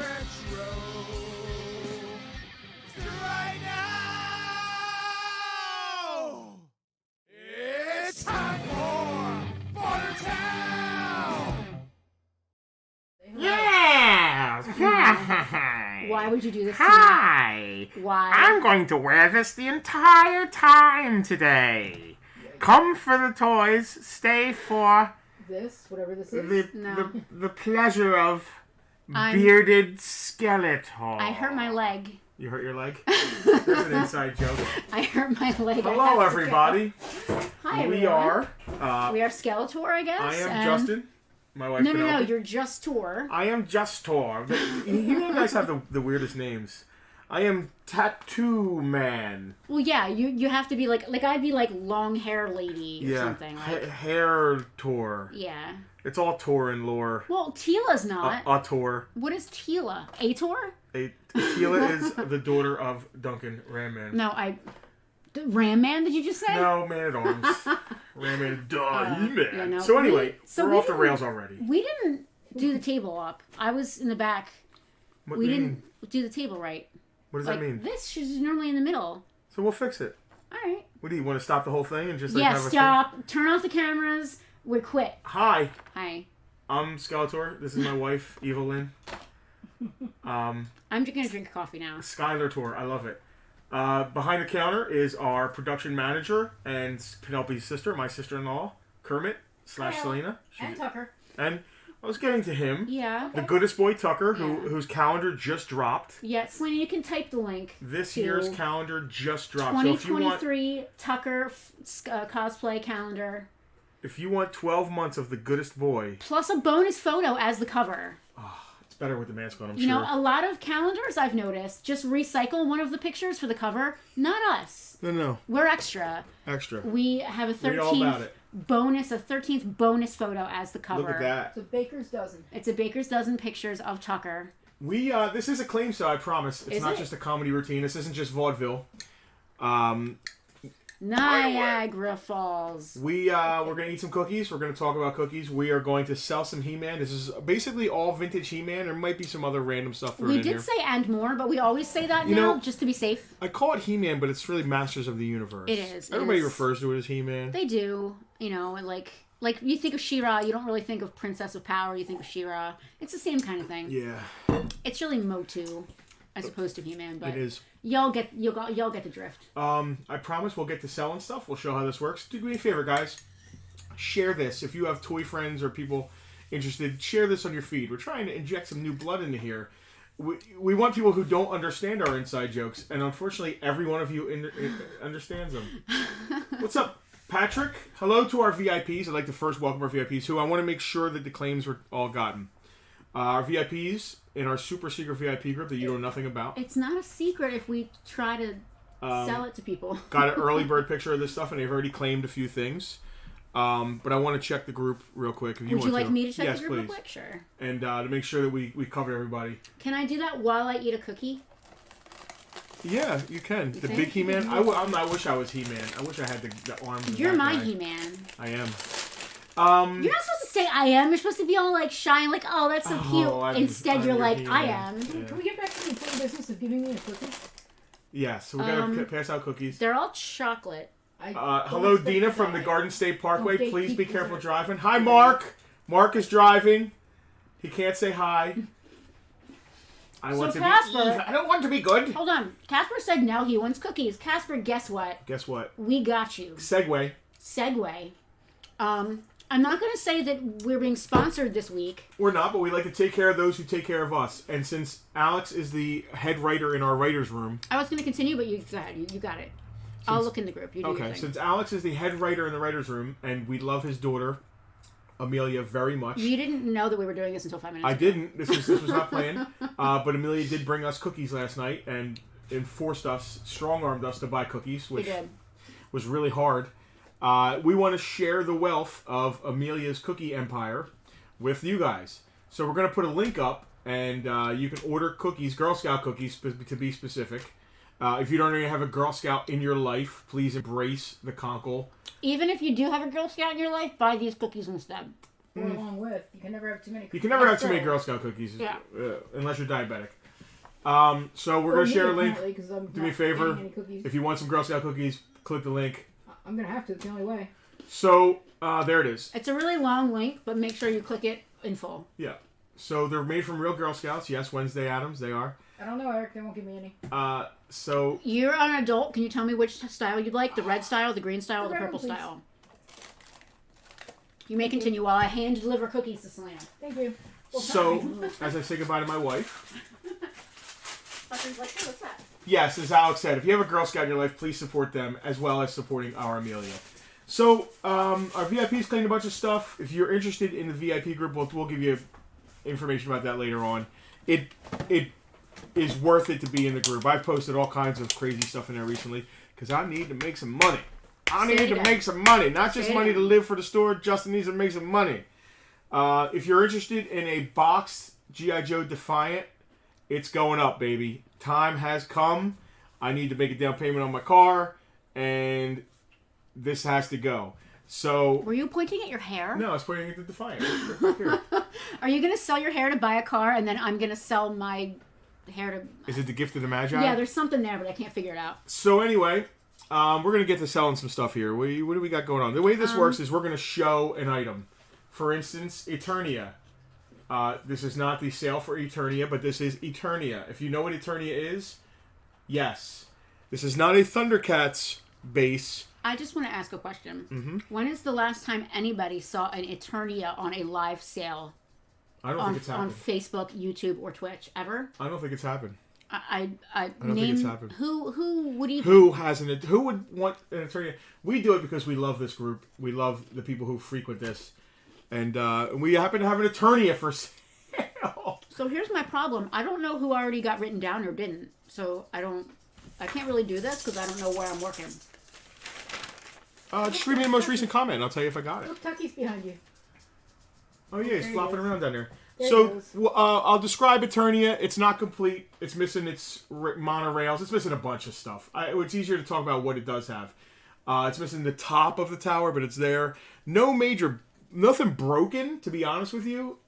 Retro. Right now, it's time for Bartertown. Yeah! Why would you do this Hi! to me? Why? I'm going to wear this the entire time today. Come for the toys, stay for This, whatever this is? the pleasure of bearded Skeletor. I hurt my leg. You hurt your leg? There's an inside joke. I hurt my leg. Hello, everybody. Hi, We are Skeletor, I guess. I am Justin. My wife No, Penelope. you're just Tor. I am Justor. You guys have the weirdest names. I am Tattoo Man. Well, yeah, you have to be like I'd be like long hair lady or something. Like, Hair Tor. yeah. It's all Tor and lore. Well, Tila's not. A Tor. What is Tila? A Tor? Tila is the daughter of Duncan Ramman. No, Ram Man, did you just say? No, Man at Arms. Ramman, He-Man. Yeah, no. So anyway, we're we're off the rails already. We didn't do the table up. I was in the back. What We do you didn't mean? do the table right. What does Like, that mean? This is normally in the middle. So we'll fix it. All right. What do you want to stop the whole thing and just like Yeah, have a stop. Turn off the cameras. We quit. Hi, Hi. I'm Skeletor. This is my wife, Evelyn. I'm going to drink coffee now. Skylar Tor. I love it. Behind the counter is our production manager and Penelope's sister, my sister-in-law, Kermit / Selena. And Tucker. And I was getting to him. Yeah. The goodest boy Tucker, whose calendar just dropped. Yeah, Selena, you can type the link. This to year's calendar just dropped. So if you want 2023 Tucker cosplay calendar. If you want 12 months of the goodest boy, Plus a bonus photo as the cover. it's better with the mask on, I'm You sure. know, a lot of calendars I've noticed just recycle one of the pictures for the cover. Not us. No. We're extra. Extra. We have a Read all about 13th it. bonus, a 13th bonus photo as the cover. Look at that. It's a baker's dozen. It's a baker's dozen pictures of Tucker. This is a claim show, I promise. It's Is not it? just a comedy routine. This isn't just vaudeville. Niagara Falls. We're gonna eat some cookies. We're gonna talk about cookies. We are going to sell some He-Man. This is basically all vintage He-Man. There might be some other random stuff thrown We in did here. say and more, but we always say that You now know- just to be safe. I call it He-Man, but it's really Masters of the Universe. It is, it Everybody is. refers to it as He-Man. They do, you know, like you think of She-Ra, you don't really think of Princess of Power. You think of She-Ra. It's the same kind of thing. Yeah, It's really Motu, as opposed to He-Man, but it is. y'all get the drift. I promise we'll get to selling stuff. We'll show how this works. Do me a favor, guys. Share this. If you have toy friends or people interested, share this on your feed. We're trying to inject some new blood into here. We want people who don't understand our inside jokes, and unfortunately, every one of you understands them. What's up, Patrick? Hello to our VIPs. I'd like to first welcome our VIPs, who I want to make sure that the claims were all gotten. Our VIPs in our super secret VIP group that you know nothing about. It's not a secret if we try to sell it to people. Got an early bird picture of this stuff, and they've already claimed a few things. But I want to check the group real quick. If you Would you want like me to check yes, the group real please. quick? Sure. And to make sure that we cover everybody. Can I do that while I eat a cookie? Yeah, you can. The think? big He-Man. I wish I was He-Man. I wish I had the arms. of You're that my guy. He-Man. I am. You're not supposed to say I am. You're supposed to be all like shy and like, oh, that's so cute. Instead, I'm you're your like, He-Man. I am. Yeah. Can we get back to the important business of giving me a cookie? Yeah, so we're gonna pass out cookies. They're all chocolate. Hello, Dina from the Garden State Parkway. Don't Please bake be people careful dessert. driving. Hi, Mark. Mark is driving. He can't say hi. I want to Casper- be evil. I don't want to be good. Hold on. Casper said no, he wants cookies. Casper, guess what? Guess what? We got you. Segway. Segue. I'm not going to say that we're being sponsored this week. We're not, but we like to take care of those who take care of us. And since Alex is the head writer in our writer's room... I was going to continue, but you got it. I'll look in the group. You do your Okay, thing. since Alex is the head writer in the writer's room, and we love his daughter, Amelia, very much... You didn't know that we were doing this until 5 minutes I ago. didn't. This was not planned. But Amelia did bring us cookies last night and enforced us, strong-armed us to buy cookies, which We did. was really hard. We want to share the wealth of Amelia's cookie empire with you guys. So we're going to put a link up, and you can order cookies, Girl Scout cookies to be specific. If you don't already have a Girl Scout in your life, please embrace the conkle Even if you do have a Girl Scout in your life, buy these cookies instead. Or along with, you can never have too many. You can never have too many true. Girl Scout cookies, Yeah. Unless you're diabetic. So we're gonna share a link. Do me a favor. If you want some Girl Scout cookies, click the link. I'm gonna have to. It's the only way. So there it is. It's a really long link, but make sure you click it in full. Yeah. So they're made from real Girl Scouts. Yes, Wednesday Addams. They are. I don't know, Eric. They won't give me any. So You're an adult. Can you tell me which style you'd like? The red style, the green style, or the The red purple one, please. style? You may continue while I hand deliver cookies to Slam. Thank you. So as I say goodbye to my wife. Fucker's like, hey, what's that? Yes, as Alex said, if you have a Girl Scout in your life, please support them as well as supporting our Amelia. So our VIPs claimed a bunch of stuff. If you're interested in the VIP group, we'll give you information about that later on. It is worth it to be in the group. I've posted all kinds of crazy stuff in there recently because I need to make some money. I need to make some money, not just money to live for the store. Justin needs to make some money. If you're interested in a boxed G.I. Joe Defiant, it's going up, baby. Time has come. I need to make a down payment on my car, and this has to go. So. Were you pointing at your hair? No, I was pointing at the Defiant. Right here. Are you going to sell your hair to buy a car, and then I'm going to sell my hair to... Is it the Gift of the Magi? Yeah, there's something there, but I can't figure it out. So anyway, we're going to get to selling some stuff here. What do we got going on? The way this works is we're going to show an item. For instance, Eternia. This is not the sale for Eternia, but this is Eternia. If you know what Eternia is, yes. This is not a Thundercats base. I just want to ask a question. Mm-hmm. When is the last time anybody saw an Eternia on a live sale I don't think it's on happened. Facebook, YouTube, or Twitch? Ever? I don't think it's happened. I don't think it's happened. Who would you... Who would want an Eternia? We do it because we love this group. We love the people who frequent this. And we happen to have an Eternia for sale. So here's my problem. I don't know who already got written down or didn't. So I can't really do this because I don't know where I'm working. Just read me the most recent comment and I'll tell you if I got it. Look, Tucky's behind you. Oh yeah, he's There he flopping goes. around down there. There he So goes. I'll describe Eternia. It's not complete. It's missing its monorails. It's missing a bunch of stuff. It's easier to talk about what it does have. It's missing the top of the tower, but it's there. Nothing broken, to be honest with you.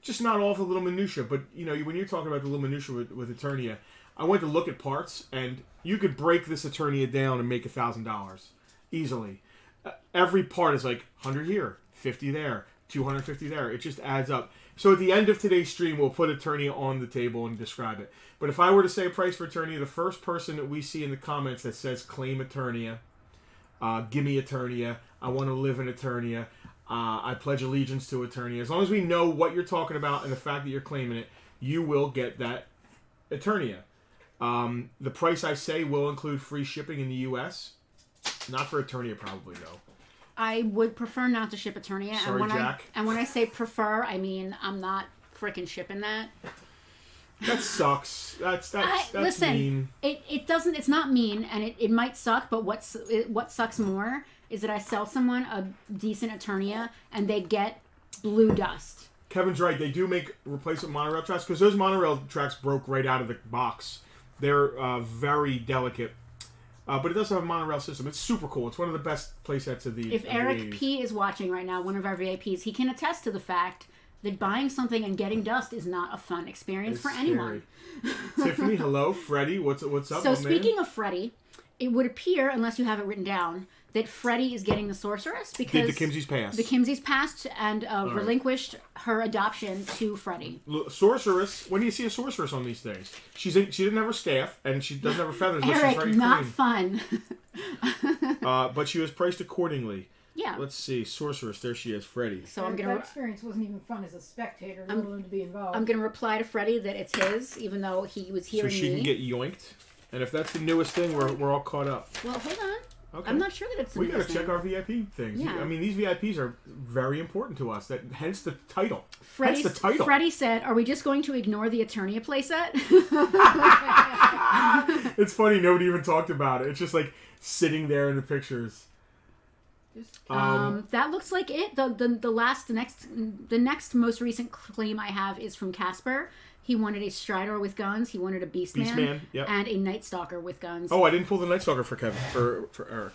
Just not all the little minutia. But you know, when you're talking about the little minutia with Eternia, I went to look at parts, and you could break this Eternia down and make $1,000 easily. Every part is like 100 here, 50 there, 250 there. It just adds up. So at the end of today's stream, we'll put Eternia on the table and describe it. But if I were to say a price for Eternia, the first person that we see in the comments that says claim Eternia, give me Eternia, I want to live in Eternia, I pledge allegiance to Eternia. As long as we know what you're talking about and the fact that you're claiming it, you will get that Eternia. The price I say will include free shipping in the U.S. Not for Eternia, probably, though. I would prefer not to ship Eternia. Sorry, Jack. And when I say prefer, I mean I'm not freaking shipping that. That sucks. That's listen, mean. It doesn't. It's not mean, and it might suck. But what sucks more is that I sell someone a decent Eternia, and they get blue dust. Kevin's right. They do make replacement monorail tracks because those monorail tracks broke right out of the box. They're very delicate. But it does have a monorail system. It's super cool. It's one of the best playsets of the. If Eric 80s. P is watching right now, one of our VIPs, he can attest to the fact that buying something and getting dust is not a fun experience It's for anyone. Tiffany, hello. Freddie, what's up, So my man? speaking of Freddie, it would appear, unless you have it written down, that Freddie is getting the sorceress because Did the Kimsey's pass? The Kimsey's passed and relinquished her adoption to Freddie. Sorceress. When do you see a sorceress on these days? She didn't have her staff and she doesn't have her feathers. But she's Eric, very not clean. fun. But she was priced accordingly. Yeah. Let's see, sorceress. There she is, Freddie. So I'm That gonna experience wasn't even fun as a spectator, let alone to be involved. I'm gonna reply to Freddie that it's his, even though he was So hearing she me. can get yoinked. And if that's the newest thing, we're all caught up. Well, hold on. Okay. I'm not sure that it's the We gotta newest check thing. our VIP things. Yeah. I mean, these VIPs are very important to us. Hence the title. Freddie, Hence the title. Freddie said, "Are we just going to ignore the Eternia playset?" It's funny. Nobody even talked about it. It's just like sitting there in the pictures. That looks like it. The next most recent claim I have is from Casper. He wanted a Strider with guns. He wanted a Beastman, Beastman, yep. and a Night Stalker with guns. Oh, I didn't pull the Night Stalker for Kevin for Eric.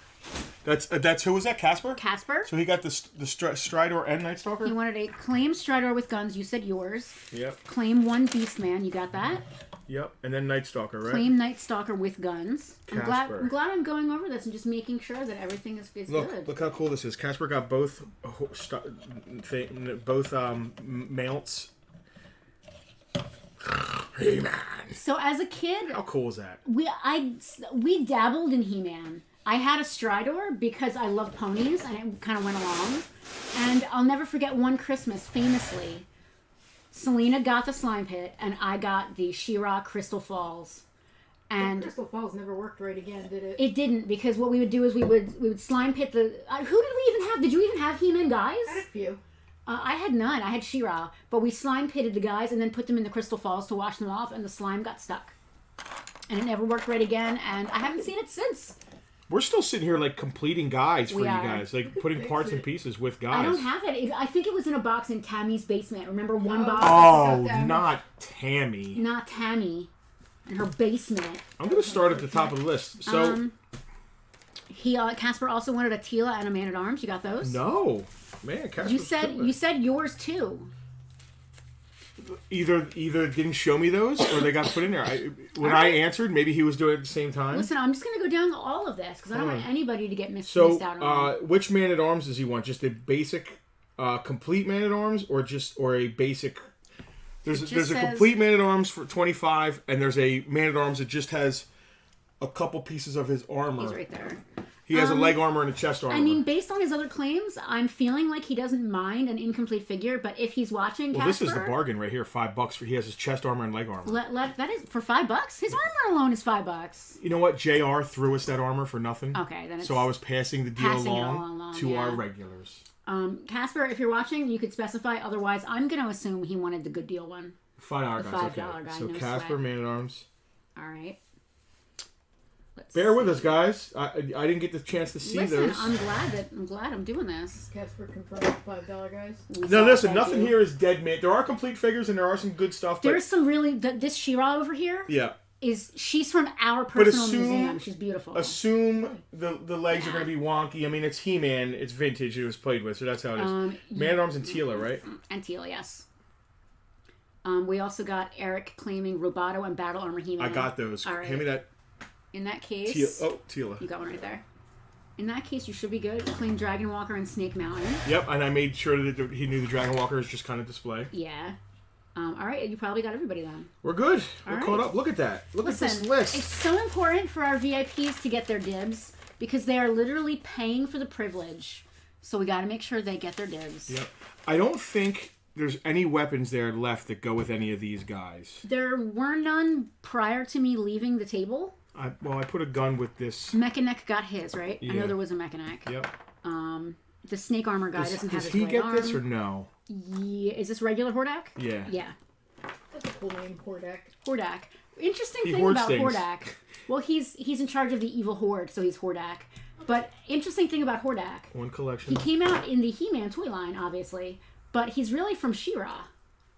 That's who was that? Casper. Casper. So he got the Stridor and Night Stalker. He wanted a claim Stridor with guns. You said yours. Yep. Claim 1 Beastman. You got that. Yep. And then Night Stalker, right? Claim Night Stalker with guns. Casper. I'm glad I'm going over this and just making sure that everything is good. Look how cool this is. Casper got both mounts. He-Man. So as a kid, How cool is that? we dabbled in He-Man. I had a Stridor because I love ponies and it kind of went along. And I'll never forget one Christmas, famously, Selena got the Slime Pit and I got the She-Ra Crystal Falls. And Crystal Falls never worked right again, did it? it didn't, because what we would do is we would Slime Pit the... who did we even have? Did you even have He-Man guys? I had a few. I had none. I had She-Ra. But we Slime Pitted the guys and then put them in the Crystal Falls to wash them off, and the slime got stuck. And it never worked right again, and I haven't seen it since. We're still sitting here like completing guys for We you are. guys, like putting parts and pieces with guys. I don't have it. I think it was in a box in Tammy's basement. Remember one box? Oh, Stuff damage. not Tammy. Not Tammy. In her basement. I'm gonna start at the top of the list. So Casper also wanted a Tila and a Man-at-Arms. You got those? no, man, Casper's You said killing it. you said yours too. Either didn't show me those or they got put in there. When I answered, maybe he was doing it at the same time. Listen, I'm just gonna go down all of this because I don't want anybody to get missed So, out on. which Man at Arms does he want? Just a basic, complete Man at Arms, or a basic? There's a says- complete Man at Arms for 25, and there's a Man at Arms that just has a couple pieces of his armor. He's right there. He has a leg armor and a chest armor. I mean, based on his other claims, I'm feeling like he doesn't mind an incomplete figure. But if he's watching, well, Casper, this is the bargain right here. $5 for he has his chest armor and leg armor. that is for $5. His armor alone is $5. You know what? JR threw us that armor for nothing. Okay, then it's So I was passing the deal passing it along, along, to yeah. our regulars. Casper, if you're watching, you could specify. Otherwise, I'm going to assume he wanted the good deal one. $5 The guys. $5 Okay. guy, So no Casper, sweat. Man at Arms. All right. Let's Bear with see. us, guys. I didn't get the chance to see Listen, those. I'm glad I'm doing this. Casper confirmed $5 guys. No, listen. Thank Nothing you. here is dead man. There are complete figures and there are some good stuff. But There's some really this She-Ra over here yeah, she's from our personal assume- museum. She's beautiful. assume the legs are going to be wonky. I mean, it's He-Man. It's vintage. It was played with, so that's how it is. Man at Arms and Tila, right? And Teal, yes. We also got Eric claiming Roboto and Battle Armor He-Man. I got those. All right. Hand me that In that case, Tila. you got one right there. In that case, you should be good. Claim Dragon Walker and Snake Mountain. Yep, and I made sure that he knew the Dragon Walker is just kind of display. Yeah. All right, you probably got everybody then. We're good. We're All caught right. up. Look at that. Look at this Listen, list. it's so important for our VIPs to get their dibs because they are literally paying for the privilege. So we got to make sure they get their dibs. Yep. I don't think there's any weapons there left that go with any of these guys. There were none prior to me leaving the table. I put a gun with this. Mechanic got his, right? I Yeah. know there was a Mechanic. Yep. The Snake Armor guy doesn't have Does his he right get arm. this or no? Yeah. Is this regular Hordak? Yeah. Yeah. That's a cool name, Hordak. Hordak. Interesting He thing hoards about things. Hordak. Well, he's in charge of the evil horde, so he's Hordak. But interesting thing about Hordak, One collection. he came out in the He-Man toy line, obviously, but he's really from She-Ra.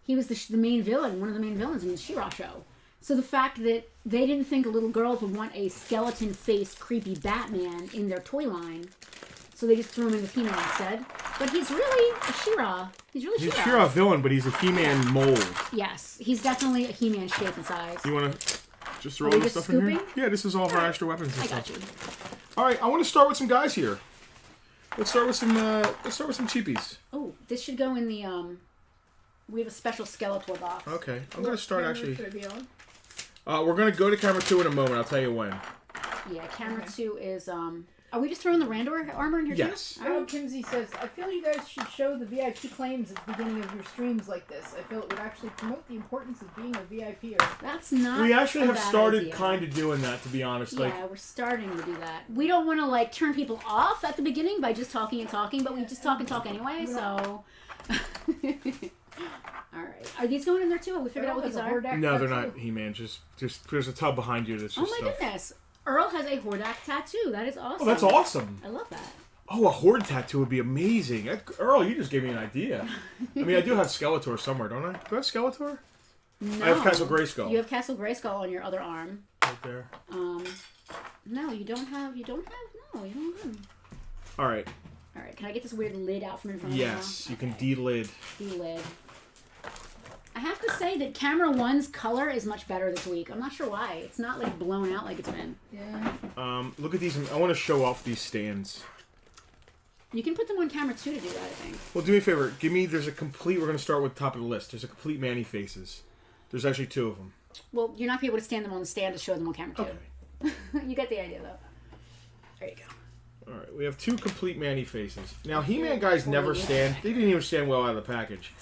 He was the main villain, one of the main villains in the She-Ra show. So the fact that they didn't think little girls would want a skeleton-faced, creepy Batman in their toy line, so they just threw him in the He-Man instead. But he's really a She-Ra. He's really He's She-Ra. sure a villain, but he's a He-Man mold. Yes, he's definitely a He-Man shape and size. You want to just throw Are all we this just stuff in here? scooping? Yeah, this is all of our extra weapons and I stuff. got you. All right, I want to start with some guys here. Let's start with some. Cheapies. Oh, this should go in the we have a special Skeletor box. Okay, I'm gonna start Camera actually. should I be on? We're gonna go to camera 2 in a moment. I'll tell you when. Yeah, camera 2 is are we just throwing the Randor armor in here Yes. too? All right. Kimsey says, I feel you guys should show the VIP claims at the beginning of your streams like this. I feel it would actually promote the importance of being a VIPer. That's not We actually a have bad started idea. kind of doing that, to be honest. Like, Yeah, we're starting to do that. We don't want to like turn people off at the beginning by just talking and talking, but we just talk and talk anyway, so all right. Are these going in there too? Have we figured out what these are? no, they're not He-Man. Just there's a tub behind you that's Oh just my stuff. goodness. Earl has a Hordak tattoo. That is awesome. Oh, that's awesome. I love that. Oh, a Horde tattoo would be amazing. Earl, you just gave me an idea. I mean, I do have Skeletor somewhere, don't I? Do I have Skeletor? No. I have Castle Grayskull. You have Castle Grayskull on your other arm. Right there. No, you don't have. No, you don't have. All right. All right, can I get this weird lid out from in front of Yes, me? you can de-lid. De-lid. I have to say that camera 1's color is much better this week. I'm not sure why. It's not like blown out like it's been. Yeah. Look at these. I want to show off these stands. You can put them on camera 2 to do that, I think. Well, do me a favor. There's a complete, we're going to start with top of the list. There's a complete Manny Faces. There's actually 2 of them. Well, you're not going to be able to stand them on the stand to show them on camera 2. Okay. You get the idea, though. There you go. All right, we have 2 complete Manny Faces. Now, He-Man guys never stand. They didn't even stand well out of the package.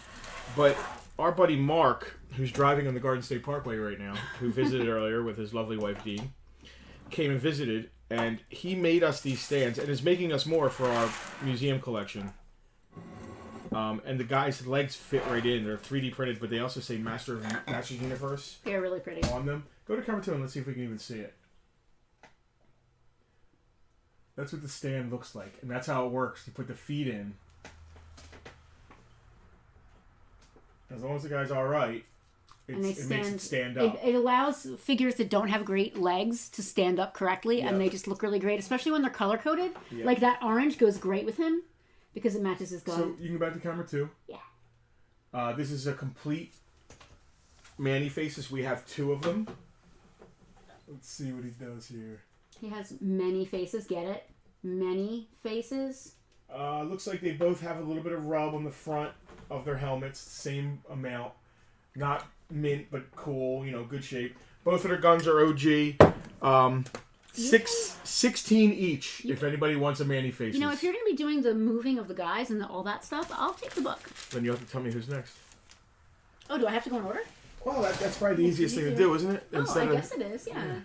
But our buddy Mark, who's driving on the Garden State Parkway right now, who visited earlier with his lovely wife Dean, came and visited, and he made us these stands, and is making us more for our museum collection. And the guys' legs fit right in. They're 3D printed, but they also say Masters Universe They're really pretty. on them. Go to camera 2 and let's see if we can even see it. That's what the stand looks like, and that's how it works. You put the feet in. As long as the guy's all right, it makes it stand up. It allows figures that don't have great legs to stand up correctly, and they just look really great, especially when they're color coded. Yep. Like that orange goes great with him because it matches his gun. So you can go back to camera 2. Yeah. This is a complete Manny Faces. We have 2 of them. Let's see what he does here. He has many faces. Get it? Many faces. Looks like they both have a little bit of rub on the front of their helmets. Same amount. Not mint, but cool. Good shape. Both of their guns are OG. 16 each. If anybody wants a Manny Faces. If you're going to be doing the moving of the guys and all that stuff, I'll take the book. Then you have to tell me who's next. Oh, do I have to go in order? Well, that's probably the easiest thing to do, isn't it? I guess it is. Yeah.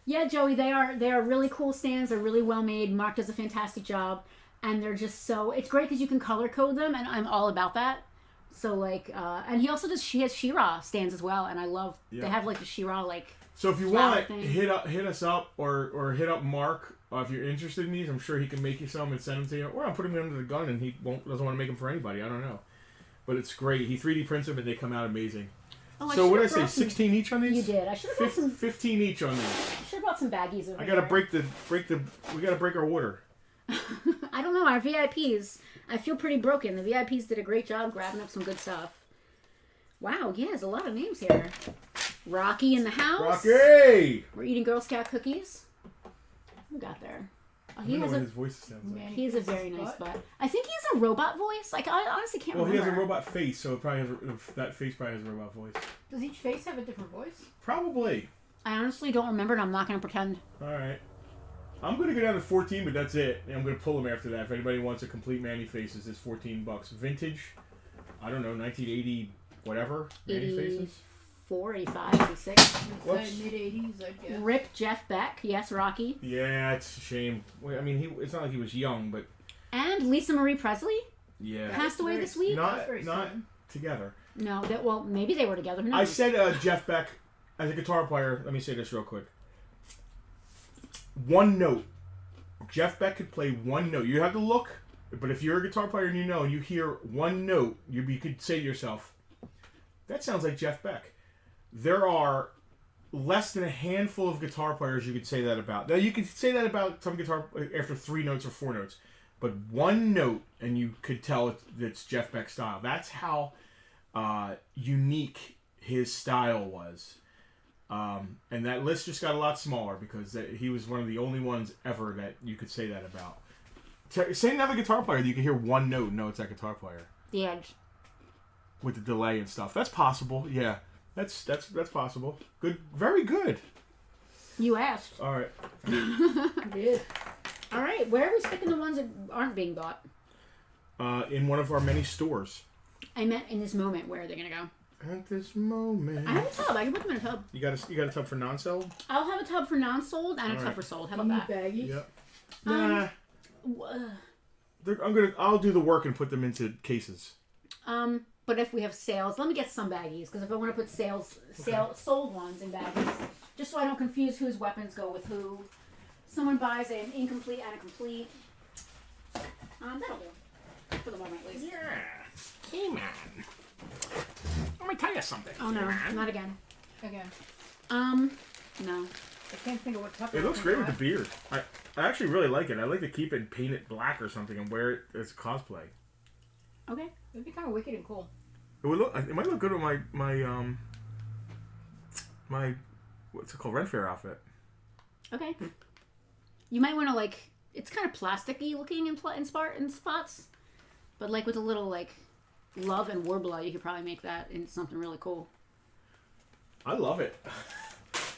Yeah, Joey, they are really cool stands. They're really well made. Mark does a fantastic job, and they're just it's great because you can color code them, and I'm all about that. So and he also has She-Ra stands as well, and I love they have the She-Ra So if you want, hit us up or hit up Mark if you're interested in these. I'm sure he can make you some and send them to you, or I'm putting them under the gun and he doesn't want to make them for anybody. I don't know, but it's great. He 3D prints them and they come out amazing. Oh, so what did I say? 16 each on these? You did. I should have brought some. 15 each on these. I should have brought some baggies over I gotta here. We gotta break our order. I don't know. Our VIPs. I feel pretty broken. The VIPs did a great job grabbing up some good stuff. Wow. Yeah, there's a lot of names here. Rocky in the house. Rocky. We're eating Girl Scout cookies. Who got there? Oh, I don't know what his voice sounds like. He has a very nice butt. I think he has a robot voice. I honestly can't remember. Well, he has a robot face, so it probably that face probably has a robot voice. Does each face have a different voice? Probably. I honestly don't remember, and I'm not going to pretend. All right. I'm going to go down to 14, but that's it. And I'm going to pull them after that. If anybody wants a complete Manny Faces, it's $14. Vintage, I don't know, 1980 whatever. Manny Faces. 84, 85, 86. Mid-80s, I guess. Rip Jeff Beck. Yes, Rocky. Yeah, it's a shame. I mean, it's not like he was young, but... And Lisa Marie Presley. Yeah. Passed away this week. Not together. No, well, maybe they were together. Who knows? I said Jeff Beck, as a guitar player, let me say this real quick. One note. Jeff Beck could play one note. You have to look, but if you're a guitar player and and you hear one note, you could say to yourself, that sounds like Jeff Beck. There are less than a handful of guitar players you could say that about. Now, you could say that about some guitar after 3 notes or 4 notes, but one note, and you could tell it's Jeff Beck style. That's how unique his style was. And that list just got a lot smaller because he was one of the only ones ever that you could say that about. Say another guitar player that you can hear one note and know it's that guitar player. The Edge. With the delay and stuff. That's possible, yeah. That's possible. Good, very good. You asked. All right. I did. All right. Where are we sticking the ones that aren't being bought? In one of our many stores. I meant in this moment. Where are they gonna go? At this moment. I have a tub. I can put them in a tub. You got a tub for non-sold? I'll have a tub for non-sold and a tub right. for sold. How Do about you that? need baggies? Yep. Nah. Uh, I'll do the work and put them into cases. But if we have sales, let me get some baggies because if I want to put sold ones in baggies, just so I don't confuse whose weapons go with who. Someone buys an incomplete and a complete. That'll do for the moment, at least. Yeah. Hey, man. Let me tell you something. Oh no, not again. Again. No. I can't think of what Tucker. It looks great with the beard. I actually really like it. I like to keep it and paint it black or something and wear it as cosplay. Okay. It'd be kind of wicked and cool. It would look. It might look good with my what's it called, Red Fair outfit. Okay. You might want to like. It's kind of plasticky looking in spots, but like with a little like love and warbler, you could probably make that into something really cool. I love it.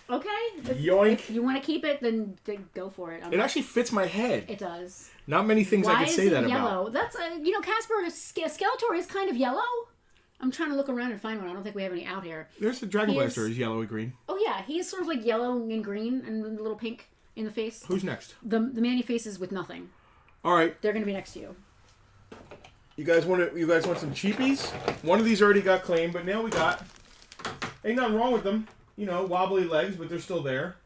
Okay. Yoink. If you want to keep it, then go for it. It actually fits my head. It does. Not many things I could say that yellow? about. That's Casper Skeletor is kind of yellow. I'm trying to look around and find one. I don't think we have any out here. There's the Dragon Blaster. He's yellow and green. Oh yeah, he's sort of like yellow and green and a little pink in the face. Who's next? The Manny faces with nothing. All right. They're gonna be next to you. You guys want some cheapies? One of these already got claimed, but now we got. Ain't nothing wrong with them. Wobbly legs, but they're still there.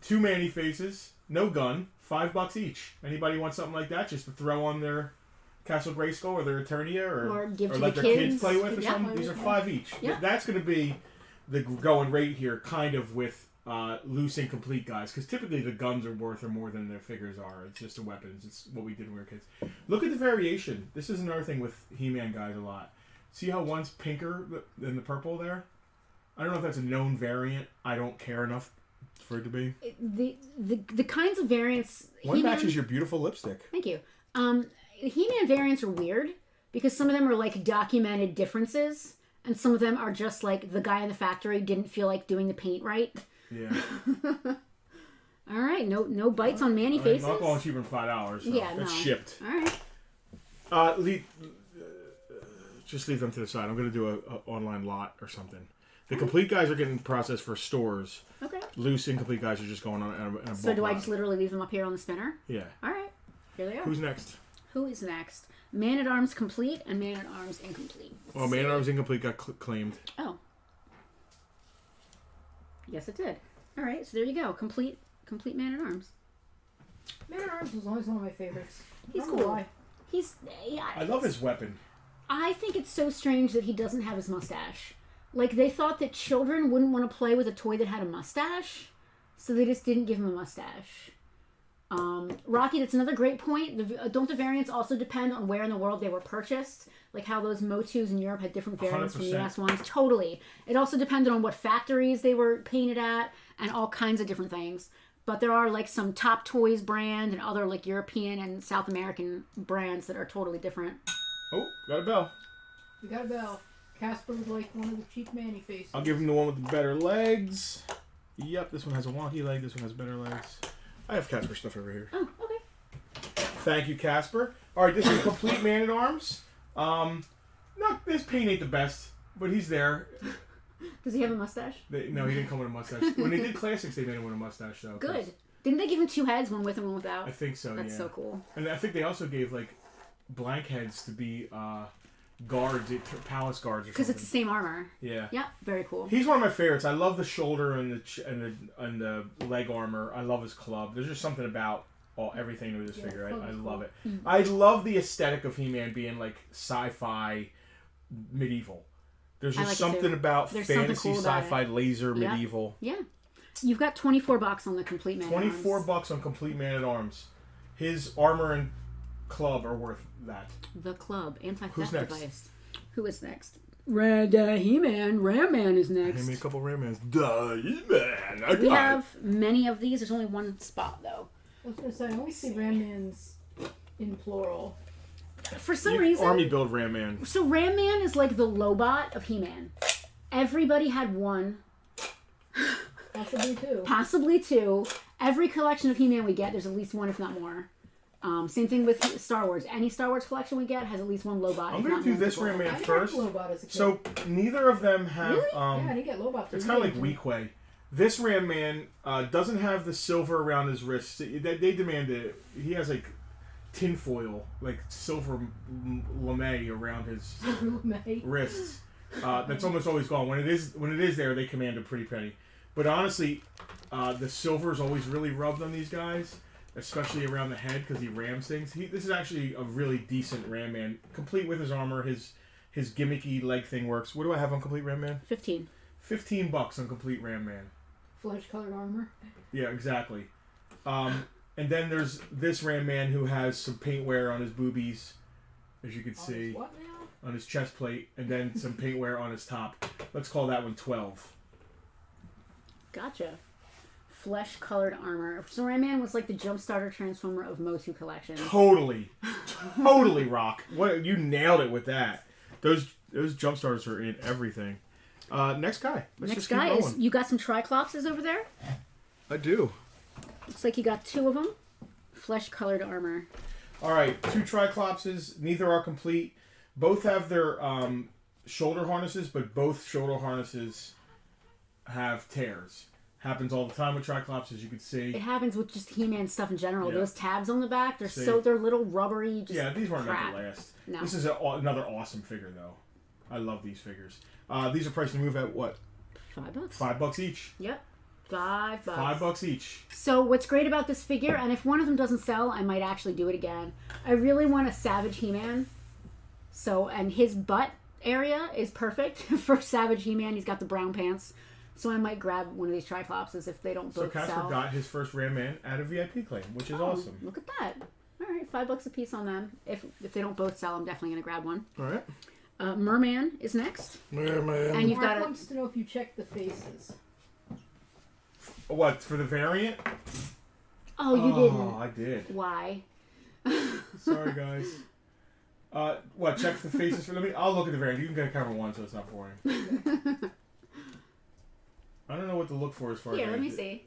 2 Manny faces, no gun, $5 each. Anybody want something like that just to throw on their Castle Grayskull or their Eternia or give to let the their kids. kids play with or Yeah. something? These are 5 each. Yeah. That's going to be the going rate here, kind of with loose incomplete guys, because typically the guns are worth or more than their figures are. It's just the weapons. It's what we did when we were kids. Look at the variation. This is another thing with He-Man guys a lot. See how one's pinker than the purple there? I don't know if that's a known variant. I don't care enough for it to be. The kinds of variants. One matches your beautiful lipstick. Thank you. He-Man variants are weird because some of them are like documented differences, and some of them are just like the guy in the factory didn't feel like doing the paint right. Yeah. All right, no bites on Manny faces. Not going cheaper than $5. So yeah, it's no. shipped. All right. Just leave them to the side. I'm going to do a online lot or something. The complete guys are getting processed for stores. Okay. Loose incomplete guys are just going on in a So do I lot. just literally leave them up here on the spinner? Yeah. All right. Here they are. Who's next? Who is next? Man-at-Arms complete and Man-at-Arms incomplete. Oh, Man-at-Arms incomplete got claimed. Oh. Yes, it did. All right, so there you go. Complete Man-at-Arms. Man-at-Arms was always one of my favorites. He's I don't know cool. why. I love his weapon. I think it's so strange that he doesn't have his mustache. Like, they thought that children wouldn't want to play with a toy that had a mustache, so they just didn't give him a mustache. Rocky, that's another great point. Don't the variants also depend on where in the world they were purchased? Like how those Motus in Europe had different variants 100%. from the US ones? Totally. It also depended on what factories they were painted at and all kinds of different things. But there are like some Top Toys brand and other like European and South American brands that are totally different. Oh, got a bell. We got a bell. Casper would like one of the cheap Manny faces. I'll give him the one with the better legs. Yep, this one has a wonky leg. This one has better legs. I have Casper stuff over here. Oh, okay. Thank you, Casper. All right, this is a complete Man-at-Arms. This paint ain't the best, but he's there. Does he have a mustache? No, he didn't come with a mustache. When they did classics, they made him with a mustache, though. Good. Didn't they give him 2 heads, one with and one without? I think so. That's yeah. so cool. And I think they also gave like blank heads to be guards, palace guards, or Because something. it's the same armor. Yeah. Yeah, very cool. He's one of my favorites. I love the shoulder and the leg armor. I love his club. There's just something about everything with this figure. I love it. Mm-hmm. I love the aesthetic of He-Man being like sci-fi medieval. There's just something about There's something fantasy, cool about sci-fi, laser, Yeah. medieval. Yeah. You've got $24 on the complete Man-at-Arms. $24 on complete Man-at-Arms. His armor and club are worth that. The club. Who's Anti-theft next? device. Who is next? He-Man. Ram Man is next. Hand me a couple Rammans. He-Man. We have many of these. There's only one spot, though. I was going to say, I always see Ram-Mans in plural. For some reason... Army build Ram Man. So Ram Man is like the Lobot of He-Man. Everybody had one. Possibly two. Possibly 2. Every collection of He-Man we get, there's at least one, if not more. Same thing with Star Wars. Any Star Wars collection we get has at least one Lobot. I'm going to do this Ram Man I didn't first. have Lobot as a kid. So neither of them have. Really? yeah, I didn't get Lobot. It's kind of like Weequay. This Ram Man doesn't have the silver around his wrists. They demanded. He has like tinfoil, like silver lame around his wrists. That's almost always gone. When it is there, they command a pretty penny. But honestly, the silver is always really rubbed on these guys, especially around the head because he rams things. This is actually a really decent Ram Man, complete with his armor. His gimmicky leg thing works. What do I have on complete Ram Man? 15. $15 on complete Ram Man. Flesh-colored armor. Yeah, exactly. And then there's this Ram Man who has some paint wear on his boobies, as you can see. What now? On his chest plate, and then some paint wear on his top. Let's call that one 12. Gotcha. Flesh-colored armor. So Ram Man was like the Jumpstarter Transformer of Motu collection. Totally, Rock. What you nailed it with that. Those jump starters are in everything. Next guy. Next guy is, you got some Triclopses over there? I do. Looks like you got 2 of them. Flesh-colored armor. All right, 2 Triclopses. Neither are complete. Both have their shoulder harnesses, but both shoulder harnesses have tears. Happens all the time with Triclops, as you can see. It happens with just He-Man stuff in general. Yeah. Those tabs on the back, they're little rubbery. Just yeah, these weren't meant crap. to last. No. This is another awesome figure, though. I love these figures. These are priced to move at what? $5. $5 each. Yep. $5. $5 each. So what's great about this figure, and if one of them doesn't sell, I might actually do it again. I really want a Savage He-Man. So, and his butt area is perfect for Savage He-Man. He's got the brown pants. So I might grab one of these Triclopses if they don't both sell. So Casper got his first Ram Man at a VIP claim, which is awesome. Look at that. All right, $5 a piece on them. If they don't both sell, I'm definitely going to grab one. All right. Merman is next. Merman. And you've Mark got wants to know if you checked the faces. What, for the variant? Oh, you didn't. Oh, I did. Why? Sorry, guys. What, check the faces for me? I'll look at the variant. You can get cover one so it's not boring. I don't know what to look for as far as... Here, let me see.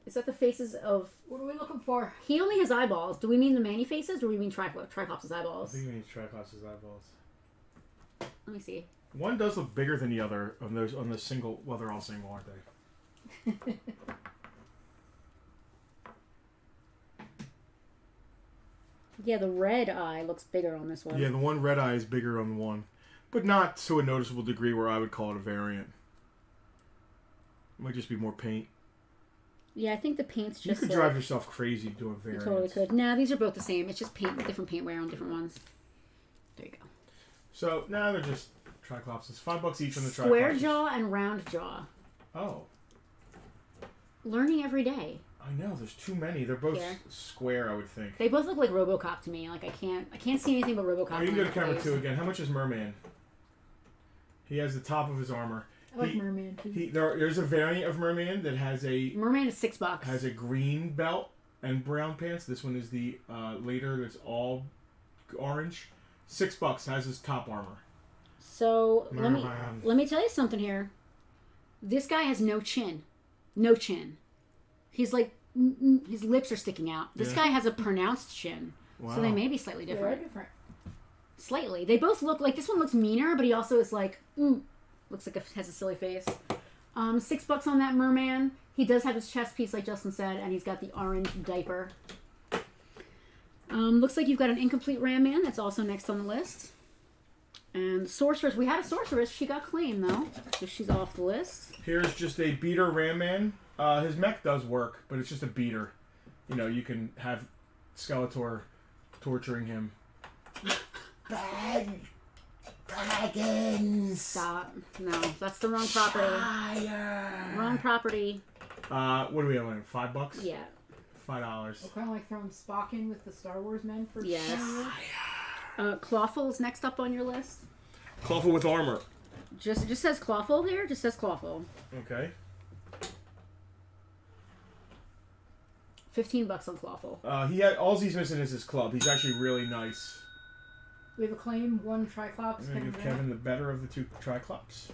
Is that the faces of... What are we looking for? He only has eyeballs. Do we mean the Manny faces, or do we mean Triclops' I eyeballs? think he means Triclops' eyeballs. Let me see. One does look bigger than the other on the single... Well, they're all single, aren't they? Yeah, the red eye looks bigger on this one. Yeah, the one red eye is bigger on the one. But not to a noticeable degree where I would call it a variant. It might just be more paint. Yeah, I think the paint's just... You could drive yourself crazy doing variants. You totally could. Nah, these are both the same. It's just paint, different paint wear on different ones. There you go. So, now they're just Triclopses. $5 each on the Triclopses. Square jaw and round jaw. Oh. Learning every day. I know, there's too many. They're both Yeah. square, I would think. They both look like RoboCop to me. Like I can't see anything but RoboCop. Oh, you can on go to their camera face. 2 again. How much is Merman? He has the top of his armor. I like Merman too. There's a variant of Merman that has a Merman is $6. has a green belt and brown pants. This one is the later that's all orange. $6 has his top armor. So Merman. let me tell you something here. This guy has no chin. No chin. He's like his lips are sticking out. This guy has a pronounced chin. Wow. So they may be slightly different. They're different. Slightly. They both look like this one looks meaner, but he also is like looks like has a silly face. $6 on that Merman. He does have his chest piece, like Justin said, and he's got the orange diaper. Looks like you've got an incomplete Ram Man. That's also next on the list. And Sorceress. We had a Sorceress. She got claimed, though. So she's off the list. Here's just a beater Ram Man. His mech does work, but it's just a beater. You know, you can have Skeletor torturing him. Dragons! Stop. No, that's the wrong property. Fire! Wrong property. What do we have on it? $5? Yeah. $5. We're kind of like throwing Spock in with the Star Wars men for Yes. 20 years. Clawful is next up on your list. Clawful with armor. It just says Clawful here. Just says Clawful. Okay. $15 on Clawful. All he's missing is his club. He's actually really nice. We have a claim, one Triclops. I'm going to give Kevin the better of the 2 Triclops.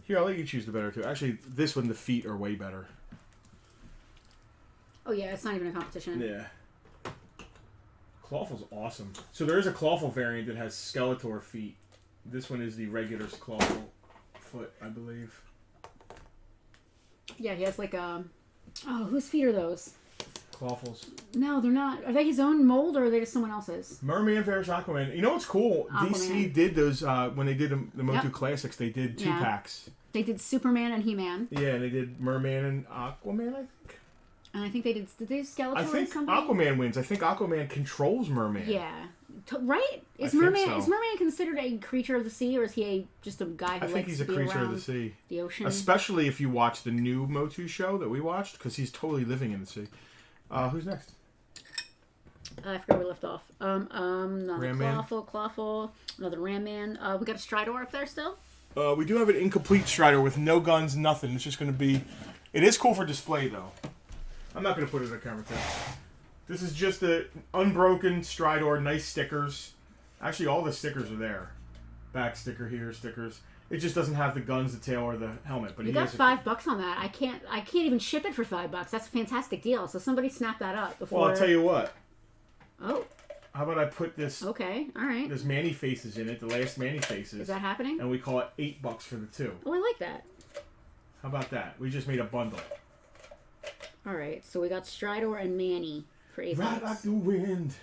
Here, I'll let you choose the better 2. Actually, this one, the feet are way better. Oh yeah, it's not even a competition. Yeah. Clawful's awesome. So there is a Clawful variant that has Skeletor feet. This one is the regular Clawful foot, I believe. Yeah, he has like a... Oh, whose feet are those? Clawfuls. No, they're not. Are they his own mold or are they just someone else's? Merman versus Aquaman. You know what's cool? Aquaman. DC did those, when they did the Motu Classics, they did 2 Yeah. packs. They did Superman and He-Man. Yeah, they did Merman and Aquaman, I think. And I think they did they do Skeletor I think and somebody? Aquaman wins. I think Aquaman controls Merman. Yeah. Right? I think so. Is Merman considered a creature of the sea, or is he just a guy who I think likes he's to a be creature of around the sea. the ocean? Especially if you watch the new Motu show that we watched, because he's totally living in the sea. Who's next? I forgot where we left off. Another Ram Man. Clawful, another Ram Man. We got a Stridor up there still? We do have an incomplete Strider with no guns, nothing. It's just going to be... It is cool for display, though. I'm not going to put it in the camera too. This is just an unbroken Stridor, nice stickers. Actually, all the stickers are there. Back sticker here, stickers. It just doesn't have the guns, the tail, or the helmet. But You got $5 on that. I can't even ship it for $5. That's a fantastic deal. So somebody snap that up before. Well, I'll tell you what. Oh. How about I put this? Okay. All right. There's Manny faces in it. The last Manny faces. Is that happening? And we call it $8 for the two. Oh, I like that. How about that? We just made a bundle. All right. So we got Stridor and Manny for $8. Ride like the wind,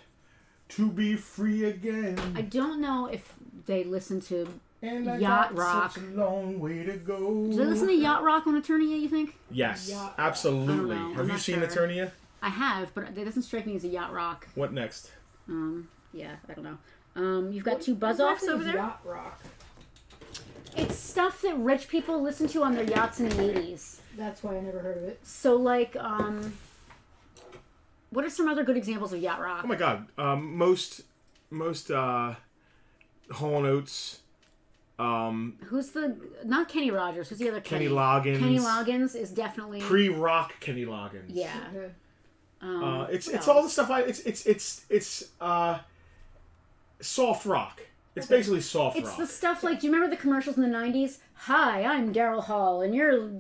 to be free again. I don't know if they listen to And I Yacht got Rock. such a long way to go. Do they listen to Yacht Rock on Eternia, you think? Yes, Yacht Rock. absolutely. I don't know. Have I'm you not seen sure. Eternia? I have, but it doesn't strike me as a Yacht Rock. What next? Yeah, I don't know. You've got two Buzz-Offs over there. Yacht Rock. It's stuff that rich people listen to on their yachts in the 80s. That's why I never heard of it. So, like, what are some other good examples of Yacht Rock? Oh my God! Most Hall & Oates. Who's the... Not Kenny Rogers. Who's the other Kenny? Kenny Loggins. Kenny Loggins is definitely... Pre-rock Kenny Loggins. Yeah. Okay. It's what all the else? stuff. It's soft rock. It's basically soft It's rock. the stuff like... Do you remember the commercials in the 90s? Hi, I'm Daryl Hall, and you're...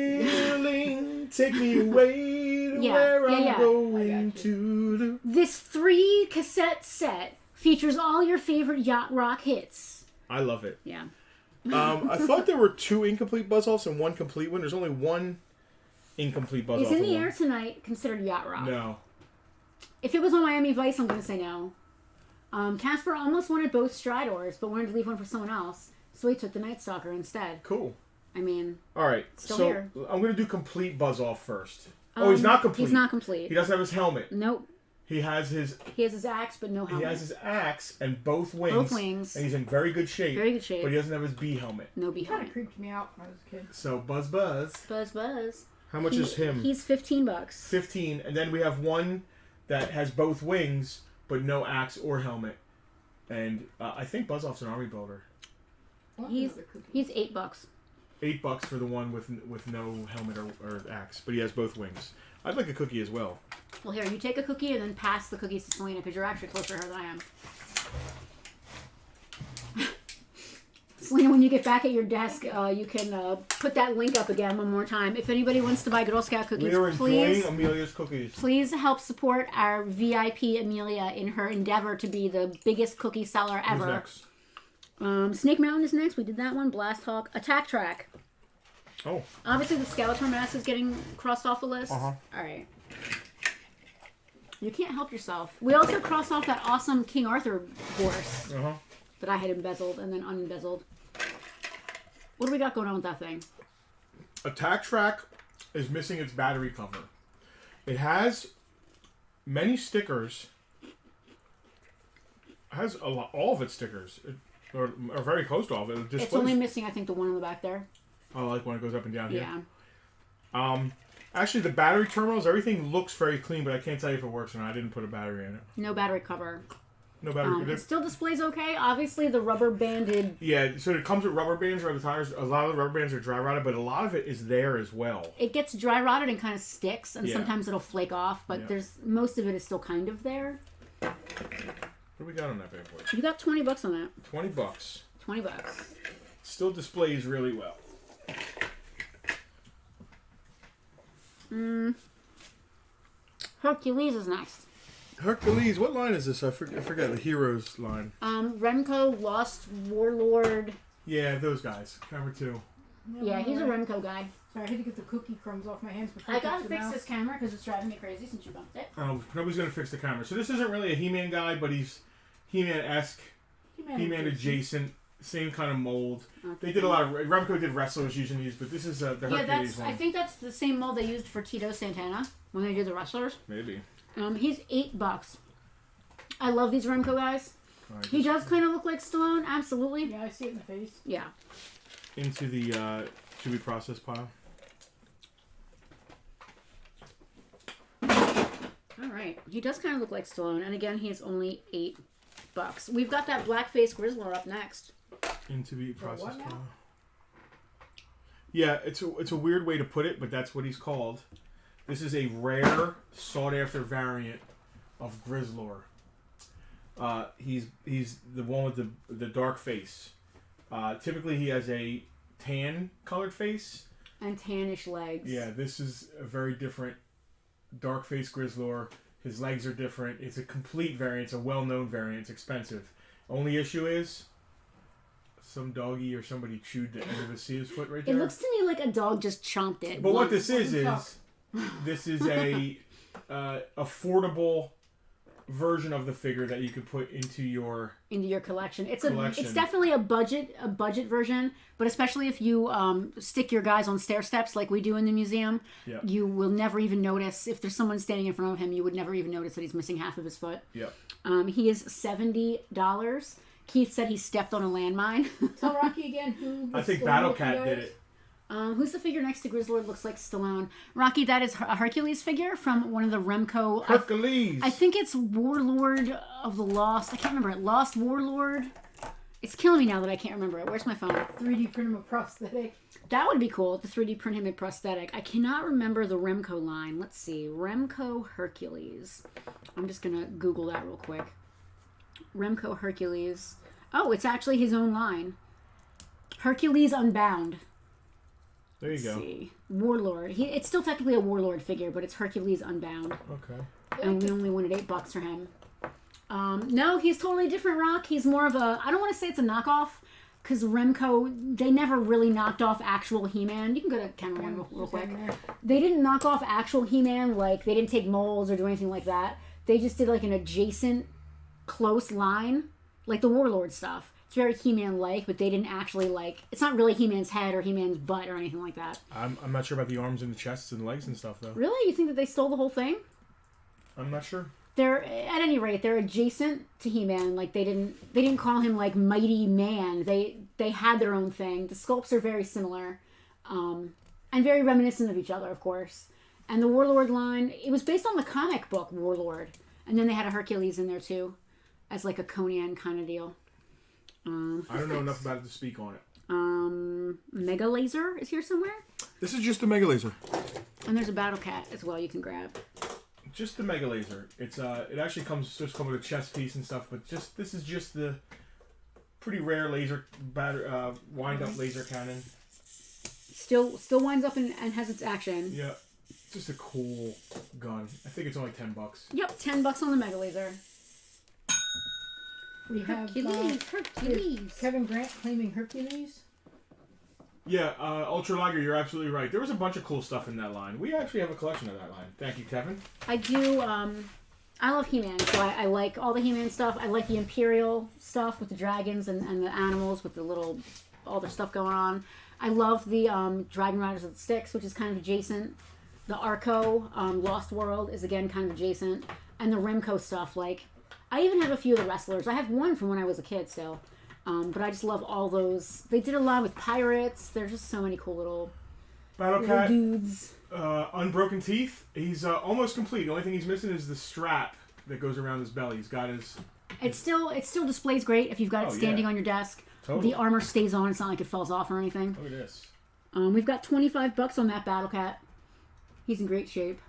Sailing, take me away to Yeah, where yeah, I'm yeah. I going got to. This 3-cassette set features all your favorite Yacht Rock hits. I love it. Yeah. I thought there were 2 incomplete buzz-offs and 1 complete one. There's only 1 incomplete buzz-off. Is In the and Air one. Tonight considered Yacht Rock? No. If it was on Miami Vice, I'm going to say no. Casper almost wanted both Stridors, but wanted to leave one for someone else, so he took the Night Stalker instead. Cool. I mean... All right. Still so here. I'm going to do complete buzz-off first. Oh, he's not complete. He's not complete. He doesn't have his helmet. Nope. He has his He has his axe, but no helmet. He has his axe and both wings. Both wings. And he's in very good shape. Very good shape. But he doesn't have his bee helmet. No Kind of behind. creeped me out when I was a kid. So Buzz. Buzz. How much is him? He's $15. 15. And then we have one that has both wings, but no axe or helmet. And I think Buzz-Off's an army builder. He's $8. $8 for the one with no helmet or axe, but he has both wings. I'd like a cookie as well. Well, here, you take a cookie and then pass the cookies to Selena, because you're actually closer to her than I am. Selena, when you get back at your desk, you can put that link up again one more time. If anybody wants to buy Girl Scout cookies, We are enjoying please, Amelia's cookies. please help support our VIP Amelia in her endeavor to be the biggest cookie seller Who's ever. next? Snake Mountain is next. We did that one. Blast Hawk. Attack Track. Oh. Obviously, the Skeletor mask is getting crossed off the list. Uh-huh. All right. You can't help yourself. We also crossed off that awesome King Arthur horse Uh-huh. that I had embezzled and then unembezzled. What do we got going on with that thing? Attack Track is missing its battery cover. It has many stickers. It has all of its stickers. Or very close to all of it. It It's displays- only missing, I think, the one on the back there. Oh, like when it goes up and down here. Yeah. Actually, the battery terminals, everything looks very clean, but I can't tell you if it works or not. I didn't put a battery in it. No battery cover. No battery. It still displays okay. Obviously, the rubber banded. Yeah, so it comes with rubber bands around the tires. A lot of the rubber bands are dry rotted, but a lot of it is there as well. It gets dry rotted and kind of sticks, and Yeah. sometimes it'll flake off. But Yeah. there's most of it is still kind of there. What do we got on that bad boy? You got $20 on that. $20. $20. Still displays really well. Hercules is next. Hercules, what line is this? I forget the heroes line. Remco, Lost Warlord. Yeah, those guys. Camera 2. Yeah, he's a Remco guy. Sorry, I had to get the cookie crumbs off my hands before I touch gotta the fix mouse. this camera because it's driving me crazy since you bumped it. Nobody's gonna fix the camera. So this isn't really a He-Man guy, but he's He-Man-esque, He-Man adjacent, same kind of mold. Okay. They did a lot of Remco did wrestlers using these, but this is the Yeah, Hercules one. I think that's the same mold they used for Tito Santana when they did the wrestlers. Maybe. He's $8. I love these Remco guys. All right, He does kind of look like Stallone, absolutely. Yeah, I see it in the face. Yeah. into the to be processed pile. All right. He does kind of look like Stallone, and again, he is only $8. We've got that blackface Grizzler up next. Into the For what processed now? pile. Yeah, it's a weird way to put it, but that's what he's called. This is a rare, sought-after variant of Grizzlor. He's the one with the dark face. Typically, he has a tan-colored face. And tannish legs. Yeah, this is a very different dark face Grizzlor. His legs are different. It's a complete variant. It's a well-known variant. It's expensive. Only issue is some doggy or somebody chewed the end of the Sea's foot right there. It looks to me like a dog just chomped it. But what once. this is this is a affordable version of the figure that you could put into your collection. It's collection. It's definitely a budget version, but especially if you stick your guys on stair steps like we do in the museum, Yep. you will never even notice if there's someone standing in front of him. You would never even notice that he's missing half of his foot. Yep. He is $70. Keith said he stepped on a landmine. Tell Rocky again who. I think Stallone Battle looking Cat guy did is. it. Who's the figure next to Grizzlord? Looks like Stallone. Rocky, that is a Hercules figure from one of the Remco. Hercules. I think it's Warlord of the Lost. I can't remember it. Lost Warlord. It's killing me now that I can't remember it. Where's my phone? 3D print him a prosthetic. That would be cool. The 3D print him a prosthetic. I cannot remember the Remco line. Let's see. Remco Hercules. I'm just gonna Google that real quick. Remco Hercules. Oh, it's actually his own line. Hercules Unbound. There you Let's go. see. Warlord. It's still technically a Warlord figure, but it's Hercules Unbound. Okay. And we only wanted $8 for him. No, he's totally different, Rock. He's more of a... I don't want to say it's a knockoff, because Remco, they never really knocked off actual He-Man. You can go to camera one real quick. They didn't knock off actual He-Man, like, they didn't take molds or do anything like that. They just did, like, an adjacent, close line, like the Warlord stuff. It's very He-Man-like, but they didn't actually, like... It's not really He-Man's head or He-Man's butt or anything like that. I'm not sure about the arms and the chests and legs and stuff, though. Really? You think that they stole the whole thing? I'm not sure. They're, at any rate, they're adjacent to He-Man. Like, they didn't call him, like, Mighty Man. They had their own thing. The sculpts are very similar. And very reminiscent of each other, of course. And the Warlord line, it was based on the comic book Warlord. And then they had a Hercules in there, too. As, like, a Conan kind of deal. I don't know enough about it to speak on it. Mega Laser is here somewhere. This is just the Mega Laser. And there's a Battle Cat as well you can grab. Just the Mega Laser. It's it actually comes with a chest piece and stuff, but this is just the pretty rare laser wind up laser cannon. Still winds up and has its action. Yeah, just a cool gun. I think it's only $10. Yep, $10 on the Mega Laser. We have Hercules. Kevin Grant claiming Hercules. Yeah, Ultra Liger, you're absolutely right. There was a bunch of cool stuff in that line. We actually have a collection of that line. Thank you, Kevin. I do, I love He-Man, so I like all the He-Man stuff. I like the Imperial stuff with the dragons and the animals with the little, all their stuff going on. I love the Dragon Riders of the Styx, which is kind of adjacent. The Arco, Lost World is again kind of adjacent. And the Remco stuff, like, I even have a few of the wrestlers. I have one from when I was a kid still. But I just love all those. They did a lot with pirates. There's just so many cool little Battle dudes. Unbroken Teeth. He's almost complete. The only thing he's missing is the strap that goes around his belly. He's got his... It still displays great if you've got it standing on your desk. Totally. The armor stays on. It's not like it falls off or anything. Look at this. We've got $25 on that Battle Cat. He's in great shape.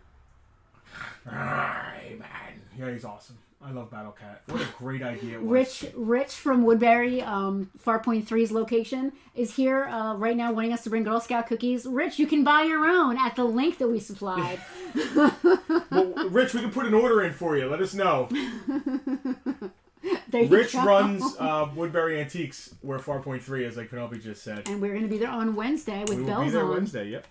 Man. Yeah, he's awesome. I love Battle Cat. What a great idea it was. Rich from Woodbury, Farpoint 3's location, is here right now wanting us to bring Girl Scout cookies. Rich, you can buy your own at the link that we supplied. Well, Rich, we can put an order in for you. Let us know. There you Rich go. runs Woodbury Antiques, where Farpoint 3 is, like Penelope just said. And we're going to be there on Wednesday with We will bells be there on. Wednesday, yep.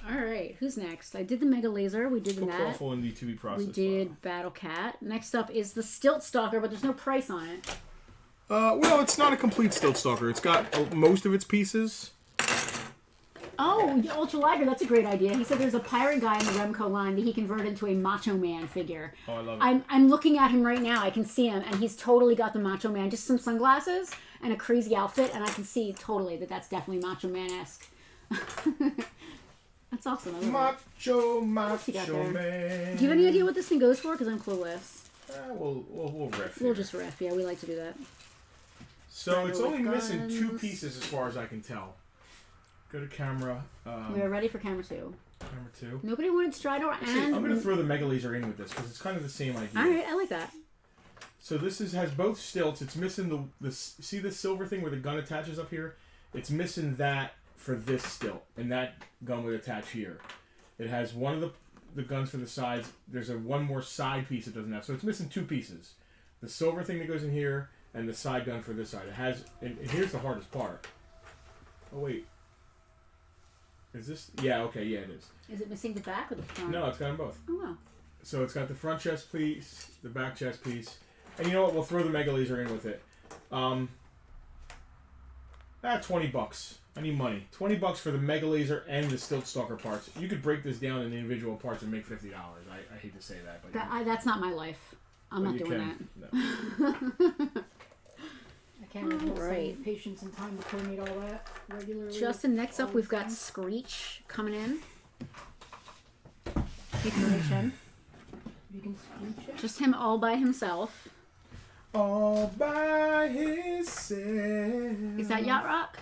All right, who's next? I did the Mega Laser. We did Put that. Clawful in the to be processed. We did Battle Cat. Next up is the Stilt Stalker, but there's no price on it. Well, it's not a complete Stilt Stalker. It's got most of its pieces. Oh, Ultra Liger, that's a great idea. He said there's a pirate guy in the Remco line that he converted into a Macho Man figure. Oh, I love it. I'm looking at him right now. I can see him, and he's totally got the Macho Man. Just some sunglasses and a crazy outfit, and I can see totally that that's definitely Macho Man-esque. That's awesome. I love it. Macho Man. Do you have any idea what this thing goes for? Because I'm clueless. We'll riff. We'll here. just riff. Yeah, we like to do that. So it's only with missing 2 guns. pieces as far as I can tell. Go to camera. We're ready for camera 2. Camera 2. Nobody wanted Stridor Actually, and... I'm going to throw the Mega Laser in with this because it's kind of the same idea. Alright, I like that. So this has both stilts. It's missing the see the silver thing where the gun attaches up here? It's missing that for this stilt, and that gun would attach here. It has one of the guns for the sides. There's one more side piece it doesn't have. So it's missing 2 pieces. The silver thing that goes in here and the side gun for this side. It has, and here's the hardest part. Oh wait. Is this? Yeah, okay, yeah it is. Is it missing the back or the front? No, it's got them both. Oh, wow. So it's got the front chest piece, the back chest piece, and you know what? We'll throw the Mega Laser in with it. $20. I need money. $20 for the Mega Laser and the Stilt Stalker parts. You could break this down in individual parts and make $50. I hate to say that, but That's not my life. I'm not doing that. No. I can't have Alright. patience and time to coordinate all that regularly. Justin, next up we've got Screech coming in. Decoration. You can screech it. Just him all by himself. All by himself. Is that Yacht Rock?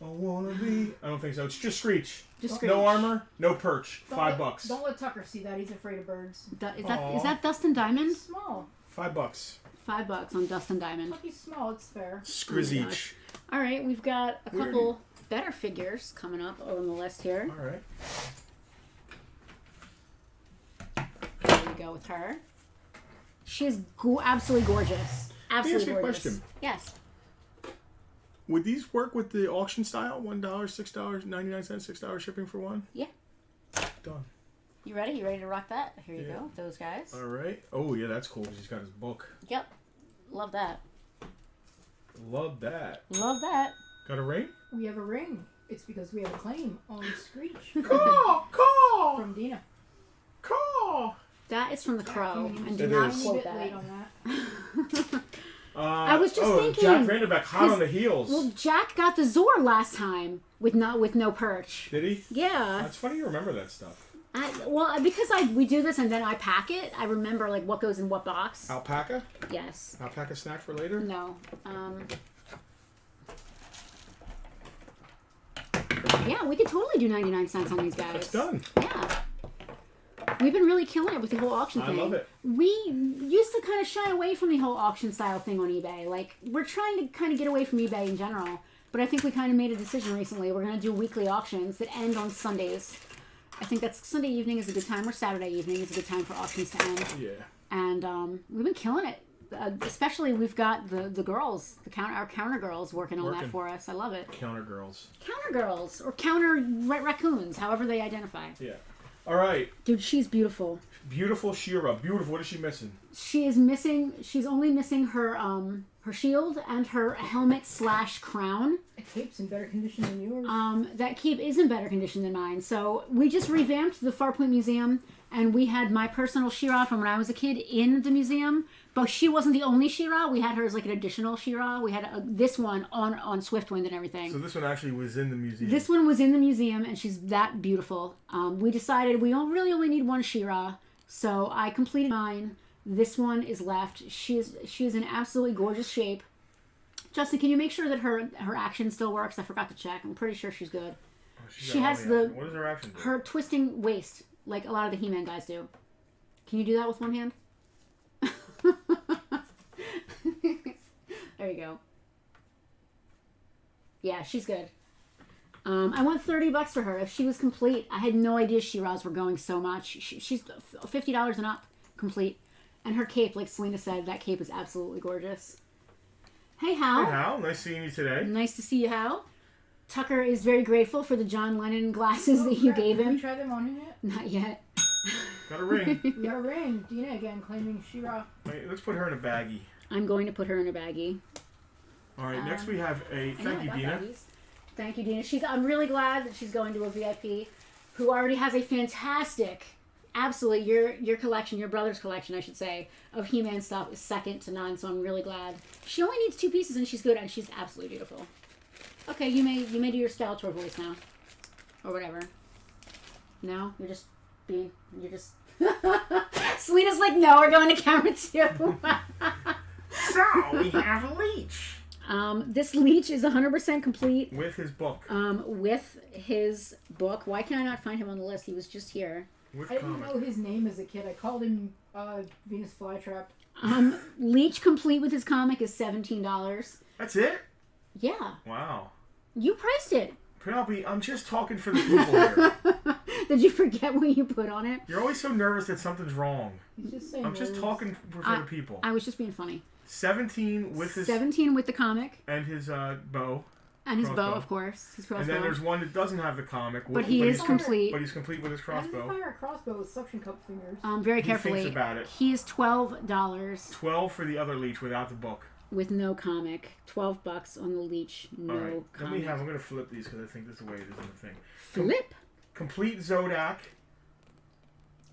I wanna be. I don't think so. It's just Screech. Just Screech. No armor, no perch. $5. Don't let Tucker see that. He's afraid of birds. Is that Dustin Diamond? He's small. $5. $5 on Dustin Diamond. Look, he's small. It's fair. Scrizzeech. All right, we've got a couple better figures coming up on the list here. All right. There we go with her. She's absolutely gorgeous. Absolutely ask you a gorgeous. question. Yes. Would these work with the auction style? $1, $6, 99 cents, $6 shipping for one? Yeah. Done. You ready? You ready to rock that? Here you Yeah. go. Those guys. All right. Oh, yeah, that's cool because he's got his book. Yep. Love that. Love that. Love that. Got a ring? We have a ring. It's because we have a claim on Screech Call! from Dina. Call! That is from the Crow. And do It not is. A quote bit that. late on that. I was just thinking, Jack Vanderbeck hot on the heels. Well, Jack got the Zor last time with no perch. Did he? Yeah. That's funny you remember that stuff. Because we do this and then I pack it, I remember like what goes in what box. Alpaca? Yes. Alpaca snack for later? No. Yeah, we could totally do 99 cents on these guys. It's done. Yeah. We've been really killing it with the whole auction I thing. love it. We used to kind of shy away from the whole auction style thing on eBay. Like, we're trying to kind of get away from eBay in general. But I think we kind of made a decision recently. We're going to do weekly auctions that end on Sundays. I think that's Sunday evening is a good time, or Saturday evening is a good time for auctions to end. Yeah. And we've been killing it. Especially we've got the girls, our counter girls working on that for us. I love it. Counter girls. Counter girls or counter raccoons, however they identify. Yeah. All right. Dude, she's beautiful. Beautiful Shira. Beautiful. What is she missing? She is missing. She's only missing her her shield and her helmet/crown. The cape's in better condition than yours. That cape is in better condition than mine. So we just revamped the Farpoint Museum, and we had my personal Shira from when I was a kid in the museum. But she wasn't the only Shira. We had her as like an additional Shira. We had this one on Swiftwind and everything. So this one actually was in the museum. This one was in the museum, and she's that beautiful. We decided we don't really only need one Shira, so I completed mine. This one is left. She's in absolutely gorgeous shape. Justin, can you make sure that her action still works? I forgot to check. I'm pretty sure she's good. Oh, She has the What is her action? Do? her twisting waist, like a lot of the He-Man guys do. Can you do that with one hand? There you go. Yeah, she's good. I want $30 for her. If she was complete, I had no idea Shiras were going so much. She's $50 and up, complete. And her cape, like Selena said, that cape is absolutely gorgeous. Hey, Hal. Hey, Hal. Nice seeing you today. Nice to see you, Hal. Tucker is very grateful for the John Lennon glasses that you gave Have him. you tried them on him yet? Not yet. Got a ring. We got a ring. Dina again claiming She-Ra. Wait, let's put her in a baggie. I'm going to put her in a baggie. All right. Next we have a. Thank you, I got Dina. baggies. Thank you, Dina. I'm really glad that she's going to a VIP who already has a fantastic, absolutely, your collection, your brother's collection, I should say, of He-Man stuff is second to none, so I'm really glad. She only needs 2 pieces and she's good, and she's absolutely beautiful. Okay, you may do your Skeletor voice now. Or whatever. No? You're just... Selena's like, no, we're going to camera 2. So, we have a leech. This leech is 100% complete. With his book. With his book. Why can I not find him on the list? He was just here. With I didn't know his name as a kid. I called him Venus Flytrap. Leech complete with his comic is $17. That's it? Yeah. Wow. You priced it. Penelope, I'm just talking for the people here. Did you forget what you put on it? You're always so nervous that something's wrong. He's just saying I'm just talking for the people. I was just being funny. 17 with his... 17 with the comic. And his bow. And his crossbow. bow, of course. His crossbow. And then there's one that doesn't have the comic. But he is complete. But he's complete with his crossbow. How does he fire a crossbow with suction cup fingers? Very carefully. He thinks about it. He is $12. 12 for the other leech without the book. With no comic. $12 on the leech. No right. comic. I'm going to flip these because I think that's the way it is in the thing. Flip? Complete Zodak.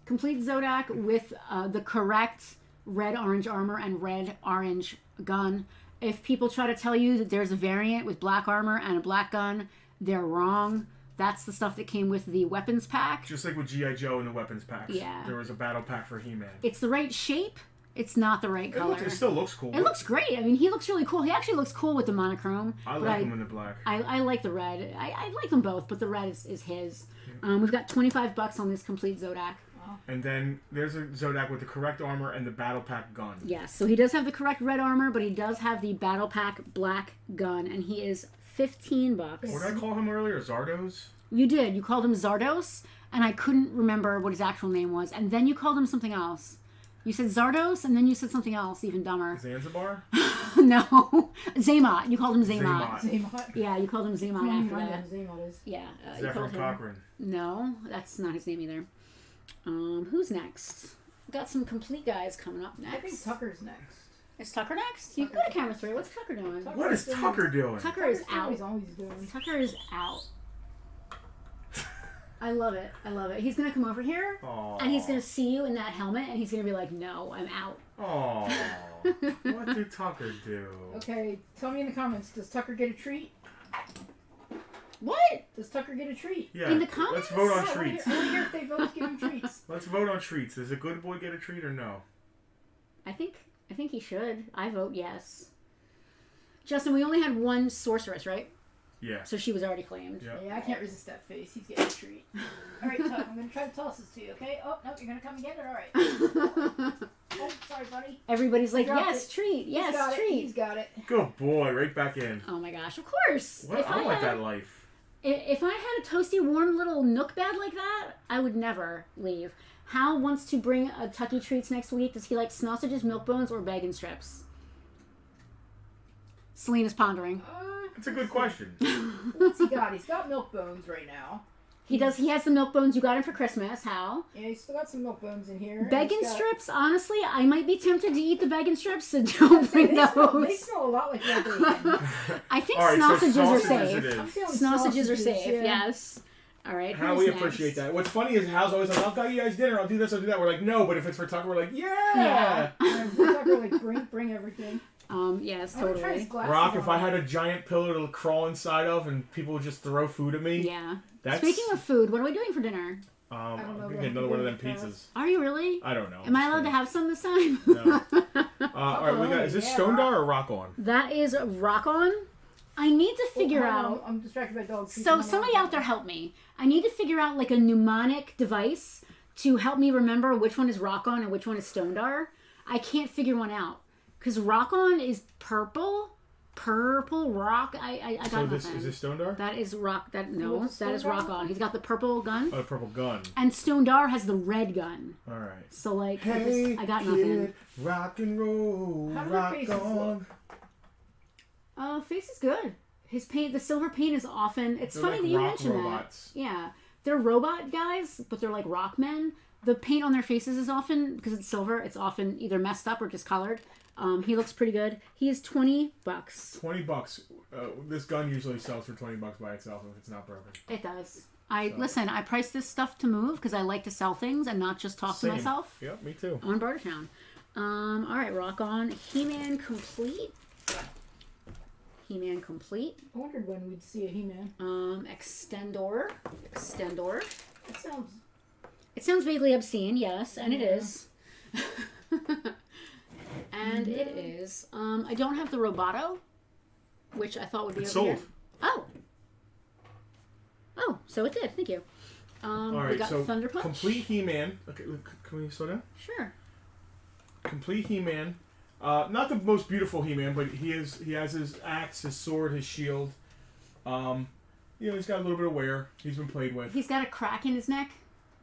Complete Zodak with the correct red, orange armor and red, orange gun. If people try to tell you that there's a variant with black armor and a black gun, they're wrong. That's the stuff that came with the weapons pack. Just like with G.I. Joe and the weapons packs. Yeah. There was a battle pack for He-Man. It's the right shape. It's not the right color. It still looks cool. It looks great. I mean, he looks really cool. He actually looks cool with the monochrome. I like him in the black. I like the red. I like them both, but the red is his. We've got $25 on this complete Zodak. And then there's a Zodak with the correct armor and the battle pack gun. Yes, so he does have the correct red armor, but he does have the battle pack black gun, and he is $15. What did I call him earlier? Zardos? You did. You called him Zardos, and I couldn't remember what his actual name was. And then you called him something else. You said Zardos, and then you said something else, even dumber. Zanzibar? No. Zaymot. You called him Zaymot. Zaymot. Yeah, you called him Zaymot after that. Zaymot is. Yeah. Zephyr Cochran. No, that's not his name either. Who's next? We've got some complete guys coming up next. I think Tucker's next. Is Tucker next? You can go to camera 3. What's Tucker doing? What is Tucker doing? Tucker is Tucker's out. He's always doing. Tucker is out. I love it. I love it. He's going to come over here, Aww. and he's going to see you in that helmet, and he's going to be like, no, I'm out. Oh, what did Tucker do? Okay, tell me in the comments, does Tucker get a treat? What? Does Tucker get a treat? Yeah, In the comments? let's vote on Yeah, treats. I want to hear if they vote give him treats. Let's vote on treats. Does a good boy get a treat or no? I think he should. I vote yes. Justin, we only had one sorceress, right? Yeah. So she was already claimed. Yeah. Yeah, I can't resist that face. He's getting a treat. All right, Tuck, I'm going to try to toss this to you, okay? Oh, no, you're going to come and get it? All right. Oh, sorry, buddy. Everybody's like, dropped yes, it. treat, He's yes, got treat. it. He's got it. Good boy, right back in. Oh my gosh, of course. What? I don't like that life. If I had a toasty, warm little nook bed like that, I would never leave. Hal wants to bring a Tucky Treats next week. Does he like sausages, milk bones, or bacon strips? Selena's pondering. That's a good question. What's he got? He's got milk bones right now. He does. He has the milk bones you got him for Christmas. Hal. Yeah, he's still got some milk bones in here. Bacon He's got- strips. Honestly, I might be tempted to eat the bacon strips, so don't bring They those. smell a lot like real bacon. I think All right, so sausages are sausages it safe. is. I'm feeling Sausages are safe. yeah. Yes. All right. How who's we next? appreciate that. What's funny is Hal's always like, I'll buy you guys dinner, I'll do this, I'll do that. We're like, no, but if it's for Tucker, we're like, yeah. And Tucker, like, bring everything. Yes, I'm gonna try his totally. glasses Rock, if on. I had a giant pillow to crawl inside of and people would just throw food at me. Yeah. That's, Speaking of food, what are we doing for dinner? I'm don't know, gonna we get have to another one of go them with that. pizzas. Are you really? I don't know. Am I allowed to have some this time? No. All right, we got. Is this Yeah, Stone Rock. Dar or Rock On? That is Rock On. I need to figure Hold on, out. I'm distracted by dogs. So somebody out there help me. I need to figure out like a mnemonic device to help me remember which one is Rock On and which one is Stone Dar. I can't figure one out because Rock On is purple rock. I got So nothing. this is this Stone Dar? That is rock. That no, What's that is Stone Rock Dar? On. He's got the purple gun, Oh, the purple gun. and Stone Dar has the red gun. All right. So like, Hey, I got nothing. kid, rock and roll, How do their rock faces on. look? Face is good. His paint, the silver paint is often. It's They're funny like that you rock mentioned robots. that. Yeah, they're robot guys, but they're like rock men. The paint on their faces is often, because it's silver, it's often either messed up or discolored. He looks pretty good. He is $20. $20. This gun usually sells for $20 by itself if it's not broken. It does. Listen, I price this stuff to move because I like to sell things and not just talk to myself. Yep, me too. On Bartertown. All right, rock on. He-Man complete. He-Man complete. I wondered when we'd see a He-Man. Extendor. It It sounds vaguely obscene, yes, and it is. And it is. I don't have the Roboto, which I thought would be It's over sold. here. Oh, so it did. Thank you. All We right, got so Thunder Punch. complete He-Man. Okay, can we slow down? Sure. Complete He-Man. Not the most beautiful He-Man, but he has his axe, his sword, his shield. He's got a little bit of wear. He's been played with. He's got a crack in his neck.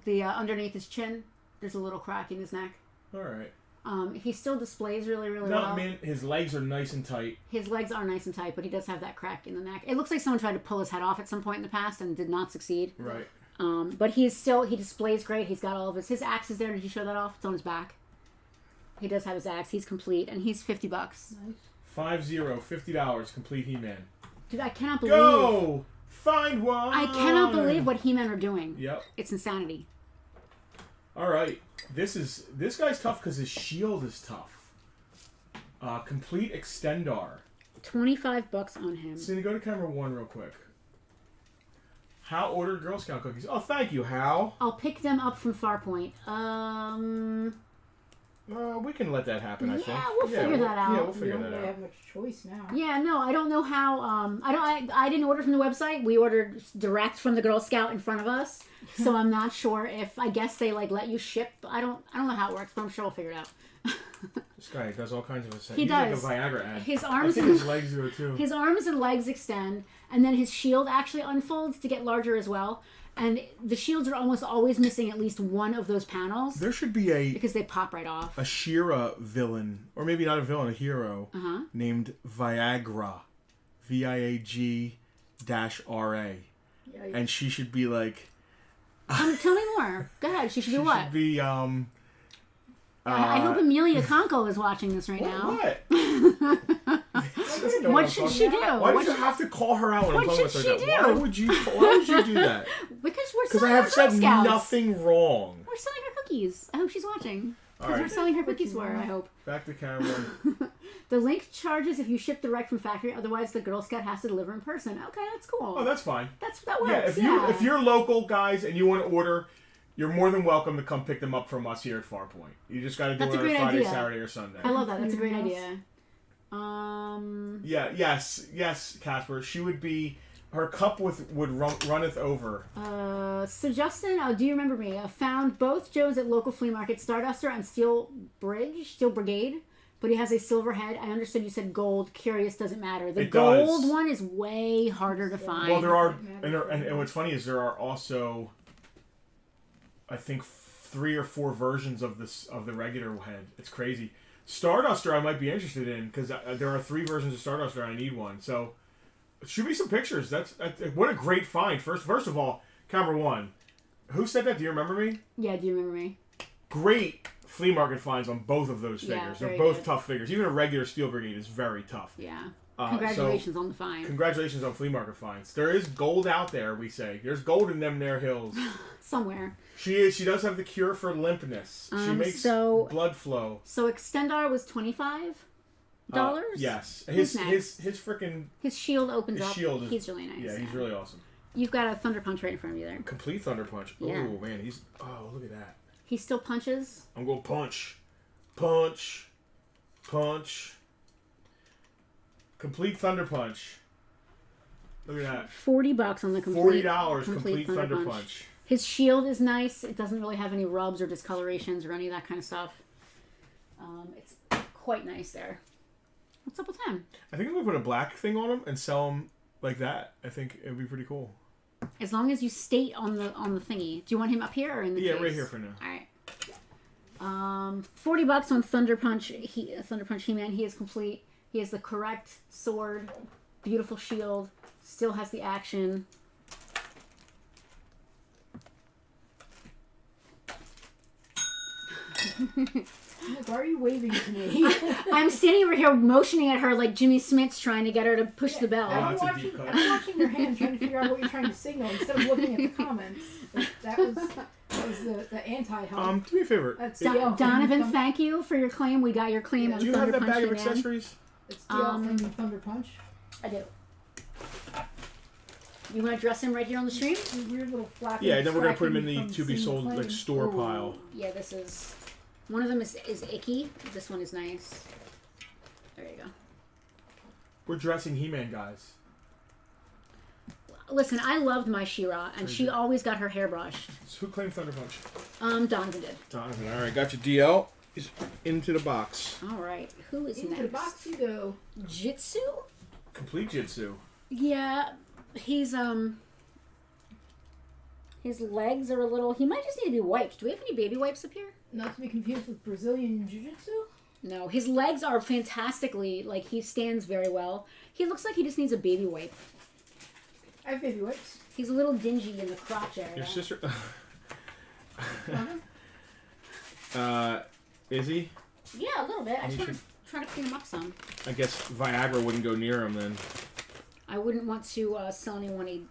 The underneath his chin, there's a little crack in his neck. All right. He still displays really, really No, well. man, his legs are nice and tight. His legs are nice and tight, but he does have that crack in the neck. It looks like someone tried to pull his head off at some point in the past and did not succeed. Right. But he displays great. He's got all of his axe is there. Did you show that off? It's on his back. He does have his axe. He's complete, and he's $50. Nice. $50, complete He-Man. Dude, I cannot believe. Go! Find one! I cannot believe what He-Man are doing. Yep. It's insanity. All right. This guy's tough because his shield is tough. Complete Extendar. $25 on him. Cindy, go to camera 1 real quick. Hal ordered Girl Scout cookies. Oh, thank you, Hal. I'll pick them up from Farpoint. We can let that happen, I think. Yeah, we'll figure that out. Yeah, we'll You figure don't that really out. have much choice now. Yeah, no, I don't know how. I didn't order from the website. We ordered direct from the Girl Scout in front of us. So I'm not sure if I guess they let you ship. I don't know how it works, but I'm sure we'll figure it out. This guy does all kinds of a He He's does. like a Viagra ad. His I arms think and his legs do it too. his arms and legs extend, and then his shield actually unfolds to get larger as well. And the shields are almost always missing at least one of those panels There should be because they pop right off. a She-Ra villain, or maybe not a villain, a hero, named Viagra. Viag-RA. Yeah, And she should be like... Tell me more. Go ahead. She should do what? Should be, I hope Amelia Conkle is watching this right now. What? What should she do? Why What did you have to call her out when I'm what talking about should like she that? do? Why would you do that? Because we're Because selling I have her said Girl Scouts. nothing wrong. We're selling her cookies. I hope she's watching. All Because we're right, selling her cookies for her, I hope. back to camera. The link charges if you ship direct from factory, otherwise the Girl Scout has to deliver in person. Okay, that's cool. Oh, that's fine. That works. Yeah, if you're local, guys, and you want to order, you're more than welcome to come pick them up from us here at Farpoint. You just got to do That's it a on a great Friday, idea. Saturday, or Sunday. I love that. That's a great Yes. idea. Yes, Casper. She would be. Her cup runneth over. So Justin, do you remember me? Found both Joes at local flea market, Starduster and Steel Brigade, but he has a silver head. I understood you said gold. Curious, doesn't matter. The It gold does. one is way harder to find. Well, there are, and what's funny is there are also, I think, 3 or 4 versions of the regular head. It's crazy. Starduster, I might be interested in because there are 3 versions of Starduster. I need one. So, shoot me some pictures. That's what a great find. First of all, camera 1. Who said that? Do you remember me? Yeah, do you remember me? Great flea market finds on both of those Yeah, figures. They're very both good. tough figures. Even a regular Steel Brigade is very tough. Yeah. So, Congratulations on the find. Congratulations on flea market finds. There is gold out there, we say. There's gold in them there hills. Somewhere. She does have the cure for limpness. She makes blood flow. So Extendar was $25. Yes. Who's His next? freaking His shield opens up. shield is, He's really nice. Yeah, he's really awesome. You've got a Thunder Punch right in front of you there. Complete Thunder Punch. Yeah. Oh man, look at that. He still punches. I'm going punch. Punch. Punch. Complete Thunder Punch. Look at that. $40 on the complete. $40 complete Thunder Punch. His shield is nice. It doesn't really have any rubs or discolorations or any of that kind of stuff. It's quite nice there. What's up with him? I think I'm gonna put a black thing on him and sell him like that. I think it would be pretty cool. As long as you state on the thingy. Do you want him up here or in the case? Right here for now. All right. $40 on Thunder Punch. Thunder Punch He-Man. He is complete. He has the correct sword, beautiful shield, still has the action. Why are you waving to me? I'm standing over here motioning at her like Jimmy Smith's trying to get her to push the bell. I'm that's a deep cut. watching your hand trying to figure out what you're trying to signal instead of looking at the comments. Like, that was the anti-help. Do me a favor. That's Donovan, thank you for your claim. We got your claim on Do you Thunder have that Punch bag of Man. accessories? It's DL from Thunder Punch. I do. You want to dress him right here on the stream? Weird little flappy. Yeah, and then we're gonna put them in the from to be seeing sold the like claim. store pile. Yeah, this is... One of them is icky. This one is nice. There you go. We're dressing He-Man, guys. Listen, I loved my She-Ra, and she always got her hair brushed. So who claimed Thunder Punch? Donovan did. Donovan. All right, got your DL. He's into the box. All right, who is Into next? the box you go. Jitsu? Complete Jitsu. Yeah, he's his legs are a little. He might just need to be wiped. Do we have any baby wipes up here? Not to be confused with Brazilian Jiu-Jitsu. No, his legs are fantastically. Like he stands very well. He looks like he just needs a baby wipe. I have baby wipes. He's a little dingy in the crotch area. Your sister. Uh-huh. Is he? Yeah, a little bit. I You just want should- to try to clean him up some. I guess Viagra wouldn't go near him then. I wouldn't want to sell anyone a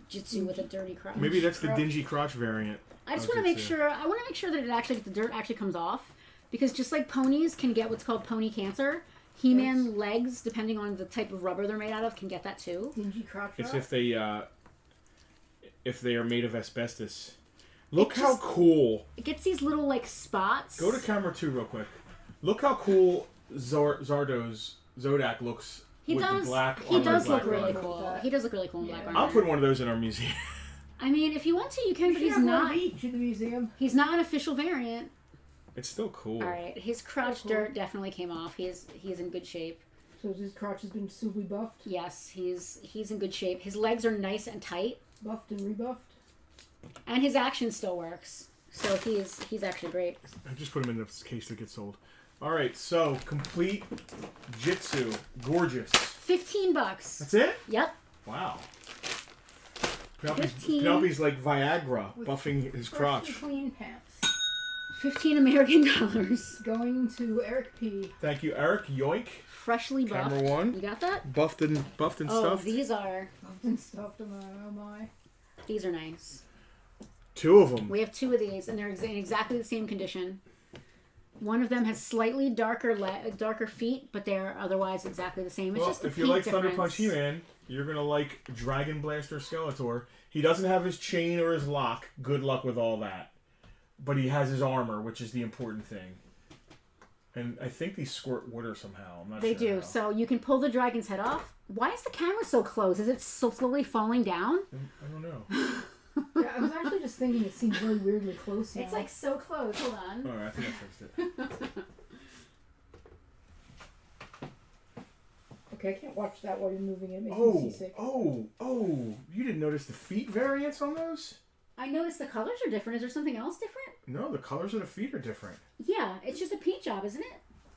jitsu with a dirty crotch. Maybe that's the dingy crotch variant. I just of want to make Jitsu. sure. I want to make sure that the dirt actually comes off, because just like ponies can get what's called pony cancer, He-Man Yes. legs, depending on the type of rubber they're made out of, can get that too. Dingy crotch It's rot. if they are made of asbestos. Look It how just- cool. It gets these little like spots. Go to camera 2 real quick. Look how cool Zodak looks He with does. the black He armor does and look black really rug. cool. He does look really cool in black Yeah. armor. I'll put one of those in our museum. I mean, if you want to, you can, You but should he's have one not. of each in the museum. He's not an official variant. It's still cool. All right, his crotch Cool. dirt definitely came off. He is in good shape. So his crotch has been suitably buffed, Yes, he's in good shape. His legs are nice and tight, buffed and rebuffed. and his action still works. So he's actually great. I just put them in the case that gets sold. All right, so complete Jitsu, gorgeous. $15. That's it? Yep. Wow. 15. Penelope's like Viagra, buffing his crotch. Freshly clean pants. 15 American dollars. Going to Eric P. Thank you, Eric. Yoink. Freshly buffed. Camera 1. You got that? Buffed and Oh, stuffed. these are Buffed and stuffed. Oh my. these are nice. 2 of them. We have 2 of these, and they're in exactly the same condition. One of them has slightly darker feet, but they're otherwise exactly the same. It's Well, just the if you paint like Thunder difference. Punch He-Man, you're gonna like Dragon Blaster Skeletor. He doesn't have his chain or his lock. Good luck with all that. But he has his armor, which is the important thing. And I think these squirt water somehow. I'm not They sure. do. how. So you can pull the dragon's head off. Why is the camera so close? Is it so slowly falling down? I don't know. Yeah, I was actually just thinking it seems really weirdly close now. It's like so close. Hold on. All right, I think I fixed it. Okay, I can't watch that while you're moving it. It makes me Oh, seasick. oh! You didn't notice the feet variants on those? I noticed the colors are different. Is there something else different? No, the colors of the feet are different. Yeah, it's just a paint job, isn't it?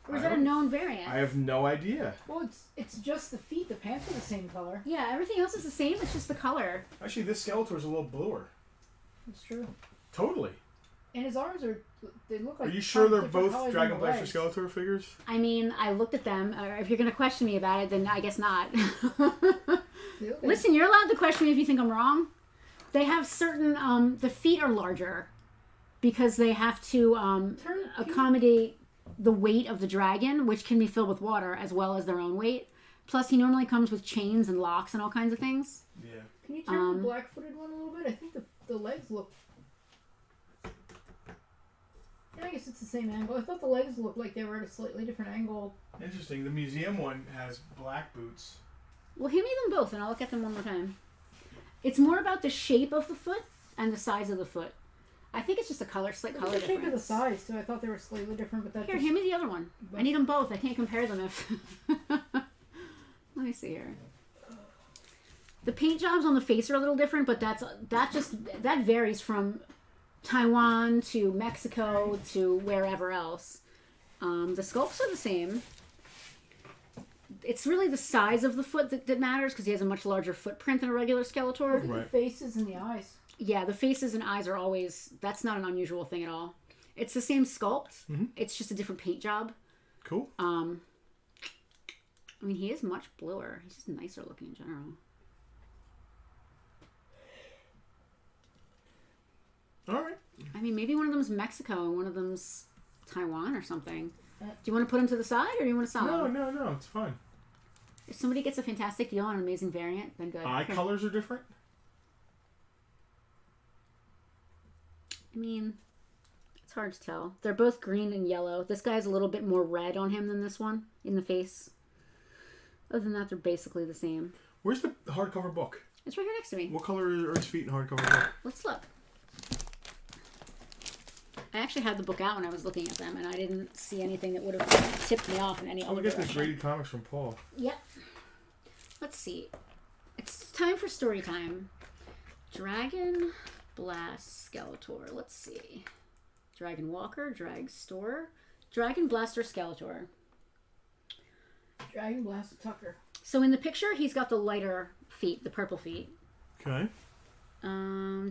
Or is I that a don't- known variant? I have no idea. Well, it's just the feet. The pants are the same color. Yeah, everything else is the same. It's just the color. Actually, this Skeletor's a little bluer. It's true. Totally. And his arms they look like. Are you sure they're different both colors Dragon on the Blaster legs. Skeletor figures? I mean, I looked at them. If you're going to question me about it, then I guess not. They look like- Listen, you're allowed to question me if you think I'm wrong. They have certain, the feet are larger because they have to accommodate the weight of the dragon, which can be filled with water as well as their own weight. Plus, he normally comes with chains and locks and all kinds of things. Yeah. Can you turn the black-footed one a little bit? I think the legs look. Yeah, I guess it's the same angle. I thought the legs looked like they were at a slightly different angle. Interesting. The museum one has black boots. Well, hand me them both and I'll look at them one more time. It's more about the shape of the foot and the size of the foot. I think it's just a slight color The shape difference. of the size, too. I thought they were slightly different, but that Here, just... hand me the other one. I need them both. I can't compare them if... Let me see here. The paint jobs on the face are a little different, but that varies from Taiwan to Mexico to wherever else. The sculpts are the same. It's really the size of the foot that matters because he has a much larger footprint than a regular Skeletor. Look at Right. the faces and the eyes. Yeah, the faces and eyes are always... That's not an unusual thing at all. It's the same sculpt. Mhm. It's just a different paint job. Cool. I mean, he is much bluer. He's just nicer looking in general. All right. I mean, maybe one of them's Mexico and one of them's Taiwan or something. Do you want to put him to the side or do you want to sell him? No. It's fine. If somebody gets a fantastic deal on an amazing variant, then good. Eye colors are different. I mean, it's hard to tell. They're both green and yellow. This guy's a little bit more red on him than this one in the face. Other than that, they're basically the same. Where's the hardcover book? It's right here next to me. What color are his feet in hardcover book? Let's look. I actually had the book out when I was looking at them, and I didn't see anything that would have tipped me off in any other We get this direction. graded comics from Paul. Yep. Let's see. It's time for story time. Dragon Blast Skeletor. Let's see. Dragon Walker, Drag Store, Dragon Blaster Skeletor. Dragon Blast Tucker. So in the picture, he's got the lighter feet, the purple feet. Okay.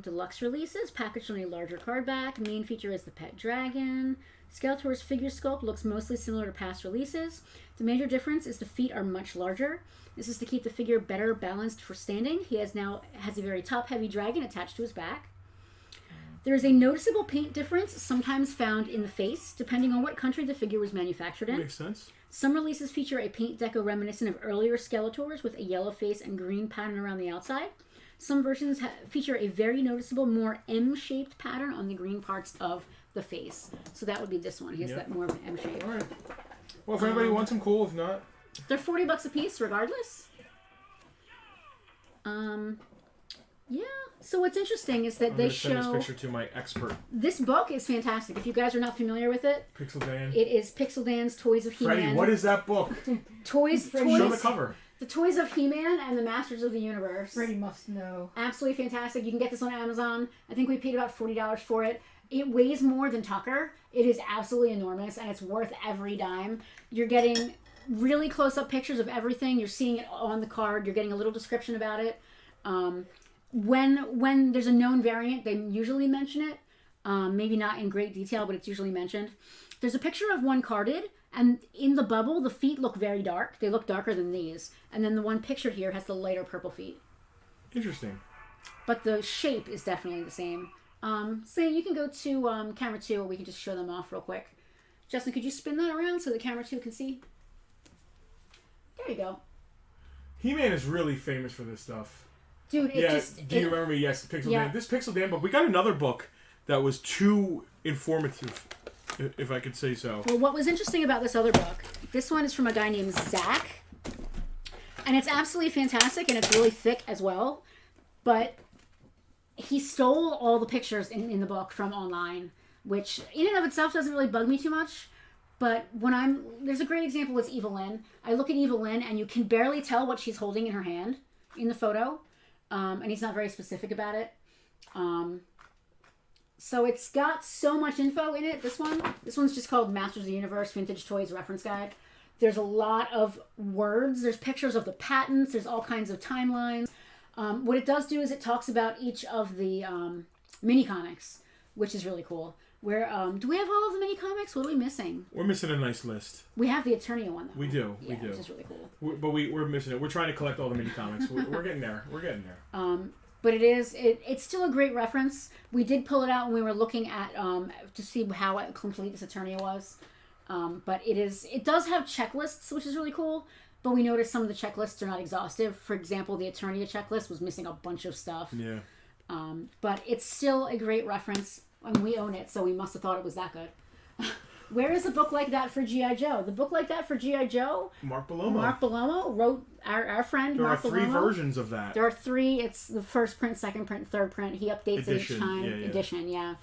Deluxe releases, packaged on a larger card back. Main feature is the pet dragon. Skeletor's figure sculpt looks mostly similar to past releases. The major difference is the feet are much larger. This is to keep the figure better balanced for standing. He has a very top-heavy dragon attached to his back. There is a noticeable paint difference, sometimes found in the face, depending on what country the figure was manufactured in. Makes sense. Some releases feature a paint deco reminiscent of earlier Skeletors with a yellow face and green pattern around the outside. Some versions feature a very noticeable, more M-shaped pattern on the green parts of the face. So that would be this one. He has that more of an M shape. All right. Well, if anybody wants them, cool. If not, they're $40 a piece, regardless. Yeah. So what's interesting is that I'm they gonna send this show picture to my expert, this book is fantastic. If you guys are not familiar with it, Pixel Dan. it is Pixel Dan's Toys of He-Man. Freddie, what is that book? Toys? Show the cover. The Toys of He-Man and the Masters of the Universe. Freddie must know. Absolutely fantastic. You can get this on Amazon. I think we paid about $40 for it. It weighs more than Tucker. It is absolutely enormous, and it's worth every dime. You're getting really close-up pictures of everything. You're seeing it on the card. You're getting a little description about it. When there's a known variant, they usually mention it. Maybe not in great detail, but it's usually mentioned. There's a picture of one carded, and in the bubble, the feet look very dark. They look darker than these. And then the one pictured here has the lighter purple feet. Interesting. But the shape is definitely the same. So you can go to camera 2, or we can just show them off real quick. Justin, could you spin that around so the camera 2 can see? There you go. He-Man is really famous for this stuff. Dude, Do you remember me? Yes, Pixel Dan. This Pixel Dan book. We got another book that was too informative, if I could say so. Well, what was interesting about this other book, this one is from a guy named Zach. And it's absolutely fantastic, and it's really thick as well. But he stole all the pictures in the book from online, which in and of itself doesn't really bug me too much. But there's a great example is Evelyn. I look at Evelyn, and you can barely tell what she's holding in her hand in the photo. And he's not very specific about it. So it's got so much info in it. This one's just called Masters of the Universe Vintage Toys Reference Guide. There's a lot of words. There's pictures of the patents. There's all kinds of timelines. What it does do is it talks about each of the mini comics, which is really cool. Where do we have all of the mini comics? What are we missing? We're missing a nice list. We have the Eternia one, though. We do. Yeah, which is really cool. We're missing it. We're trying to collect all the mini comics. We're getting there. We're getting there. But it's still a great reference. We did pull it out when we were looking at to see how complete this Eternia was. But it does have checklists, which is really cool. But we noticed some of the checklists are not exhaustive. For example, the Eternia checklist was missing a bunch of stuff. Yeah. But it's still a great reference. And we own it, so we must have thought it was that good. Where is a book like that for G.I. Joe? The book like that for G.I. Joe? Mark Bellomo. Mark Bellomo wrote our friend There Mark are 3 Bellomo. versions of that. There are 3. It's the first print, second print, third print. He updates it each time. Edition, yeah.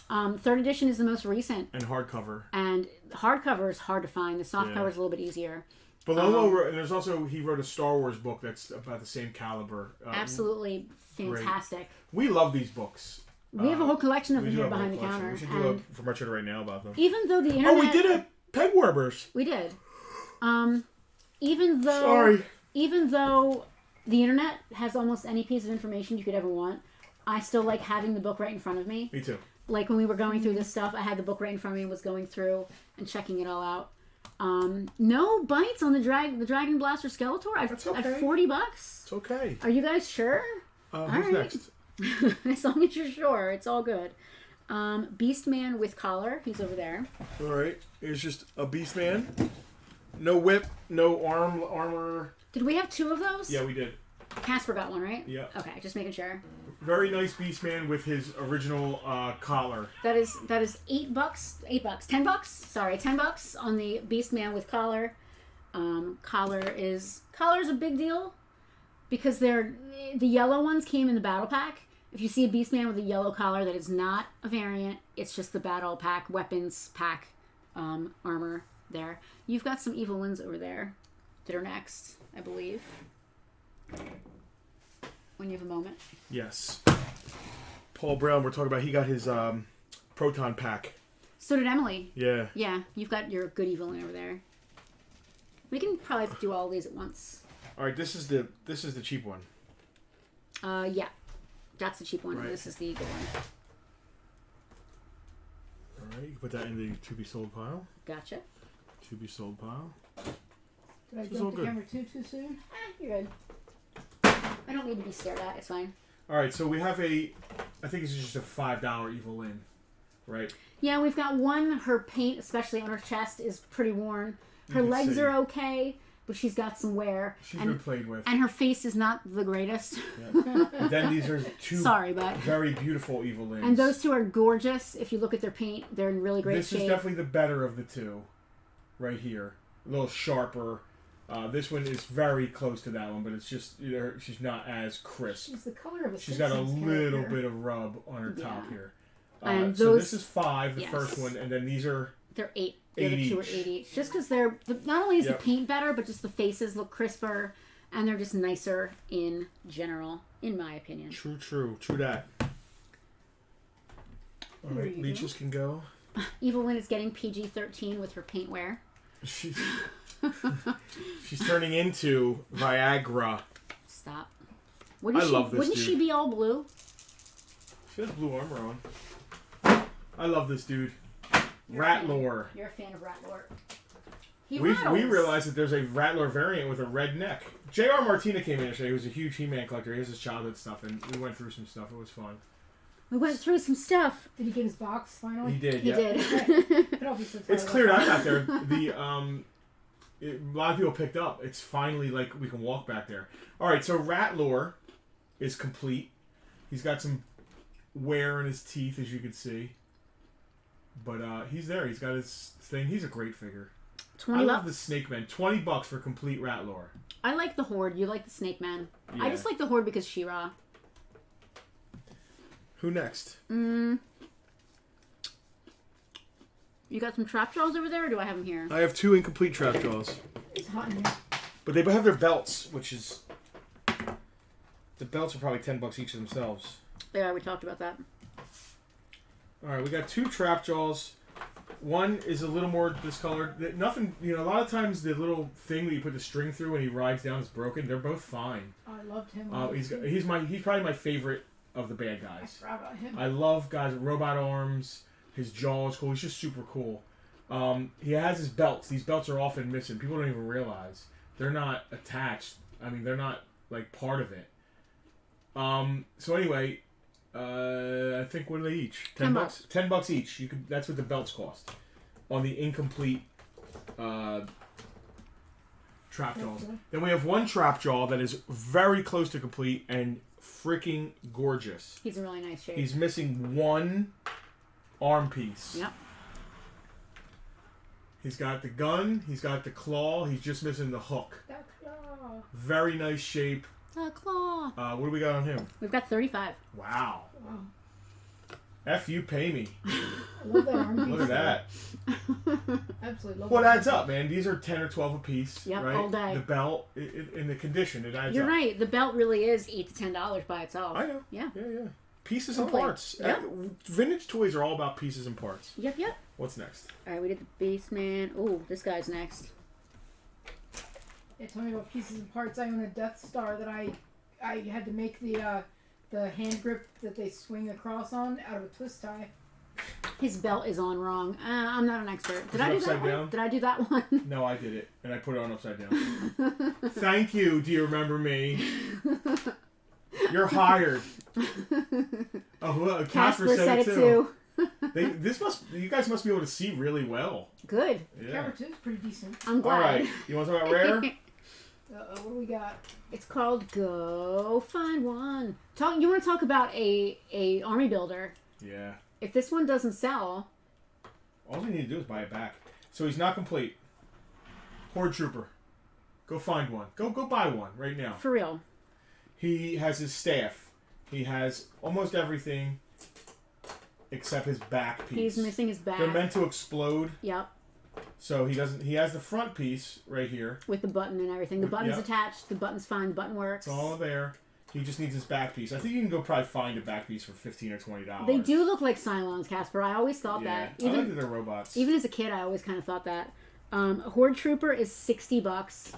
Third edition is the most recent. And hardcover. And hardcover is hard to find. The soft cover is a little bit easier. Bellomo wrote, and he wrote a Star Wars book that's about the same caliber. Absolutely fantastic. Great. We love these books. We have a whole collection of them here have a behind the whole collection. counter. We should do a promotion right now about them. Even though the internet... Oh, we did a Peg Werbers. We did. Even though the internet has almost any piece of information you could ever want, I still like having the book right in front of me. Me too. Like when we were going through this stuff, I had the book right in front of me, was going through and checking it all out. No bites on the Dragon Blaster Skeletor. That's okay. At $40. It's okay. Are you guys sure? Who's next? As long as you're sure, it's all good. Beastman with collar. He's over there. All right. It's just a Beastman. No whip, no armor. Did we have 2 of those? Yeah, we did. Casper got one, right? Yeah. Okay, just making sure. Very nice Beastman with his original collar. That is $8. $10. Sorry, $10 on the Beastman with collar. Collar is a big deal because the yellow ones came in the battle pack. If you see a Beastman with a yellow collar, that is not a variant. It's just the battle pack, weapons pack, armor there. You've got some Evelynns over there that are next, I believe. When you have a moment. Yes. Paul Brown, we're talking about, he got his proton pack. So did Emily. Yeah. Yeah, you've got your good Evelyn over there. We can probably do all these at once. All right, this is the cheap one. Yeah. That's the cheap one. Right. And this is the good one. All right, you can put that in the to be sold pile. Gotcha. To be sold pile. Did I This is all jump the good. camera too soon? You're good. I don't need to be stared at. It's fine. All right, so we have I think it's just a $5 Evelyn, right? Yeah, we've got one. Her paint, especially on her chest, is pretty worn. Her can legs see. are okay, but she's got some wear. She's been played with. And her face is not the greatest. Yeah. Then these are 2 Sorry, but very beautiful Evelynns. and those 2 are gorgeous. If you look at their paint, they're in really great This shape. is definitely the better of the 2, right here. A little sharper. This one is very close to that one, but it's just she's not as crisp. She's the color of a She's got a Simpsons little character. bit of rub on her top Yeah. here. And so those- this is 5, the yes. first one, and then these are They're 8. The other 2 are each. 8 each. Just because not only is Yep. the paint better, but just the faces look crisper, and they're just nicer in general, in my opinion. true that. All Here right, you leeches can go. Evelyn is getting PG-13 with her paint wear. She's turning into Viagra. Stop. Wouldn't I love this Wouldn't dude. she be all blue? She has blue armor on. I love this dude. Ratlore. You're a fan of Ratlore. We We realized that there's a Rattler variant with a red neck. J.R. Martina came in yesterday. He was a huge He-Man collector. He has his childhood stuff, and we went through some stuff. It was fun. We went through some stuff. Did he get his box finally? He did, He yeah. did. I'll be so It's proud cleared of out that. back there. A lot of people picked up. It's finally like we can walk back there. All right, so Ratlore is complete. He's got some wear in his teeth, as you can see. But he's there. He's got his thing. He's a great figure. 20 I love bucks. the Snake Man. $20 for complete Ratlore. I like the Horde. You like the Snake Man. I Yeah. just like the Horde because She-Ra. Who next? You got some trap jaws over there, or do I have them here? I have 2 incomplete trap jaws. It's hot in here. But they have their belts, which is... The belts are probably $10 each themselves. Yeah, we talked about that. Alright, we got 2 trap jaws. One is a little more discolored. Nothing, a lot of times the little thing that you put the string through when he rides down is broken. They're both fine. I loved him. He's probably my favorite of the bad I guys. forgot about him. I love guys with robot arms. His jaw is cool. He's just super cool. He has his belts. These belts are often missing. People don't even realize. They're not attached. I mean, they're not, like, part of it. So anyway, I think, what are they each? $10? $10 each. That's what the belts cost. On the incomplete trap jaws. Then we have one trap jaw that is very close to complete and freaking gorgeous. He's in really nice shape. He's missing one arm piece. Yep. He's got the gun. He's got the claw. He's just missing the hook. That claw. Very nice shape. The claw. What do we got on him? We've got 35. Wow. Wow. F you, pay me. I love that arm piece. Look at that. Absolutely love Well, that it adds arm up, man. These are 10 or 12 a piece. Yep, right? all day. The belt, in the condition, it adds You're up. right. The belt really is $8 to $10 by itself. I know. Yeah. Yeah. Pieces and Complete. parts. Yep. Vintage toys are all about pieces and parts. Yep. What's next? All right, we did the Beastman. Oh, this guy's next. Yeah, tell me about pieces and parts. I own a Death Star that I had to make the hand grip that they swing across on out of a twist tie. His belt is on wrong. I'm not an expert. Did Is I it do that upside one? down? Did I do that one? No, I did it, and I put it on upside down. Thank you. Do you remember me? You're hired. Oh, look, Casper said it too. You guys must be able to see really well. Good. Yeah. Camera 2 is pretty decent. I'm glad. All right. You want to talk about rare? What do we got? It's called Go Find One. You want to talk about a army builder? Yeah. If this one doesn't sell, All we need to do is buy it back. So he's not complete. Horde Trooper. Go find one. Go buy one right now. for real. He has his staff. He has almost everything except his back piece. He's missing his back. They're meant to explode. Yep. So he doesn't. He has the front piece right here. With the button and everything. The button's Yep. attached. The button's fine. The button works. It's all there. He just needs his back piece. I think you can go probably find a back piece for $15 or $20. They do look like Cylons, Casper. I always thought Yeah. that. I like that they're robots. Even as a kid, I always kind of thought that. A Horde Trooper is $60.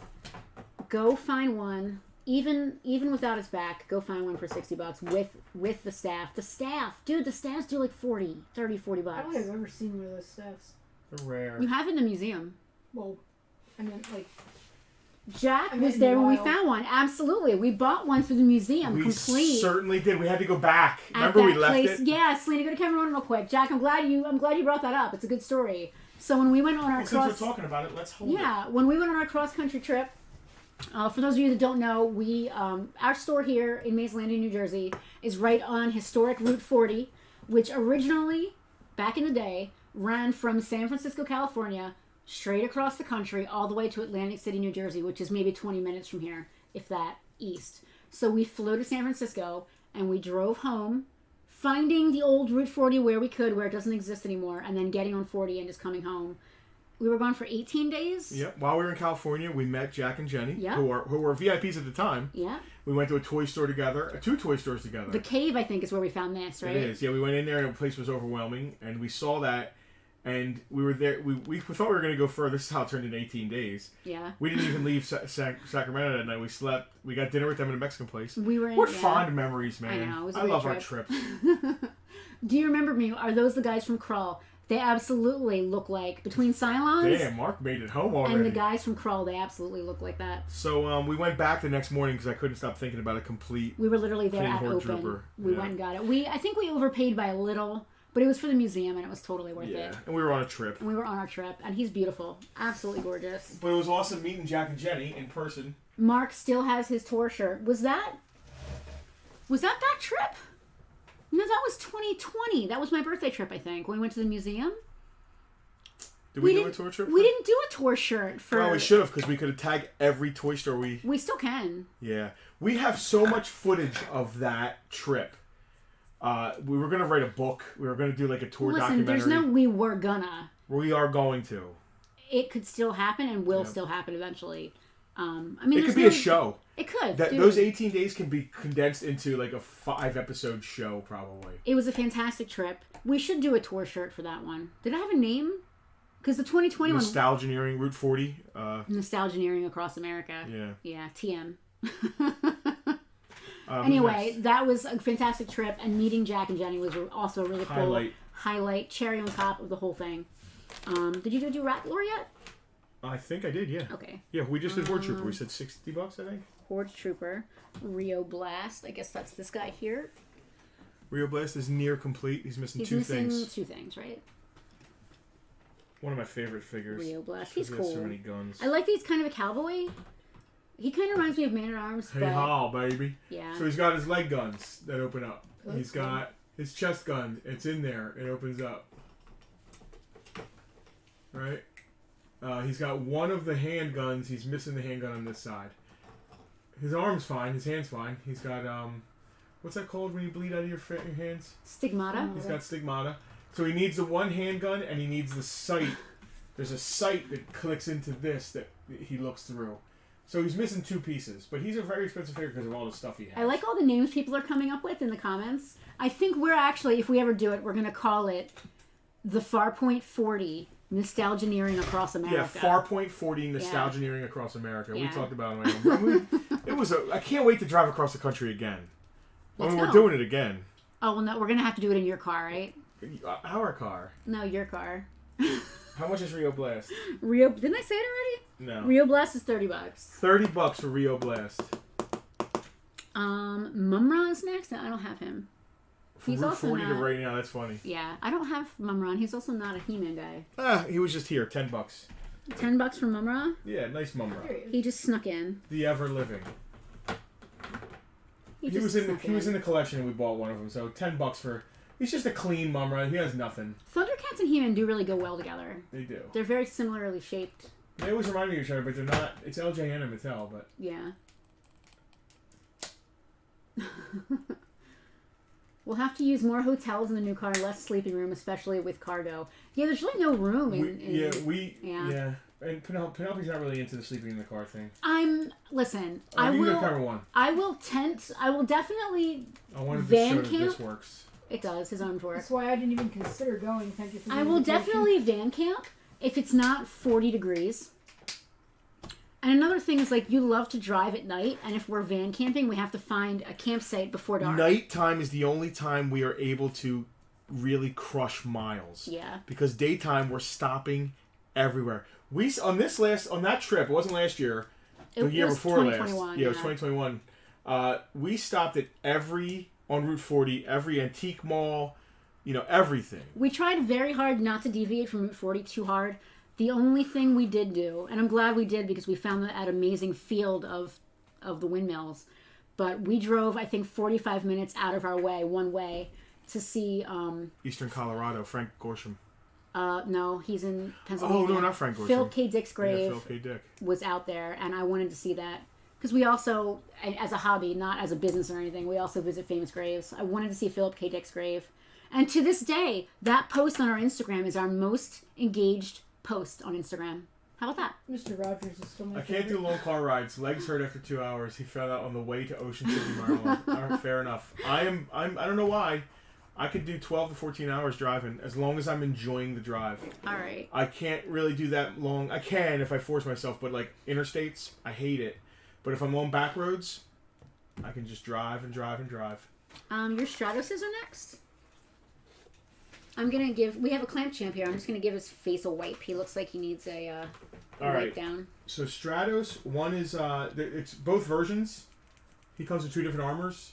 Go find one. Even without its back, go find one for $60 with the staff. The staff, dude, the staffs do like $40 I don't think bucks. I've ever seen one of those staffs. They're rare. You have it in the museum. Well, I mean, like, Jack I was mean, there when we wild. found one. Absolutely, we bought one for the museum, We complete. certainly did. We had to go back. At Remember we that left place. it? Yeah, Selena, go to Camera One real quick. Jack, I'm glad you brought that up. It's a good story. So when we went on our Well, cross, since we're talking about it, let's hold it. yeah, when we went on our cross country trip, for those of you that don't know, we our store here in Mays Landing, New Jersey, is right on historic Route 40, which originally, back in the day, ran from San Francisco, California, straight across the country, all the way to Atlantic City, New Jersey, which is maybe 20 minutes from here, if that, east. So we flew to San Francisco, and we drove home, finding the old Route 40 where we could, where it doesn't exist anymore, and then getting on 40 and just coming home. We were gone for 18 days. Yep. While we were in California, we met Jack and Jenny, Yeah. who were VIPs at the time. Yeah. We went to a toy store together, 2 toy stores together. The cave, I think, is where we found this, right? It is. Yeah, we went in there and the place was overwhelming, and we saw that, and we were there. We thought we were going to go further. This is how it turned in 18 days. Yeah. We didn't even leave Sacramento that night. We slept. We got dinner with them in a Mexican place. We were in. What yeah. fond memories, man! I know, it was a I great love our trip. trips. Do you remember me? Are those the guys from Krull? They absolutely look like, between Cylons Damn, Mark made it home already. and the guys from Krull, they absolutely look like that. So we went back the next morning because I couldn't stop thinking about a complete. We were literally there Clean at Horde open. Trooper. We Yeah. went and got it. I think we overpaid by a little, but it was for the museum and it was totally worth Yeah, it. and we were on a trip. And we were on our trip, and he's beautiful, absolutely gorgeous. But it was awesome meeting Jack and Jenny in person. Mark still has his tour shirt. Was that that trip? No, that was 2020. That was my birthday trip, I think. When we went to the museum. Did we do a didn't- tour trip? We didn't do a tour shirt for. Well, we should have because we could have tagged every toy store we. We still can. Yeah, we have so much footage of that trip. We were gonna write a book. We were gonna do like a tour Listen, documentary. there's no we were gonna. We are going to. It could still happen and will Yep. still happen eventually. I mean, It there's could be no- a show. It could. That dude. those 18 days can be condensed into like a 5-episode show, probably. It was a fantastic trip. We should do a tour shirt for that one. Did it have a name? Because the 2020 one, Nostalgineering Route 40. Nostalgineering Across America. Yeah. Yeah, TM. Who's Anyway, next? that was a fantastic trip, and meeting Jack and Jenny was also a really cool Highlight. cherry on top of the whole thing. Did you do Rat Lore yet? I think I did. Yeah. Okay. Yeah, we just did Horde Trooper. We said $60, I think. Horde Trooper, Rio Blast. I guess that's this guy here. Rio Blast is near complete. He's missing He's two missing things. 2 things, right? One of my favorite figures. Rio Blast. Because He's he has cool. so many guns. I like that he's kind of a cowboy. He kind of reminds me of Man at Arms, Hey but haw, baby. yeah. So he's got his leg guns that open up. That's He's got his chest gun. It's in there. It opens up. Right? He's got one of the handguns. He's missing the handgun on this side. His arm's fine. His hand's fine. He's got, what's that called when you bleed out of your hands? Stigmata. He's got stigmata. So he needs the one handgun and he needs the sight. There's a sight that clicks into this that he looks through. So he's missing 2 pieces. But he's a very expensive figure because of all the stuff he has. I like all the names people are coming up with in the comments. I think we're actually, if we ever do it, we're going to call it the Farpoint 40 Nostalgineering Across America. Yeah, Farpoint 40 Nostalgineering Across America. We Yeah. talked about it. It was I can't wait to drive across the country again. Let's We're go. doing it again. Oh, well, no, we're going to have to do it in your car, right? Our car. No, your car. How much is Rio Blast? Didn't I say it already? No. Rio Blast is $30. $30 for Rio Blast. Mumra's next. No, I don't have him. From He's Route also 40 not, to right now, that's funny. Yeah, I don't have Mumra. He's also not a He-Man guy. He was just here, $10. $10 for Mumra? Yeah, nice There Mumra. he is. He just snuck in. The ever living. He was in the collection and we bought one of them. So $10 for. He's just a clean Mumra. He has nothing. Thundercats and He-Man do really go well together. They do. They're very similarly shaped. They always remind me of each other, but they're not. It's LJN and Mattel, but. Yeah. We'll have to use more hotels in the new car, less sleeping room, especially with cargo. Yeah, there's really no room in. Yeah. And Penelope's not really into the sleeping in the car thing. Listen, You I can will. go cover one. I will definitely. I wanted to Van show that this camp? works. It does. His arms work. That's why I didn't even consider going. Thank you for the I will invitation. definitely van camp if it's not 40 degrees. And another thing is, like, you love to drive at night, and if we're van camping, we have to find a campsite before dark. Nighttime is the only time we are able to really crush miles. Yeah. Because daytime we're stopping everywhere. On that trip, it wasn't last year. The year was before last. 2021, Yeah, it was 2021. We stopped at on Route 40, every antique mall, everything. We tried very hard not to deviate from Route 40 too hard. The only thing we did do, and I'm glad we did because we found that amazing field of the windmills, but we drove, I think, 45 minutes out of our way, one way, to see... Eastern Colorado, Frank Gorsham. No, he's in Pennsylvania. Oh, no, not Frank Gorsham. Philip K. Dick's grave Philip K. Dick. was out there, and I wanted to see that. Because we also, as a hobby, not as a business or anything, we also visit famous graves. I wanted to see Philip K. Dick's grave. And to this day, that post on our Instagram is our most engaged post on Instagram. How about that? Mr. Rogers is still my I can't favorite. do long car rides. Legs hurt after 2 hours. He fell out on the way to Ocean City, Maryland. All right, fair enough. I don't know why. I could do 12 to 14 hours driving as long as I'm enjoying the drive. All right. I can't really do that long. I can if I force myself, but like interstates, I hate it. But if I'm on back roads, I can just drive and drive and drive. Your Stratoses are next. I'm going to give... We have a clamp champ here. I'm just going to give his face a wipe. He looks like he needs a wipe down. So Stratos, one is... it's both versions. He comes with two different armors.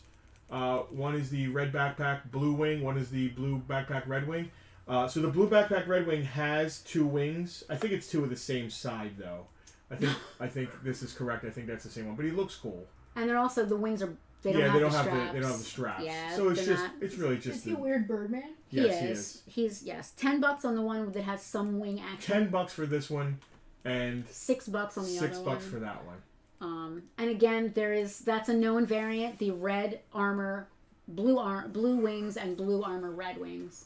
One is the red backpack, blue wing. One is the blue backpack, red wing. So the blue backpack, red wing has two wings. I think it's two of the same side, though. I think this is correct. I think that's the same one. But he looks cool. And they're also... The wings are... They don't have the straps. Yeah, so it's really just Is he a weird Birdman? Yes, he is. He's $10 on the one that has some wing action. $10 for this one, and $6 on the other one. $6 for that one. And again, that's a known variant. The red armor, blue wings, and blue armor, red wings.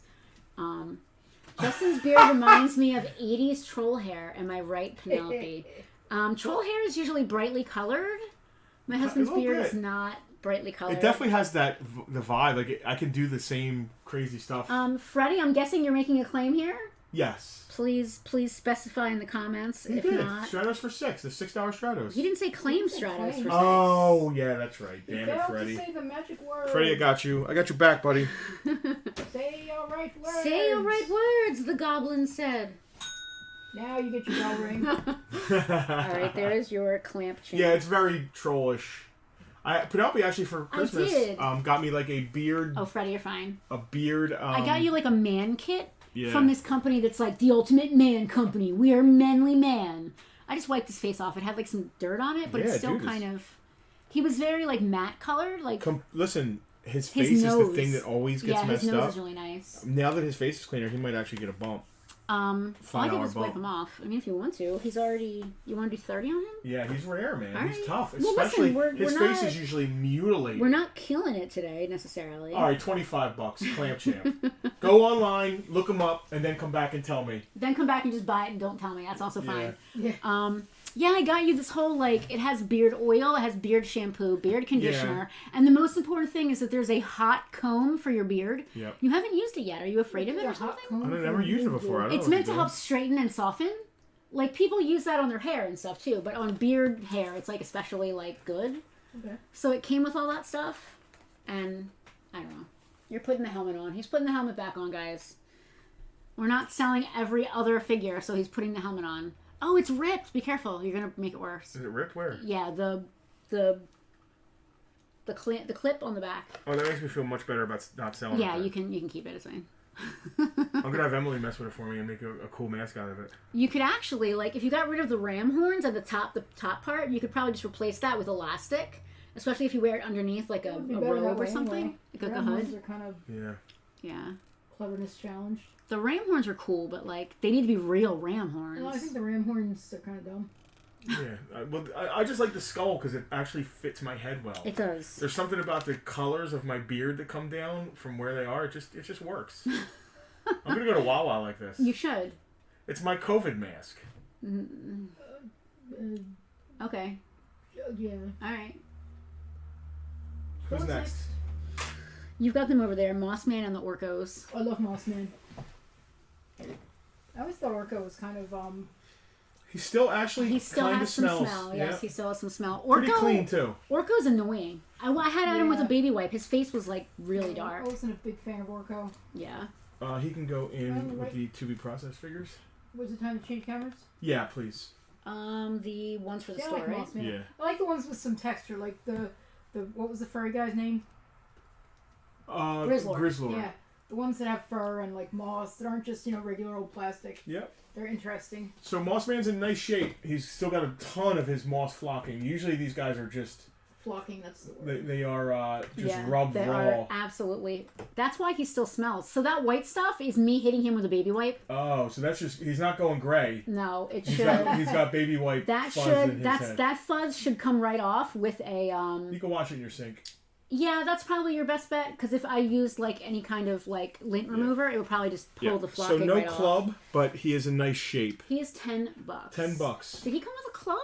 Justin's beard reminds me of 80s troll hair. Am I right, Penelope? Troll hair is usually brightly colored. My husband's beard is not brightly colored. It definitely has the vibe. Like I can do the same crazy stuff. Freddie, I'm guessing you're making a claim here. Yes. Please specify in the comments. He if did. not, Stratos for $6. The $6 Stratos. he didn't say claim Stratos for $6. Oh yeah, that's right. He Damn it, failed Freddie. to say the magic word. Freddie, I got you. I got your back, buddy. Say your right words. Say your right words, the goblin said. Now you get your bell ring. All right, there is your clamp chain. Yeah, it's very trollish. Penelope actually for Christmas did. got me like a beard. Oh, Freddie, you're fine. A beard. I got you like a man kit Yeah. from this company that's like the ultimate man company. We are manly man. I just wiped his face off. It had like some dirt on it, but it's still kind of. He was very like matte colored. Like listen, his face is the thing that always gets messed up. his nose is really nice. Now that his face is cleaner, he might actually get a bump. All I did was bump. wipe him off. I mean, if you want to, he's already. You want to do 30 on him? Yeah, he's rare, man. All He's right. tough. Well, listen, Especially his we're face not- is usually mutilated. We're not killing it today necessarily. All right, $25, Clamp Champ. Go online, look him up, and then come back and tell me. Then come back and just buy it and don't tell me. That's also fine. Yeah. Yeah, I got you this whole, like, it has beard oil, it has beard shampoo, beard conditioner, and the most important thing is that there's a hot comb for your beard. Yep. You haven't used it yet. Are you afraid of it A or hot something? comb I've for never used it you. before. I don't It's know meant to what help straighten and soften. Like, people use that on their hair and stuff, too, but on beard hair, it's, like, especially, like, good. Okay. So it came with all that stuff, and I don't know. You're putting the helmet on. He's putting the helmet back on, guys. We're not selling every other figure, so he's putting the helmet on. Oh, it's ripped. Be careful. You're gonna make it worse. Is it ripped? Where? Yeah, the clip on the back. Oh, that makes me feel much better about not selling Yeah, it. you can keep it. It's fine. I'm gonna have Emily mess with it for me and make a cool mask out of it. You could actually, like, if you got rid of the ram horns at the top part, you could probably just replace that with elastic. Especially if you wear it underneath, like a Would be better that robe or way something, anyway. like a Ram horns hood. are kind of Yeah. cleverness challenged. The ram horns are cool, but like they need to be real ram horns. Well, I think the ram horns are kind of dumb. Yeah. Well, I just like the skull because it actually fits my head well. It does. There's something about the colors of my beard that come down from where they are. It just works. I'm gonna go to Wawa like this. You should. It's my COVID mask. Okay. Yeah. All right. Who's What's next? You've got them over there, Mossman and the Orcos. I love Mossman. I always thought Orko was kind of He still actually He still kind of has some smells. smell. Yeah. Yes, he still has some smell. Pretty clean too. Orko's annoying. I had him with a Yeah. baby wipe. His face was like really dark. I wasn't a big fan of Orko. Yeah. He can go in with Right. the to be processed figures. Was it time to change cameras? Yeah, please. The ones for the Yeah, I store, like right? Mossman. Yeah. I like the ones with some texture, like the what was the furry guy's name? Grizzlord. Yeah, the ones that have fur and like moss that aren't just regular old plastic. Yep. They're interesting. So Mossman's in nice shape. He's still got a ton of his moss flocking. Usually these guys are just Flocking, that's the word. they are just Yeah, rubbed they raw. are absolutely. That's why he still smells. So that white stuff is me hitting him with a baby wipe. Oh, so that's just he's not going gray. No, it He's should. got baby white That fuzz should. in his That's head. that fuzz should come right off with a You can wash it in your sink. Yeah, that's probably your best bet because if I used like any kind of like lint remover, it would probably just pull the So flocking no right club, off. but he is in nice shape. He is $10. $10. Did he come with a club?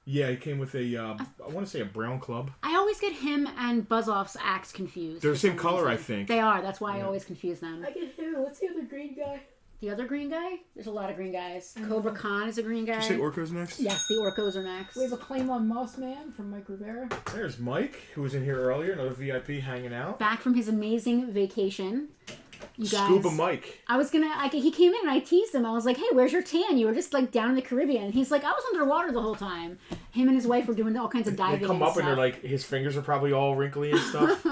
Yeah, he came with a I want to say a brown club. I always get him and Buzz-Off's axe confused. They're the for same some color, I reason. think. They are. That's why I always confuse them. I get who? What's the other green guy? The other green guy? There's a lot of green guys. Cobra Khan is a green guy. Did you say Orco's next? Yes, the Orcos are next. We have a claim on Mossman from Mike Rivera. There's Mike, who was in here earlier, another VIP hanging out. Back from his amazing vacation. You guys. Scuba Mike. I was gonna. He came in and I teased him. I was like, "Hey, where's your tan? You were just like down in the Caribbean." And he's like, "I was underwater the whole time." Him and his wife were doing all kinds of diving. They come and up stuff. and they're like, his fingers are probably all wrinkly and stuff.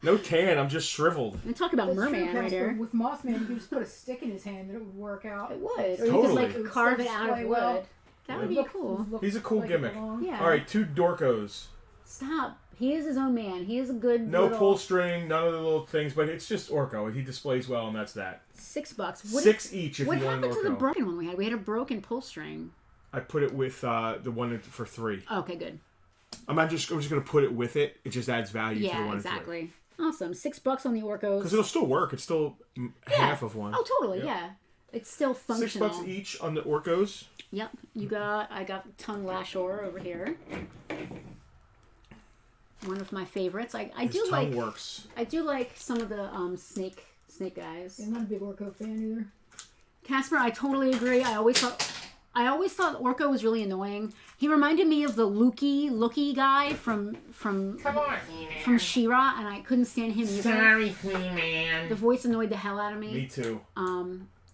No tan, I'm just shriveled. And talk about That's true, merman right Casper. here. With Mossman, you could just put a stick in his hand and it would work out. It would, or you Totally. could like carve it out of Display wood. well. That would be cool. He's a cool like it gimmick. belonged. Yeah. All right, 2 Dorcos. Stop. He is his own man. He is a good. No little... pull string, none of the little things, but it's just Orco. He displays well, and that's that. $6. What 6 each if What you want an happened to the Orco. broken one we had? We had a broken pull string. I put it with the one for 3. Okay, good. I'm just going to put it with it. It just adds value to the Yeah, one and 3. exactly. Awesome. $6 on the Orcos. Because it'll still work. It's still half of one. Oh, totally. Yep. Yeah. It's still functional. $6 each on the Orcos. Yep. I got Tongue Lashor over here. One of my favorites. I His do tongue like works. I do like some of the snake guys. I'm not a big Orko fan either. Casper, I totally agree. I always thought Orko was really annoying. He reminded me of the looky guy from Come on, He-Man. from She-Ra, and I couldn't stand him either. Sorry, He-Man. The voice annoyed the hell out of Me too.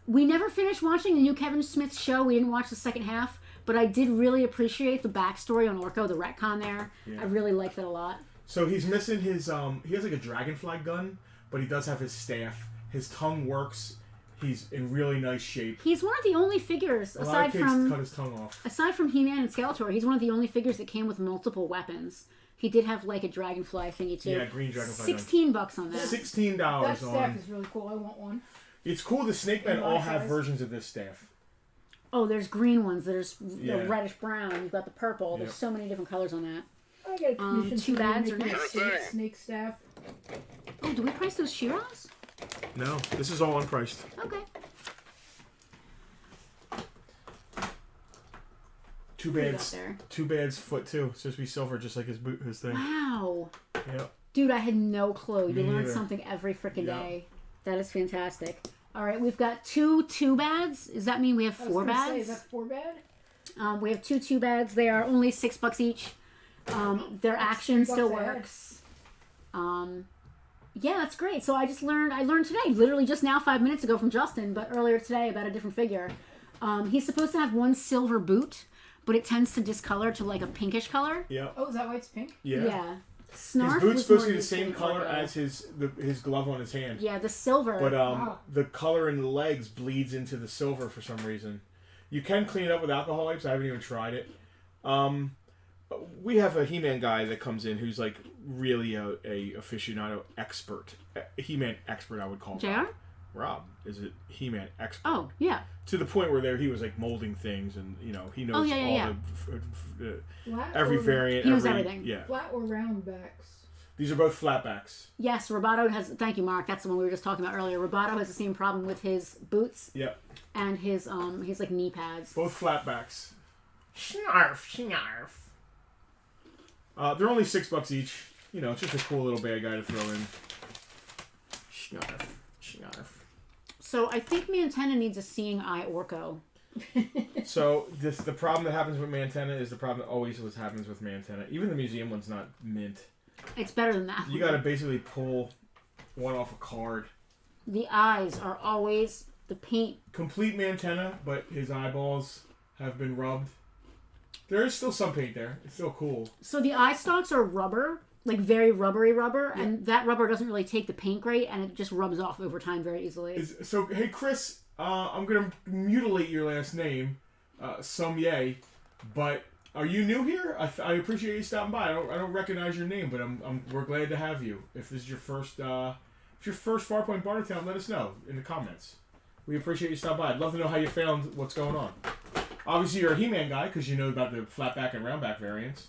We never finished watching the new Kevin Smith show. We didn't watch the second half, but I did really appreciate the backstory on Orko, the retcon there. Yeah. I really liked it a lot. So he's missing his he has like a dragonfly gun, but he does have his staff. His tongue works. He's in really nice shape. He's one of the only figures, A lot aside of kids cut his tongue off. He-Man and Skeletor, he's one of the only figures that came with multiple weapons. He did have like a dragonfly thingy too. Yeah, green dragonfly gun. $16 on that. $16 That staff on. is really cool. I want one. It's cool. The Snake Men In all my have size. versions of this staff. Oh, there's green ones. There's Yeah. the reddish brown. You've got the purple. There's Yep. so many different colors on that. I got a commission. Two to bads make are me a nice. snake staff. Oh, do we price those She-Ras? No, this is all unpriced. Okay. Too What do you bad. got there? Too bad's foot too. It's supposed to be silver, just like his thing. Wow. Yep. Dude, I had no clue. You Me learn neither. something every freaking Yeah. day. That is fantastic. All right, we've got two bads. Does that mean we have I was 4 gonna say, bads? is that 4 bad? We have two bads. They are only $6 each. Their action $3 still a head. works. Yeah, that's great. So I learned today, literally just now 5 minutes ago from Justin, but earlier today about a different figure. He's supposed to have one silver boot, but it tends to discolor to like a pinkish color. Yeah. Oh, is that why it's pink? Yeah. Snarf His boot's was supposed more to be the same useful color cargo. as his glove on his hand. Yeah, the silver. But Wow. the color in the legs bleeds into the silver for some reason. You can clean it up with alcohol wipes. I haven't even tried it. We have a He-Man guy that comes in who's like really a aficionado expert. A He-Man expert, I would call him. JR? Rob is a He-Man expert. Oh, yeah. To the point where he was like molding things, and he knows yeah. Flat every or, variant. He knows everything. Yeah. Flat or round backs? These are both flatbacks. Yes, Roboto has. Thank you, Mark. That's the one we were just talking about earlier. Roboto has the same problem with his boots Yep. and his like knee pads. Both flatbacks. Snarf, snarf. They're only $6 each. It's just a cool little bad guy to throw in. Snarf, snarf. So I think Mantenna needs a seeing eye Orko. So the problem that happens with Mantenna is the problem that always happens with Mantenna. Even the museum one's not mint. It's better than that. You got to basically pull one off a card. The eyes are always the paint. Complete Mantenna, but his eyeballs have been rubbed. There is still some paint there. It's still cool. So the eye stalks are rubber, like very rubbery rubber, Yeah. and that rubber doesn't really take the paint great, and it just rubs off over time very easily. So hey Chris, I'm gonna mutilate your last name, Somye, but are you new here? I appreciate you stopping by. I don't recognize your name, but we're glad to have you. If this is your first Farpoint Bartertown, let us know in the comments. We appreciate you stopping by. I'd love to know how you found what's going on. Obviously, you're a He-Man guy because you know about the flatback and roundback variants.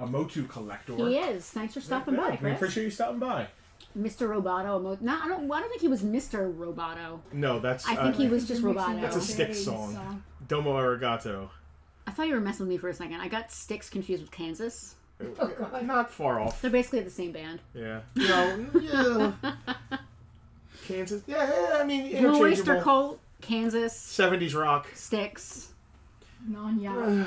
A Motu collector. He is. Thanks for stopping by, We Chris. appreciate you stopping by. Mr. Roboto. No, I don't think he was Mr. Roboto. No, that's. I think he was just Roboto. That's a Styx song. Domo arigato. I thought you were messing with me for a second. I got Styx confused with Kansas. Oh, God. Not far off. They're basically the same band. Yeah. Yeah. Kansas. Yeah, I mean, Blue Oyster interchangeable. Cult, Kansas, 70s rock. Styx. Non-yacht.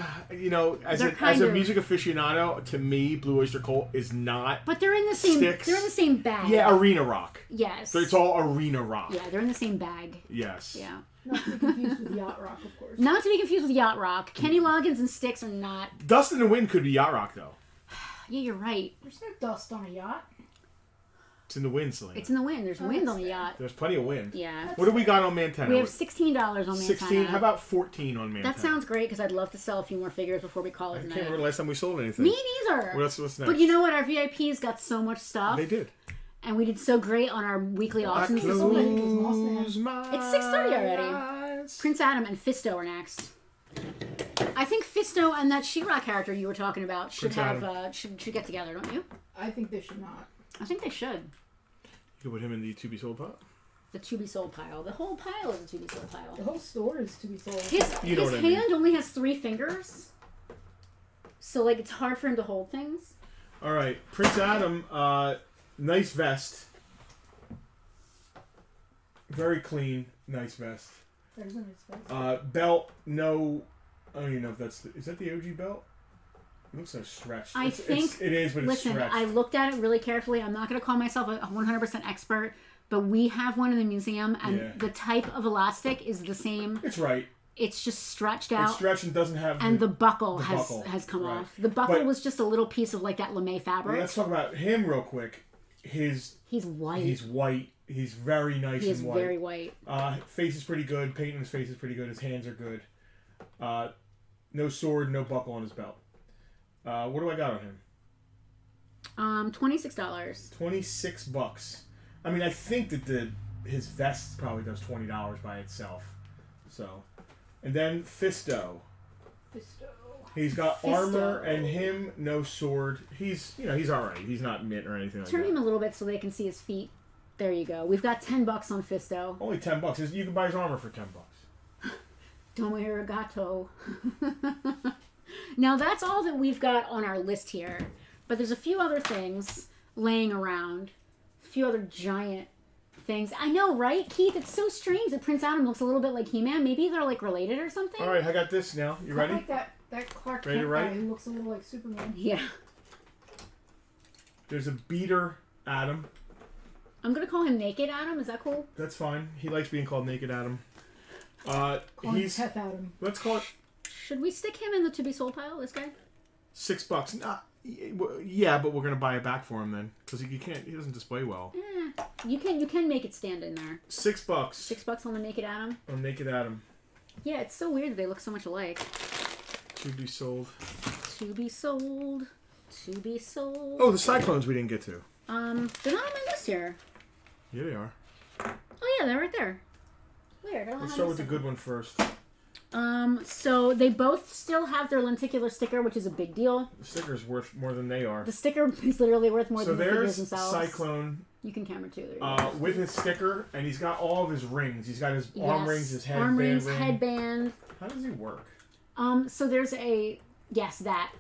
As They're a kind of- music aficionado, to me, Blue Oyster Cult is not. But they're in the same. Styx. They're in the same bag. Yeah, arena rock. Yes. So it's all arena rock. Yeah, they're in the same bag. Yes. Yeah. Not to be confused with yacht rock, of course. Not to be confused with Yacht Rock. Kenny Loggins and Styx are not. Dust in the Wind could be yacht rock though. Yeah, you're right. There's no dust on a yacht. It's in the wind, Selena. It's in the wind. There's wind on the yacht. There's plenty of wind. Yeah. What do we got on Mantenna? We have $16 on Mantenna. 16. How about 14 on Mantenna? That sounds great because I'd love to sell a few more figures before we call I it a can't night. remember the last time we sold anything. Me neither. What's next? But you know what? Our VIPs got so much stuff. They did. And we did so great on our weekly auctions this close week. my It's 6:30 already. eyes. Prince Adam and Fisto are next. I think Fisto and that She-Ra character you were talking about should Prince have should get together, don't you? I think they should not. I think they should. You could put him in the to be sold pot. The to be sold pile. The whole pile is a to be sold The pile. whole store is to be sold. His You know his what I mean. hand only has 3 fingers, so like it's hard for him to hold things. All right, Prince Adam, nice vest. Very clean, nice vest. There's a nice face. Belt, no. I don't even know if that's is that the OG belt? It looks so stretched. I think. it is, but Listen, it's stretched. I looked at it really carefully. I'm not going to call myself a 100% expert, but we have one in the museum, and Yeah. the type of elastic is the same. It's right. It's just stretched out. It's stretched and doesn't have. And the buckle the has buckle, has come right. off. The buckle But- was just a little piece of like that lame fabric. Let's talk about him real quick. He's white. He's white. He's very nice He is and white. very white. Face is pretty good. Paint on his face is pretty good. His hands are good. No sword, no buckle on his belt. What do I got on him? $26. $26. I mean, I think that his vest probably does $20 by itself. So, and then Fisto. Fisto. He's got Fisto. armor and him no sword. He's he's all right. He's not mint or anything like Turn that. him a little bit so they can see his feet. There you go. We've got $10 on Fisto. Only $10. You can buy his armor for $10. Domo arigato. Now that's all that we've got on our list here. But there's a few other things laying around. A few other giant things. I know, right, Keith? It's so strange that Prince Adam looks a little bit like He-Man. Maybe they're like related or something. All right, I got this now. You ready? Like that Clark Ready to Kent write? guy who looks a little like Superman. Yeah. There's a beater Adam. I'm gonna call him Naked Adam. Is that cool? That's fine. He likes being called Naked Adam. Call him He's. Peth Adam. Let's call it Should we stick him in the to be sold pile? This guy? $6. Nah, yeah, but we're gonna buy it back for him then, because he can't. He doesn't display well. You can make it stand in there. $6. $6 on the Naked Adam. On Naked Adam. Yeah, it's so weird that they look so much alike. To be sold. To be sold. To be sold. Oh, the Cyclones we didn't get to. They're not on my list here. Yeah, they are. Oh yeah, they're right there. Weird. I don't Let's have start with this the good one first. So they both still have their lenticular sticker, which is a big deal. The sticker's worth more than they are. The sticker is literally worth more So than the figures there's themselves. Cyclone You can camera too. There you go. with his sticker, and he's got all of his rings. He's got his arm rings, his headband arm rings, ring. headband. How does he work? So there's a that.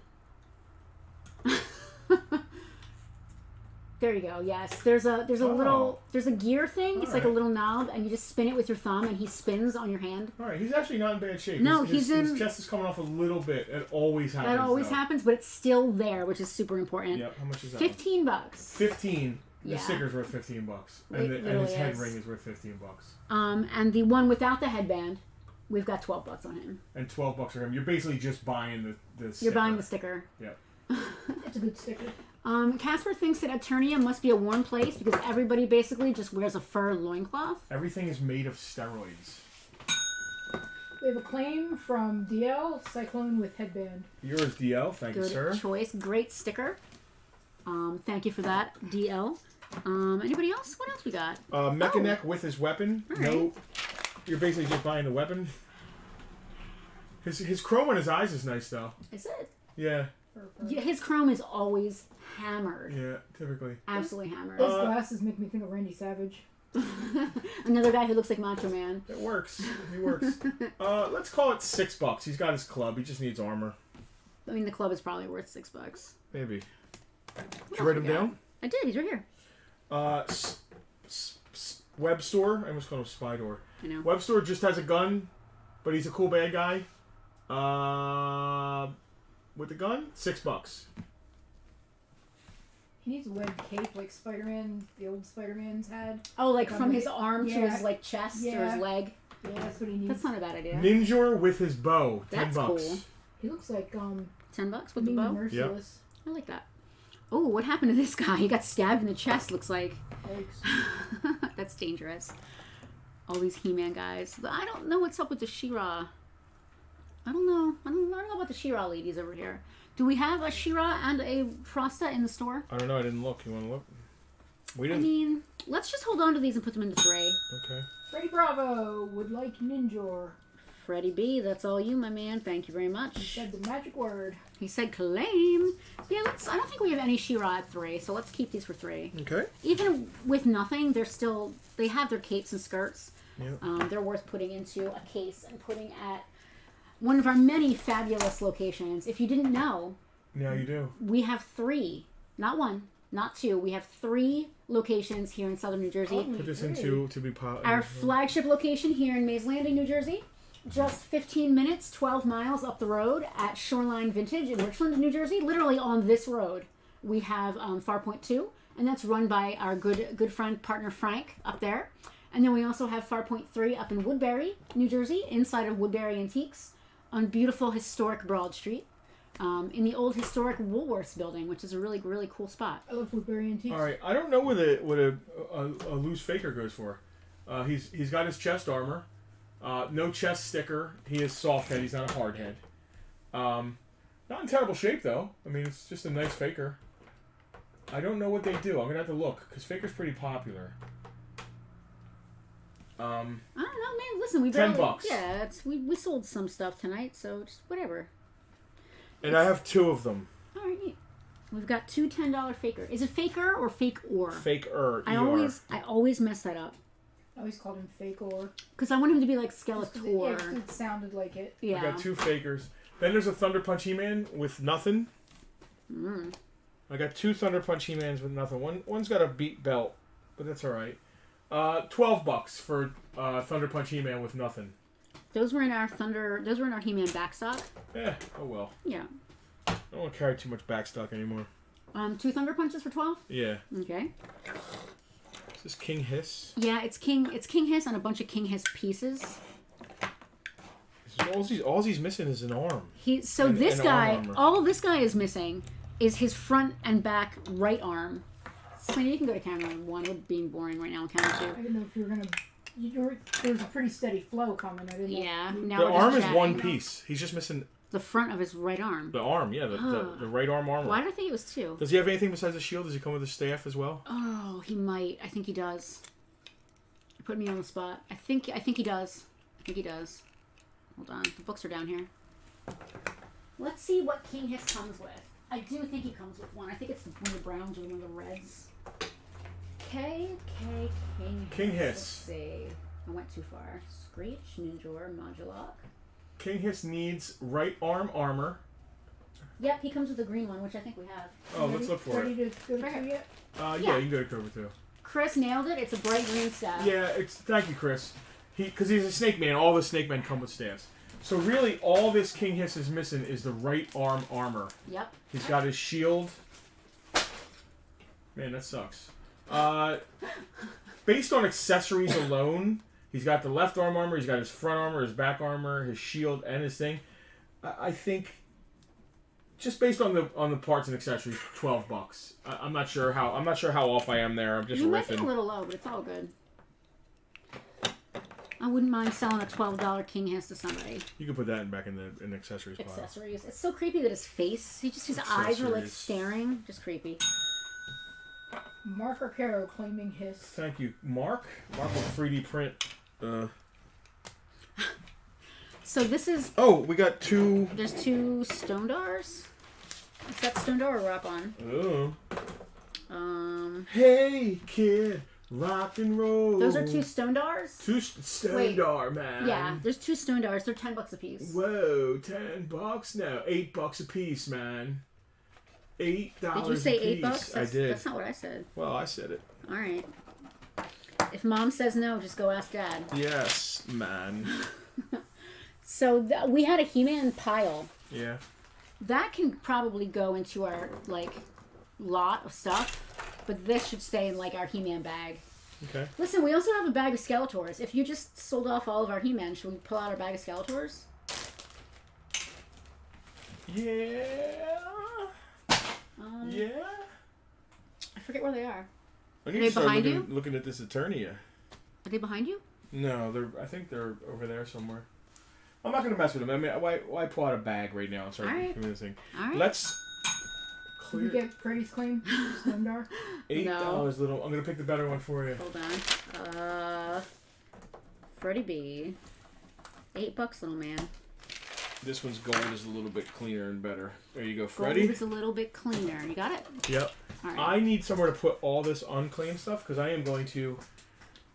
There you go. Yes, there's a little gear thing. It's like a little knob, and you just spin it with your thumb, and he spins on your hand. All right, he's actually not in bad shape. No, his in. His chest is coming off a little bit. It always happens. That always though. happens, but it's still there, which is super important. Yep. How much is that? $15. 15. The Yeah. sticker's worth $15, It and his literally head is. ring is worth $15. And the one without the headband, we've got $12 on him. And $12 for him. You're basically just buying the sticker. You're buying the sticker. Yep. It's a good sticker. Casper thinks that Eternia must be a warm place because everybody basically just wears a fur loincloth. Everything is made of steroids. We have a claim from DL, Cyclone with headband. Yours, DL. Thank you, Good sir. choice. Great sticker. Thank you for that, DL. Anybody else? What else we got? Mechanic with his weapon. All No, right. you're basically just buying the weapon. His chrome on his eyes is nice though. Is it? Yeah, His chrome is always hammered. yeah, typically. Absolutely hammered. His glasses make me think of Randy Savage. Another guy who looks like Macho Man. It works. He works. Let's call it $6. He's got his club. He just needs armor. I mean, the club is probably worth $6. Maybe. Did What you write else him we got? down? I did. He's right here. Web store. I almost called him Spy Door. I know. Web store just has a gun, but he's a cool bad guy. With the gun, $6. He needs a webbed cape like Spider-Man, the old Spider-Man's had. Oh, like from his arm to Yeah. his like chest or Yeah. his leg. Yeah, that's what he needs. That's not a bad idea. Ninja with his bow, $10. That's cool. He looks like $10 with the Mimi bow. Merciless. I like that. Oh, what happened to this guy? He got stabbed in the chest. Looks like. Yikes. That's dangerous. All these He-Man guys. I don't know what's up with the She-Ra. I don't know. I don't know about the She-Ra ladies over here. Do we have a She-Ra and a Frosta in the store? I don't know. I didn't look. You want to look? We I didn't. mean, let's just hold on to these and put them into 3. Okay. Freddy Bravo would like Ninjor. Freddie B, that's all you, my man. Thank you very He much. said the magic word. He said claim. Yeah, I don't think we have any She-Ra at 3, so let's keep these for 3. Okay. Even with nothing, they have their capes and skirts. Yeah. They're worth putting into a case and putting at one of our many fabulous locations. If you didn't know, Now you do. we have 3, not 1, not 2. We have 3 locations here in southern New Jersey. Only Put this 3. into to be pot. Our flagship location here in Mays Landing, New Jersey. Just 15 minutes, 12 miles up the road at Shoreline Vintage in Richland, New Jersey. Literally on this road, we have Farpoint 2, and that's run by our good friend, partner Frank up there. And then we also have Farpoint 3 up in Woodbury, New Jersey, inside of Woodbury Antiques on beautiful historic Broad Street. In the old historic Woolworths building, which is a really, really cool spot. I love Woodbury Antiques. All right. I don't know what a loose faker goes for. He's got his chest armor. No chest sticker. He is soft head. He's not a hard head. Not in terrible shape though. I mean, it's just a nice faker. I don't know what they do. I'm gonna have to look because faker's pretty popular. I don't know, man. Listen, we $10. barely... Yeah, we sold some stuff tonight, so just whatever. And I have 2 of them. All right, neat. We've got 2 $10 faker. Is it faker or fake-or? Faker. I always mess that up. I always called him Fake Or. Because I want him to be like Just 'cause Skeletor. it sounded like it. Yeah. I got 2 fakers. Then there's a Thunder Punch He-Man with nothing. I got 2 Thunder Punch He-Mans with nothing. One's got a beat belt, but that's all right. $12 for Thunder Punch He-Man with nothing. Those were in our He-Man backstock. Yeah. Oh well. Yeah. I don't want to carry too much backstock anymore. 2 Thunder Punches for 12? Yeah. Okay. Is this King Hiss? Yeah, it's King Hiss and a bunch of King Hiss pieces. All he's missing is an arm. This and guy, arm armor. all this guy is missing is his front and back right arm. So you can go to camera 1. We're being boring right now on camera 2. I didn't know if you were gonna. There was a pretty steady flow coming. I didn't know. Yeah. Now The we're just arm is chatting. one piece. He's just missing The front of his right arm. the arm. Yeah, the right arm armor. Why did I think it was 2? Does he have anything besides the shield? Does he come with a staff as well? Oh, he might. I think he does. You put me on the spot. I think he does. I think he does. Hold on. The books are down here. Let's see what King Hiss comes with. I do think he comes with one. I think it's one of the browns or one of the reds. King King Hiss. Let's see. I went too far. Screech, Ninjor, Modulok. King Hiss needs right arm armor. Yep, he comes with the green one, which I think we have. Oh, let's look for Ready it. to go to 2 yet? Yeah, Yeah. you can go to Cobra too. Chris nailed it. It's a bright green staff. Yeah, thank you, Chris. Because he's a snake man. All the snake men come with staffs. So really, all this King Hiss is missing is the right arm armor. Yep. He's got his shield. Man, that sucks. Based on accessories alone, he's got the left arm armor, he's got his front armor, his back armor, his shield, and his thing. I think, just based on the parts and accessories, $12. I'm not sure how off I am there. I'm just You might be a riffing. little low, but it's all good. I wouldn't mind selling a $12 King Hiss to somebody. You can put that back in the accessories pile. Accessories. It's so creepy that his his eyes are like Accessories. staring. Just creepy. Mark Arcaro claiming his. Thank you, Mark. Mark will 3D print. So this is. Oh, we got 2. There's 2 Stone Dars. Is that Stone Dar or Wrap-On? Oh. Hey, kid. Rock and roll. Those are 2 Stone Dars? 2 Stone Dar, man. Yeah, there's 2 Stone Dars. They're $10 a piece. Whoa, $10 now. $8 a piece, man. $8 Did you say a piece. $8? I did. That's not what I said. Well, I said it. All right. If Mom says no, just go ask Dad. Yes, man. So we had a He-Man pile. Yeah. That can probably go into our lot of stuff, but this should stay in our He-Man bag. Okay. Listen, we also have a bag of Skeletors. If you just sold off all of our He-Man, should we pull out our bag of Skeletors? Yeah. Yeah. I forget where they are. I need they to start behind looking at this Eternia. Are they behind you? No, I think they're over there somewhere. I'm not gonna mess with them. I mean, why pull out a bag right now and start Alright. doing this thing? All right. Let's Did you clear get Freddy's claim? Stondar? $8 little. I'm gonna pick the better one for you. Hold on. Freddie B. $8, little man. This one's gold is a little bit cleaner and better. There you go, Gold Freddy. is a little bit cleaner. You got it? Yep. All right. I need somewhere to put all this unclaimed stuff because I am going to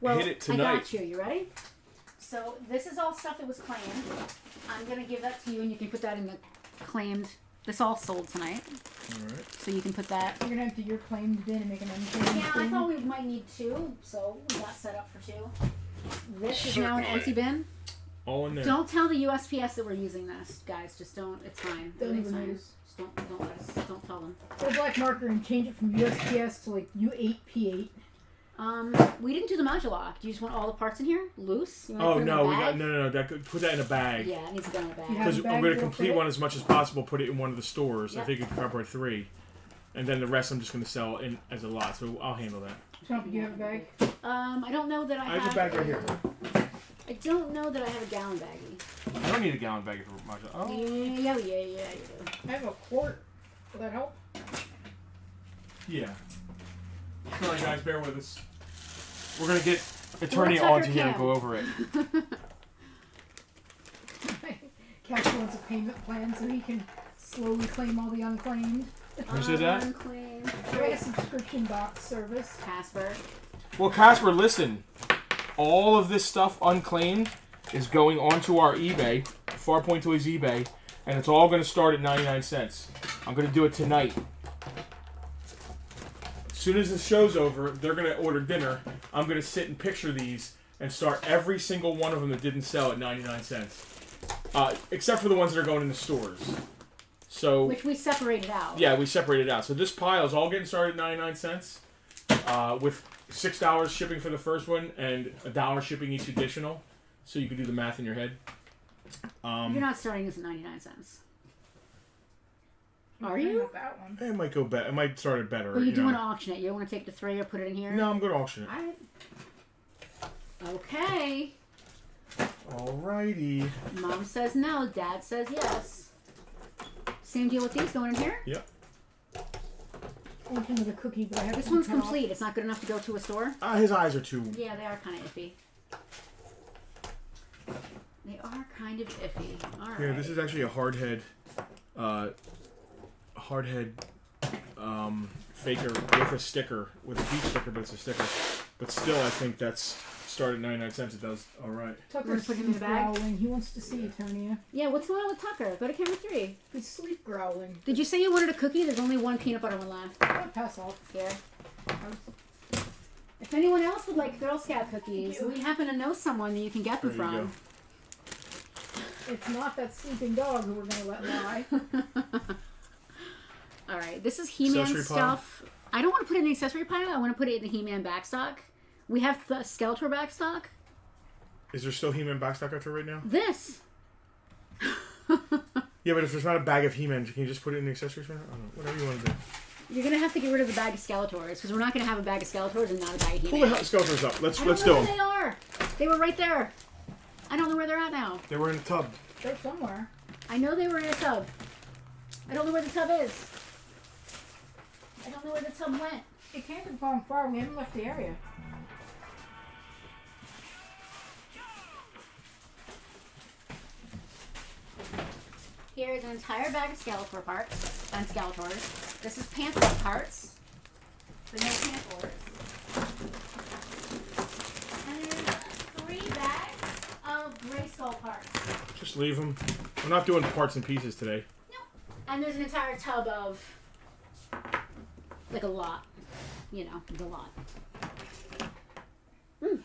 hit it tonight. I got you. You ready? So this is all stuff that was claimed. I'm going to give that to you, and you can put that in the claimed. This all sold tonight. All right. So you can put that. You're gonna have to your claimed bin and make an unclaimed Yeah, I bin. thought we might need 2, so we got set up for 2. This is now an empty bin. All in there. Don't tell the USPS that we're using this, guys. Just don't. It's fine. Don't Everything's even fine. notice. Just don't let us. Don't tell them. Get a black marker and change it from USPS to U8P8. We didn't do the modulock. Do you just want all the parts in here loose? You want to Oh put them no, in a we bag? got no. Put that in a bag. Yeah, it needs to go in a bag. You have Because a bag I'm going to that'll complete fit? one as much as possible. Put it in one of the stores. I Yep. think it can cover 3, and then the rest I'm just going to sell in as a lot. So I'll handle that. Trump, do you have a bag? I don't know that I I have a bag right here. I don't know that I have a gallon baggie. I don't need a gallon bag for modular. Oh. Yeah, you do. I have a quart. Will that help? Yeah. All right, guys, bear with us. We're gonna get Tucker Eternia onto here and can. go over it. Cash wants a payment plan so he can slowly claim all the unclaimed. Who said that? Unclaimed. Try a subscription box service. Casper. Well, Casper, listen. All of this stuff unclaimed is going onto our eBay, Farpoint Toys eBay, and it's all going to start at 99 cents. I'm going to do it tonight. As soon as the show's over, they're going to order dinner. I'm going to sit and picture these and start every single one of them that didn't sell at 99 cents. Except for the ones that are going in the stores. So Which we separated out. yeah, we separated it out. So this pile is all getting started at 99 cents, with $6 shipping for the first one and $1 shipping each additional. So you can do the math in your head. You're not starting this at 99 cents. Are Maybe you? not that one. It might go better. It might start it better. Well, you do know. want to auction it. You don't want to take it to 3 or put it in here? No, I'm going to auction it. Alright. Okay. Alrighty. Mom says no. Dad says yes. Same deal with these going in here? Yep. Went into the cookie, but I have This to one's cut off. complete. It's not good enough to go to a store? His eyes are too. Yeah, they are kind of iffy. They are kind of iffy. Alright. Yeah, this is actually a hardhead faker with a sticker, with a beach sticker, but it's a sticker. But still, I think that's started at 99 cents. It does all right. Tucker's Put him in the bag? growling. He wants to see you, Tonya. Yeah, what's going on with Tucker? Go to camera 3. He's sleep growling. Did you say you wanted a cookie? There's only one peanut butter one left. I'm gonna pass off. Here. If anyone else would like Girl Scout cookies, we happen to know someone that you can get them There you from. It's not that sleeping dog who we're gonna let lie. Alright, this is He-Man Accessory pile? stuff. I don't want to put it in the accessory pile. I want to put it in the He-Man backstock. We have the Skeletor backstock. Is there still He-Man backstock out there right now? This. Yeah, but if there's not a bag of He-Man, can you just put it in the accessories? I don't know. Whatever you want to do. You're going to have to get rid of the bag of Skeletors, because we're not going to have a bag of Skeletors and not a bag of Pull the He-Man. Skeletors up. Let's do I don't know where them. they are. They were right there. I don't know where they're at now. They were in the tub. They're somewhere. I know they were in a tub. I don't know where the tub is. I don't know where the tub went. It came from Palm Far. We haven't left the area. Here is an entire bag of Skeletor parts and Skeletors. This is Panther parts. The no Panthers. And then 3 bags of Grayskull parts. Just leave them. I'm not doing parts and pieces today. Nope. And there's an entire tub of, like a lot. You know, the lot. Let's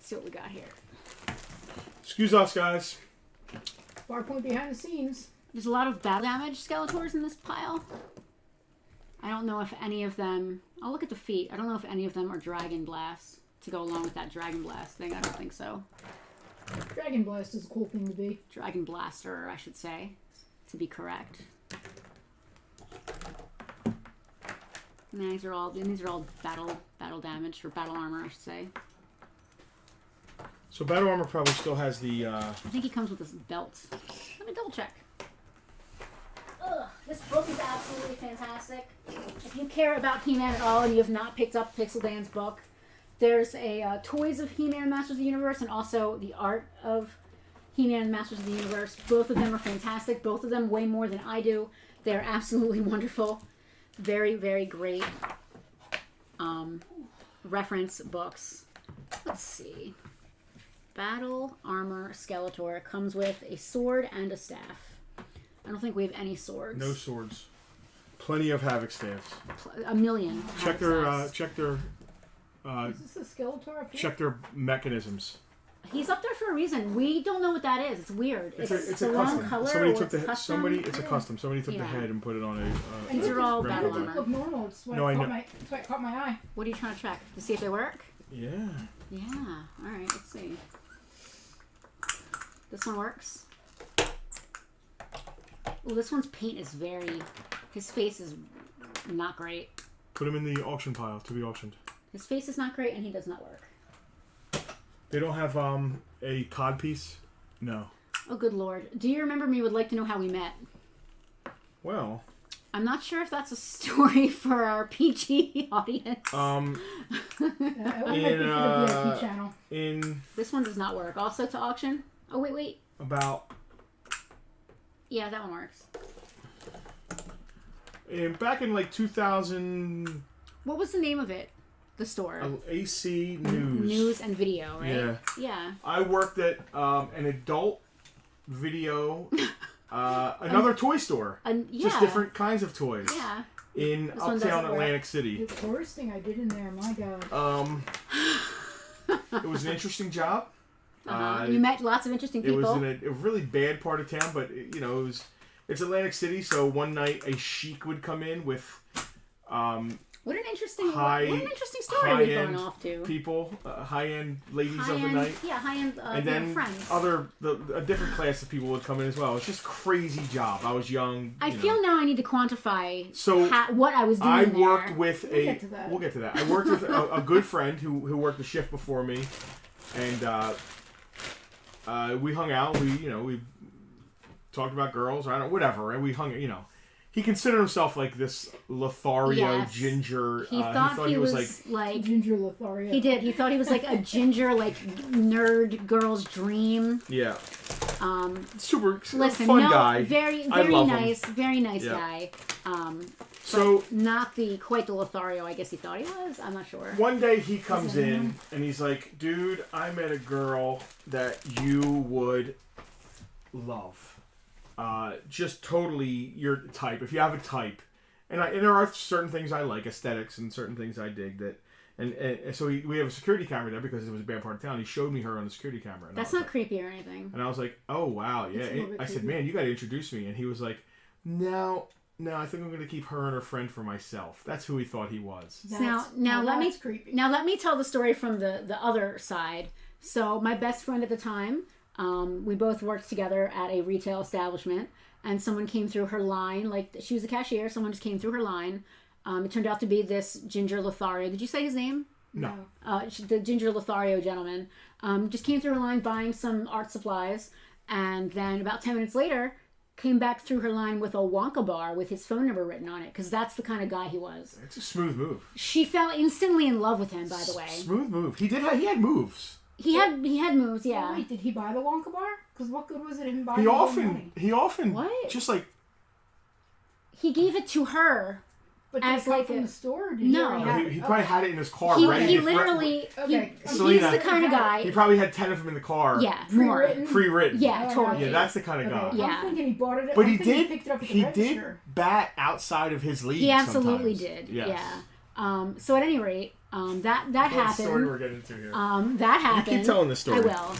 see what we got here. Excuse us, guys. Farpoint behind the scenes. There's a lot of battle damage Skeletors in this pile. I don't know if any of them... I'll look at the feet. I don't know if any of them are Dragon Blast to go along with that Dragon Blast thing. I don't think so. Dragon Blast is a cool thing to be. Dragon Blaster, I should say, to be correct. And these are all battle damage, or battle armor, I should say. So Battle Armor probably still has the... I think he comes with this belt. Let me double check. Ugh, this book is absolutely fantastic. If you care about He-Man at all and you have not picked up Pixel Dan's book, there's a Toys of He-Man Masters of the Universe and also the Art of He-Man Masters of the Universe. Both of them are fantastic. Both of them way more than I do. They're absolutely wonderful. Very, very great reference books. Let's see. Battle Armor Skeletor comes with a sword and a staff. I don't think we have any swords. No swords. Plenty of Havoc staffs. A million. Check their Is this a Skeletor up here? check their mechanisms. He's up there for a reason. We don't know what that is. It's weird. It's a the wrong custom. color. Somebody or took the it's custom. somebody. It's a custom. Somebody took the Yeah. head and put it on a. These are all It battle didn't armor. look normal. That's why, No, I know. that's why it caught my eye. What are you trying to check? To see if they work? Yeah. Yeah. All right. Let's see. This one works. Well, this one's paint is very... His face is not great. Put him in the auction pile to be auctioned. His face is not great, and he does not work. They don't have a cod piece. No. Oh, good lord. Do you remember me? Would like to know how we met. Well. I'm not sure if that's a story for our PG audience. It might be for the VIP channel. In This one does not work. Also to auction. Oh, wait. about Yeah, that one works. back in like 2000. What was the name of it? The store. AC News. News and video, right? Yeah. Yeah. I worked at an adult video, another toy store. Yeah. Just different kinds of toys. Yeah. In This one uptown doesn't work. Atlantic City. The worst thing I did in there, my god. It was an interesting job. You met lots of interesting It people. was in a really bad part of town, but it's Atlantic City. So one night a sheik would come in with What an interesting story we've gone off to. People, high-end ladies of the night. Yeah, high-end and then friends. a different class of people would come in as well. It's just a crazy job. I was young. I feel now I need to quantify So what I was doing I there. worked with We'll get to that. We'll get to that. I worked with a good friend who worked the shift before me, and we hung out. We talked about girls, or I don't know, whatever, and we hung. He considered himself like this Lothario ginger. He thought he was like Ginger Lothario. He did. He thought he was like a ginger, like nerd girl's dream. Yeah. Super Listen, fun guy. Very I love nice, him. very nice Yeah. guy. So not quite the Lothario I guess he thought he was. I'm not sure. one day he comes in and he's like, "Dude, I met a girl that you would love. Just totally your type. If you have a type, and there are certain things I like, aesthetics, and certain things I dig that." And so we have a security camera there because it was a bad part of town. He showed me her on the security camera. And That's not creepy or anything. And I was like, "Oh wow, yeah." It's a little bit I said, creepy. "Man, you got to introduce me." And he was like, "No, I think I'm going to keep her and her friend for myself." That's who he thought he was. Now let me that's creepy. Now let me tell the story from the other side. So my best friend at the time, we both worked together at a retail establishment, and someone came through her line. Like, she was a cashier. Someone just came through her line. It turned out to be this Ginger Lothario. Did you say his name? No. The Ginger Lothario gentleman just came through her line buying some art supplies, and then about 10 minutes later came back through her line with a Wonka bar with his phone number written on it, because that's the kind of guy he was. It's a smooth move. She fell instantly in love with him, by the way. Smooth move. He had moves. He had moves, yeah. Oh, wait, did he buy the Wonka bar? Because what good was it him buying He it with often money? just like He gave it to her. But did as it come like from a- the store? Or did No. already have he it? probably had it in his car. He ready. literally, Okay. he's Selena, the kind of He guy. probably had 10 of them in the car. Yeah, more. Pre-written? Pre-written. Yeah, Oh, totally. Yeah, that's the kind of guy. Okay. Yeah. I'm thinking he bought it. But I'm he thinking did. picked it up at the He register. did bat outside of his league. He absolutely sometimes. did. Yes. Yeah. So at any rate, that What happened. story we're getting into here? That happened. You keep telling the story. I will.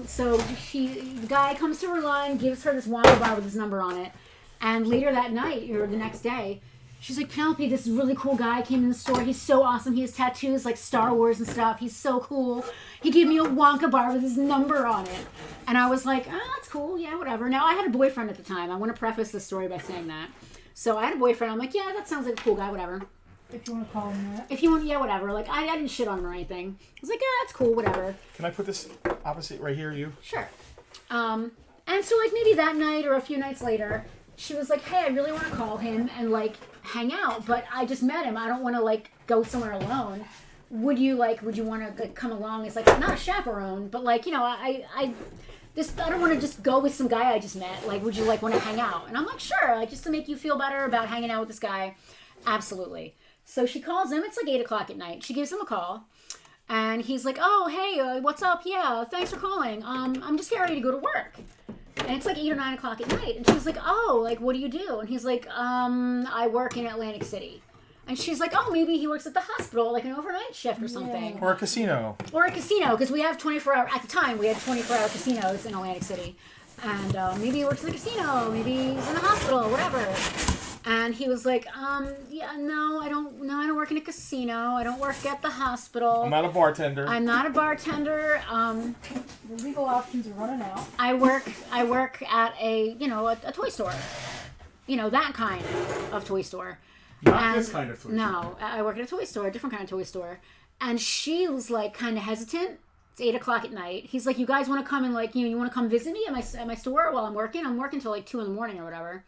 So the guy comes to her line, gives her this Wonka bar with his number on it, and later that night or the next day, she's like, "Penelope, this really cool guy came in the store. He's so awesome. He has tattoos like Star Wars and stuff. He's so cool. He gave me a Wonka bar with his number on it." And I was like, "Oh, that's cool. Yeah, whatever." Now, I had a boyfriend at the time. I want to preface this story by saying that. So I had a boyfriend. I'm like, "Yeah, that sounds like a cool guy. Whatever. If you want to call him that. If you want, yeah, whatever." Like, I didn't shit on him or anything. I was like, "Yeah, that's cool. Whatever." Can I put this opposite right here? You. Sure. And so, like, maybe that night or a few nights later, she was like, "Hey, I really want to call him and, like, hang out, but I just met him. I don't want to, like, go somewhere alone. Would you want to, like, come along as, like, not a chaperone, but, like, I don't want to just go with some guy I just met. Like, would you, like, want to hang out?" And I'm like, "Sure, like, just to make you feel better about hanging out with this guy." Absolutely. So she calls him. It's like 8 o'clock at night. She gives him a call. And he's like, "Oh, hey, what's up? Yeah, thanks for calling. I'm just getting ready to go to work." And it's like 8 or 9 o'clock at night. And she's like, "Oh, like, what do you do?" And he's like, "I work in Atlantic City." And she's like, "Oh, maybe he works at the hospital, like an overnight shift or something." Or a casino. Or a casino, because we have 24-hour, at the time, we had 24-hour casinos in Atlantic City. And maybe he works in the casino, maybe he's in the hospital, whatever. And he was like, "Yeah, no, I don't work in a casino. I don't work at the hospital. I'm not a bartender. I'm not a bartender. The legal options are running out. I work at a toy store. That kind of toy store." Not this kind of toy. No, I work at a toy store, a different kind of toy store. And she was like kind of hesitant. It's 8 o'clock at night. He's like, "You guys want to come and like, you want to come visit me at my store while I'm working? I'm working till like 2 a.m. or whatever."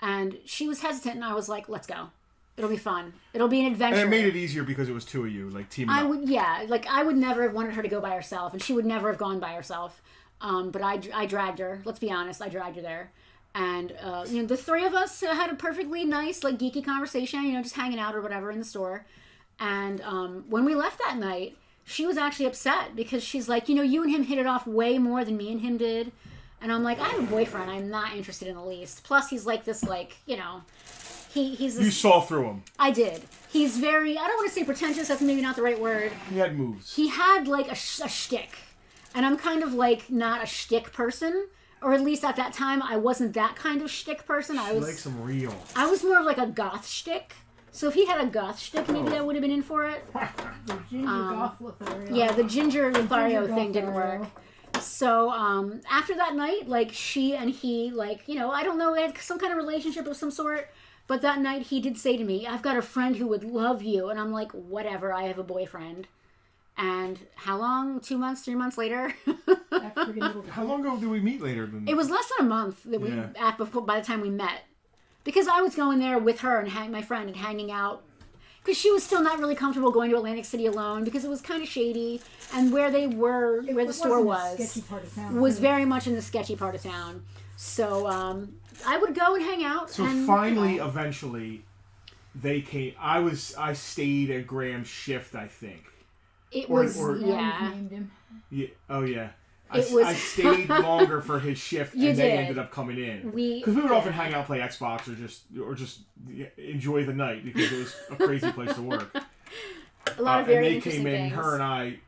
And she was hesitant, and I was like, "Let's go. It'll be fun. It'll be an adventure." And it made it easier because it was two of you, like teaming up. I would never have wanted her to go by herself, and she would never have gone by herself. But I dragged her. Let's be honest, I dragged her there. And, the three of us had a perfectly nice, like, geeky conversation, just hanging out or whatever in the store. And when we left that night, she was actually upset because she's like, "You and him hit it off way more than me and him did." And I'm like, "I have a boyfriend. I'm not interested in the least. Plus, he's like this, like, he's this." You saw through him. I did. He's very, I don't want to say pretentious, that's maybe not the right word. He had moves. He had, like, a shtick. And I'm kind of like not a shtick person, or at least at that time I wasn't that kind of shtick person. I was like some real. I was more of like a goth shtick. So if he had a goth shtick, maybe I would have been in for it. The ginger goth Lothario. Yeah, the ginger Lothario goth thing didn't Lothario. work. So after that night, like she and he, like, you know, I don't know, we had some kind of relationship of some sort. But that night he did say to me, I've got a friend who would love you. And I'm like, whatever, I have a boyfriend. And how long? 2 months, 3 months later? How long ago did we meet later than It was less than a month that we by the time we met. Because I was going there with her and my friend and hanging out. Because she was still not really comfortable going to Atlantic City alone because it was kind of shady. And where they were, where the store was, sketchy part of town. was very much in the sketchy part of town. So I would go and hang out. So and, finally, you know, eventually, they came. I stayed at Graham's shift, I think. it or- was, or- yeah. Named him. Yeah. Oh yeah. It was- I stayed longer for his shift, You and they did. ended up coming in. Because we would often hang out, play Xbox, or just enjoy the night because it was a crazy place to work. a lot of very and they interesting came in. things. Her and I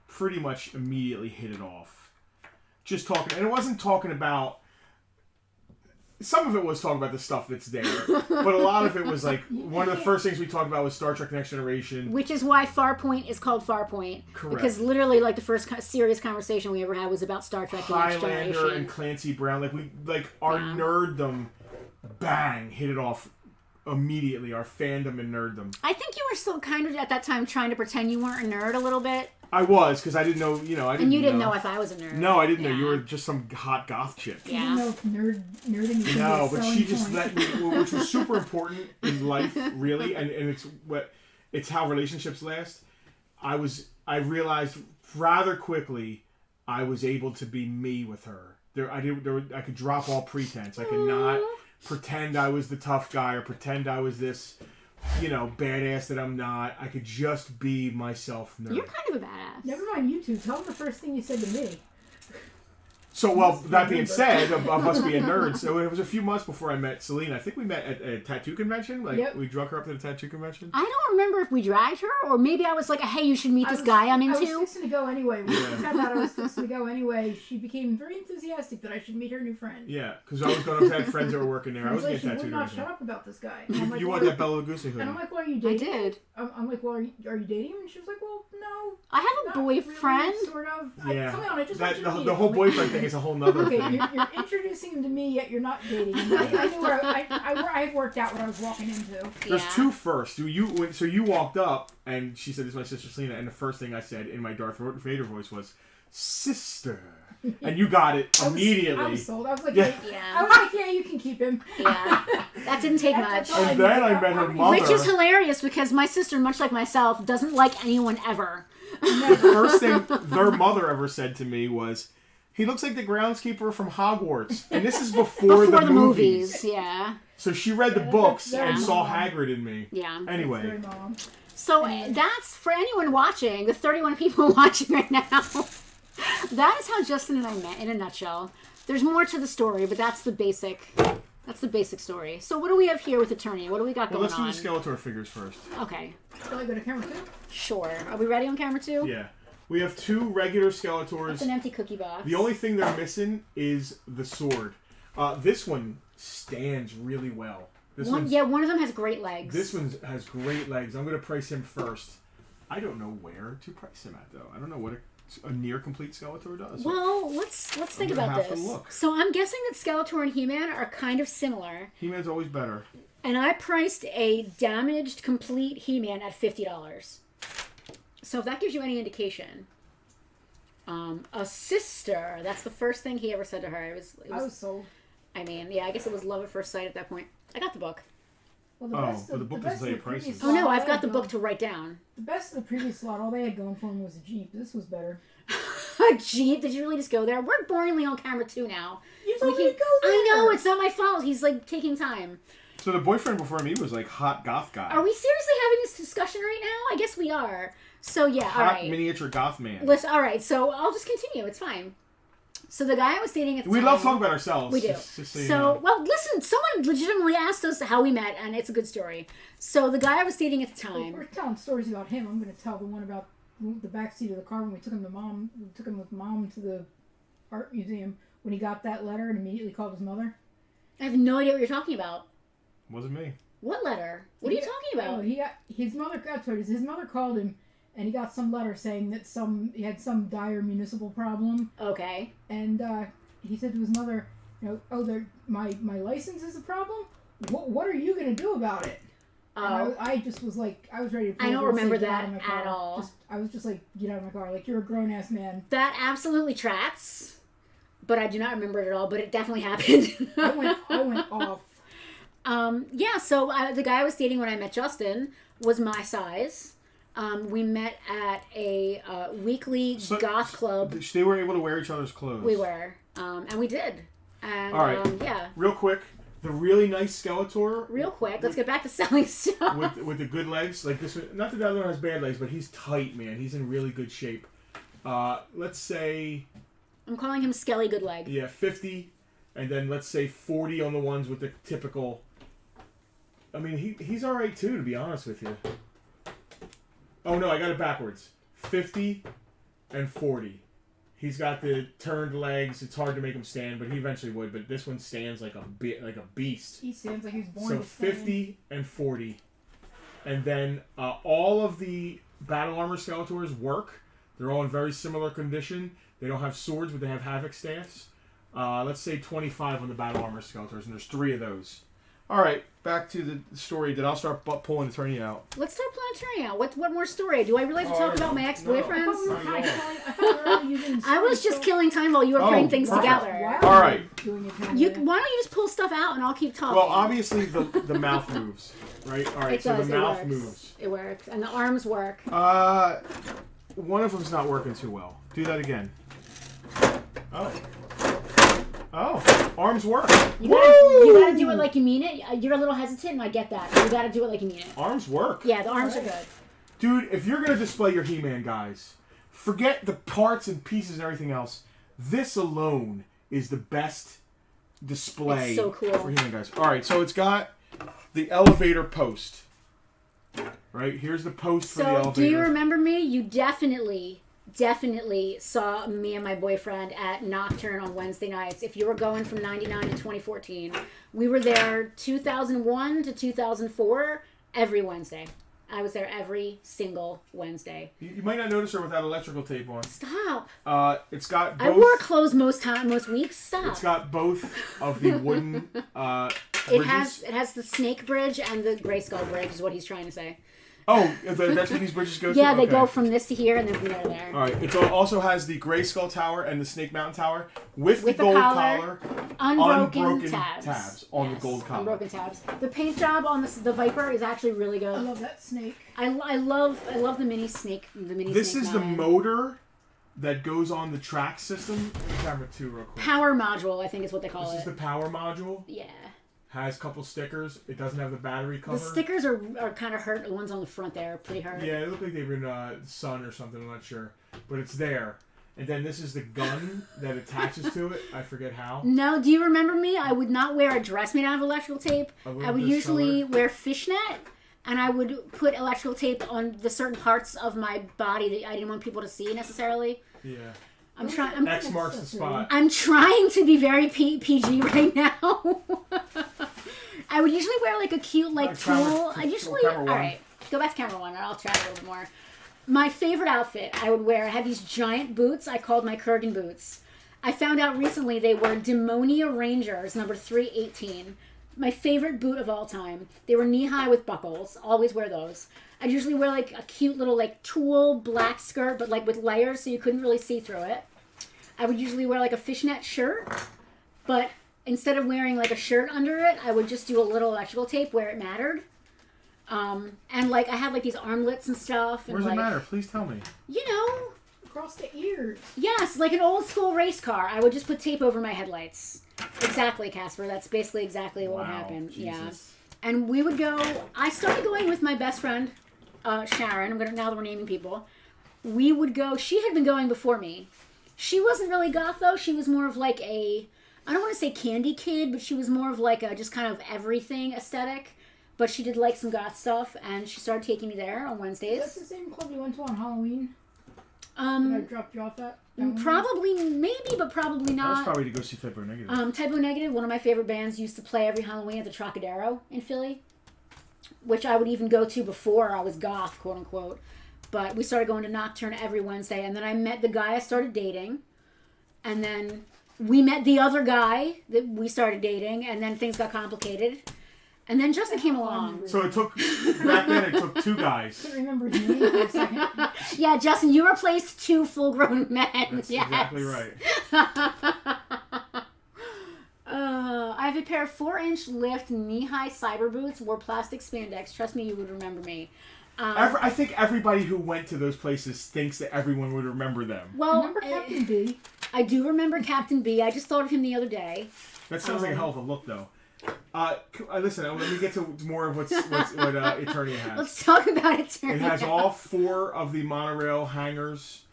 pretty much immediately hit it off. Just talking, and it wasn't talking about. Some of it was talking about the stuff that's there, but a lot of it was like one of the first things we talked about was Star Trek: Next Generation. Which is why Farpoint is called Farpoint. Correct. Because literally, like, the first serious conversation we ever had was about Star Trek: The Next Highlander Generation. and Clancy Brown, our nerddom, bang, hit it off immediately. Our fandom and nerddom. I think you were still kind of at that time trying to pretend you weren't a nerd a little bit, I was because I didn't know, I didn't. and you didn't know if I was a nerd. No, I didn't know Yeah. you were just some hot goth chick. You Yeah. didn't know if nerding is No, a but selling she just point. let me, which was super important in life, really, and it's how relationships last. I realized rather quickly I was able to be me with her. I could drop all pretense. I could not pretend I was the tough guy or pretend I was this, badass that I'm not. I could just be myself. Nerd. You're kind of a badass. Never mind you two. Tell them the first thing you said to me. So, well, that being said, of us being nerds, so it was a few months before I met Selena. I think we met at a tattoo convention. Yep. We drug her up to the tattoo convention. I don't remember if we dragged her, or maybe I was like, hey, you should meet this guy I'm I was into. fixing to go anyway. When she found out I was fixing to go anyway, she became very enthusiastic that I should meet her new friend. Yeah, because I was going to have friends that were working there. I was getting She would tattooed. not right shut now. up about this guy. And I'm like, You well, want that Bella Lugosi hoodie? And I'm like, well, are you I dating? did. I'm like, well, are you dating him? And she was like, well, no. I have a not boyfriend. Really, sort of. Yeah. Come on, I just want you to meet the him. whole Like, boyfriend thing is a whole nother Okay, thing. you're introducing him to me, yet you're not dating him. I knew where I had worked out what I was walking into. There's Yeah. two first. So you walked up and she said, "This is my sister Selena," and the first thing I said in my Darth Vader voice was, "Sister," and you got it immediately. I was sold. I was like, Yeah. Yeah. I was like, yeah, you can keep him. Yeah. That didn't take That's much. all And knew. then I met her mother. Which is hilarious because my sister, much like myself, doesn't like anyone ever. The first thing their mother ever said to me was, "He looks like the groundskeeper from Hogwarts," and this is before the movies. Yeah. So she read the Yeah, books that's and very saw mom. Hagrid in me. Yeah. Very Anyway, mom. So that's, for anyone watching, the 31 people watching right now, that is how Justin and I met in a nutshell. There's more to the story, but that's the basic story. So what do we have here with Attorney? What do we got well, going let's do on? the Skeletor figures first. Okay. Shall I go to camera 2? Sure. Are we ready on camera 2? Yeah, we have two regular It's Skeletors. an empty cookie box. The only thing they're missing is the sword. This one stands really well. one of them has great legs. This one has great legs. I'm going to price him first. I don't know where to price him at, though. I don't know what a near complete Skeletor does. Well, let's think gonna about have to this. look. So I'm guessing that Skeletor and He-Man are kind of similar, He-Man's always better. and I priced a damaged complete He-Man at $50. So if that gives you any indication, a sister. That's the first thing he ever said to her. It was I was sold. I mean, yeah, I guess it was love at first sight at that point. I got the book. Well, but the book doesn't tell you prices. Oh no, I've got the book to write down. The best of the previous lot, all they had going for them was a Jeep. This was better. A Jeep? Did you really just go there? We're boringly on camera 2 now. You told me can- to go there. I know, it's not my fault. He's like taking time. So the boyfriend before me was like hot goth guy. Are we seriously having this discussion right now? I guess we are. So yeah, hot all right. miniature goth man. Listen, all right. So I'll just continue. It's fine. So the guy I was dating at the We time, love talking about ourselves. We do. Just so you So, know. well, listen. Someone legitimately asked us how we met, and it's a good story. So the guy I was dating at the Well, time. we're telling stories about him. I'm going to tell the one about the back seat of the car when we took him with mom to the art museum when he got that letter and immediately called his mother? I have no idea what you're talking about. Wasn't me. What letter? What are you talking about? His mother called him and he got some letter saying that he had some dire municipal problem. Okay. And he said to his mother, my license is a problem? What are you going to do about it? And I just was like, I was ready to pull I don't over and remember say, "Get that out of my car." at all. I was just like, get out of my car. Like, you're a grown-ass man. That absolutely tracks, but I do not remember it at all, but it definitely happened. I went off. So the guy I was dating when I met Justin was my size. We met at a weekly goth club. They were able to wear each other's clothes. We were. And we did. And, all right. Yeah. Real quick. The really nice Skeletor. Real quick, let's get back to selling stuff. With the good legs, like this one. Not that the other one has bad legs, but he's tight, man. He's in really good shape. Let's say. I'm calling him Skelly Goodleg. Yeah, 50, and then let's say 40 on the ones with the typical. I mean, he's all right too, to be honest with you. Oh no, I got it backwards. 50 and 40. He's got the turned legs. It's hard to make him stand, but he eventually would. But this one stands like a beast. He stands like he was born So to stand. 50 and 40. And then all of the battle armor Skeletors work. They're all in very similar condition. They don't have swords, but they have Havoc staffs. Let's say 25 on the battle armor Skeletors, and there's 3 of those. All right, back to the story. Then I'll start pulling the attorney out. Let's start pulling attorney out. What more story? Do I really have to talk about my ex-boyfriends? I was just killing time while you were putting things together. All right. Why don't you just pull stuff out and I'll keep talking? Well, obviously the mouth moves, right? All right, so the mouth moves. It works, and the arms work. One of them's not working too well. Do that again. Oh, arms work. You gotta do it like you mean it. You're a little hesitant, and I get that. You gotta do it like you mean it. Arms work. Yeah, the arms are good. Dude, if you're gonna display your He-Man guys, forget the parts and pieces and everything else. This alone is the best display so cool. for He-Man guys. All right, so it's got the elevator post. Right, here's the post for the elevator. So, do you remember me? You definitely saw me and my boyfriend at Nocturne on Wednesday nights. If you were going from 99 to 2014, we were there 2001 to 2004 every Wednesday. I was there every single Wednesday. You might not notice her without electrical tape on. Stop. It's got both. I wore clothes most weeks. Stop. It's got both of the wooden bridges. It has the snake bridge and the gray skull bridge is what he's trying to say. Oh, that's what these bridges go to? Yeah, they okay. go from this to here and then from there to there. All right. It also has the Gray Skull Tower and the Snake Mountain Tower with the gold collar. Unbroken tabs on the gold collar. Unbroken tabs. The paint job on the Viper is actually really good. I love that snake. I love the mini snake. This is the motor that goes on the track system. Camera 2 real quick. Power module, I think is what they call it. This is the power module. Yeah. Has a couple stickers. It doesn't have the battery cover. The stickers are kind of hurt. The ones on the front there are pretty hurt. Yeah, they look like they've been sun or something. I'm not sure. But it's there. And then this is the gun that attaches to it. I forget how. No, do you remember me? I would not wear a dress made out of electrical tape. I would usually wear fishnet. And I would put electrical tape on the certain parts of my body that I didn't want people to see necessarily. Yeah. I'm trying. X marks the spot. I'm trying to be very PG right now. I would usually wear like a cute tool. I usually all right. Go back to camera 1, and I'll try a little bit more. My favorite outfit I would wear. I had these giant boots. I called my Kurgan boots. I found out recently they were Demonia Rangers, number 318. My favorite boot of all time. They were knee high with buckles. Always wear those. I'd usually wear like a cute little tulle black skirt, but like with layers so you couldn't really see through it. I would usually wear like a fishnet shirt, but instead of wearing like a shirt under it, I would just do a little electrical tape where it mattered. And like I had like these armlets and stuff. And, Where does it matter? Please tell me. You know. Across the ears. Yes, like an old school race car. I would just put tape over my headlights. Exactly, Casper. That's basically exactly what happened. Jesus. Yeah. And we would go. I started going with my best friend, Sharon. Now that we're naming people, we would go. She had been going before me. She wasn't really goth though. She was more of like I don't want to say candy kid, but she was more of like a just kind of everything aesthetic. But she did like some goth stuff, and she started taking me there on Wednesdays. That's the same club you went to on Halloween? I dropped you off at? Probably, maybe, but probably That was not. probably to go see Typo Negative. Typo Negative, one of my favorite bands, used to play every Halloween at the Trocadero in Philly, which I would even go to before I was goth, quote unquote. But we started going to Nocturne every Wednesday, and then I met the guy I started dating, and then we met the other guy that we started dating, and then things got complicated. And then Justin came along. So it took, back then, it took two I guys. couldn't remember his name for a second. Yeah, Justin, you replaced two full-grown men. That's yes. exactly right. I have a pair of 4-inch lift knee-high cyber boots, wore plastic spandex. Trust me, you would remember me. I think everybody who went to those places thinks that everyone would remember them. Well, Remember Captain B? I do remember Captain B. I just thought of him the other day. That sounds like a hell of a look, though. Listen, let me get to more of what Eternia has. Let's talk about Eternia. It has all 4 of the monorail hangers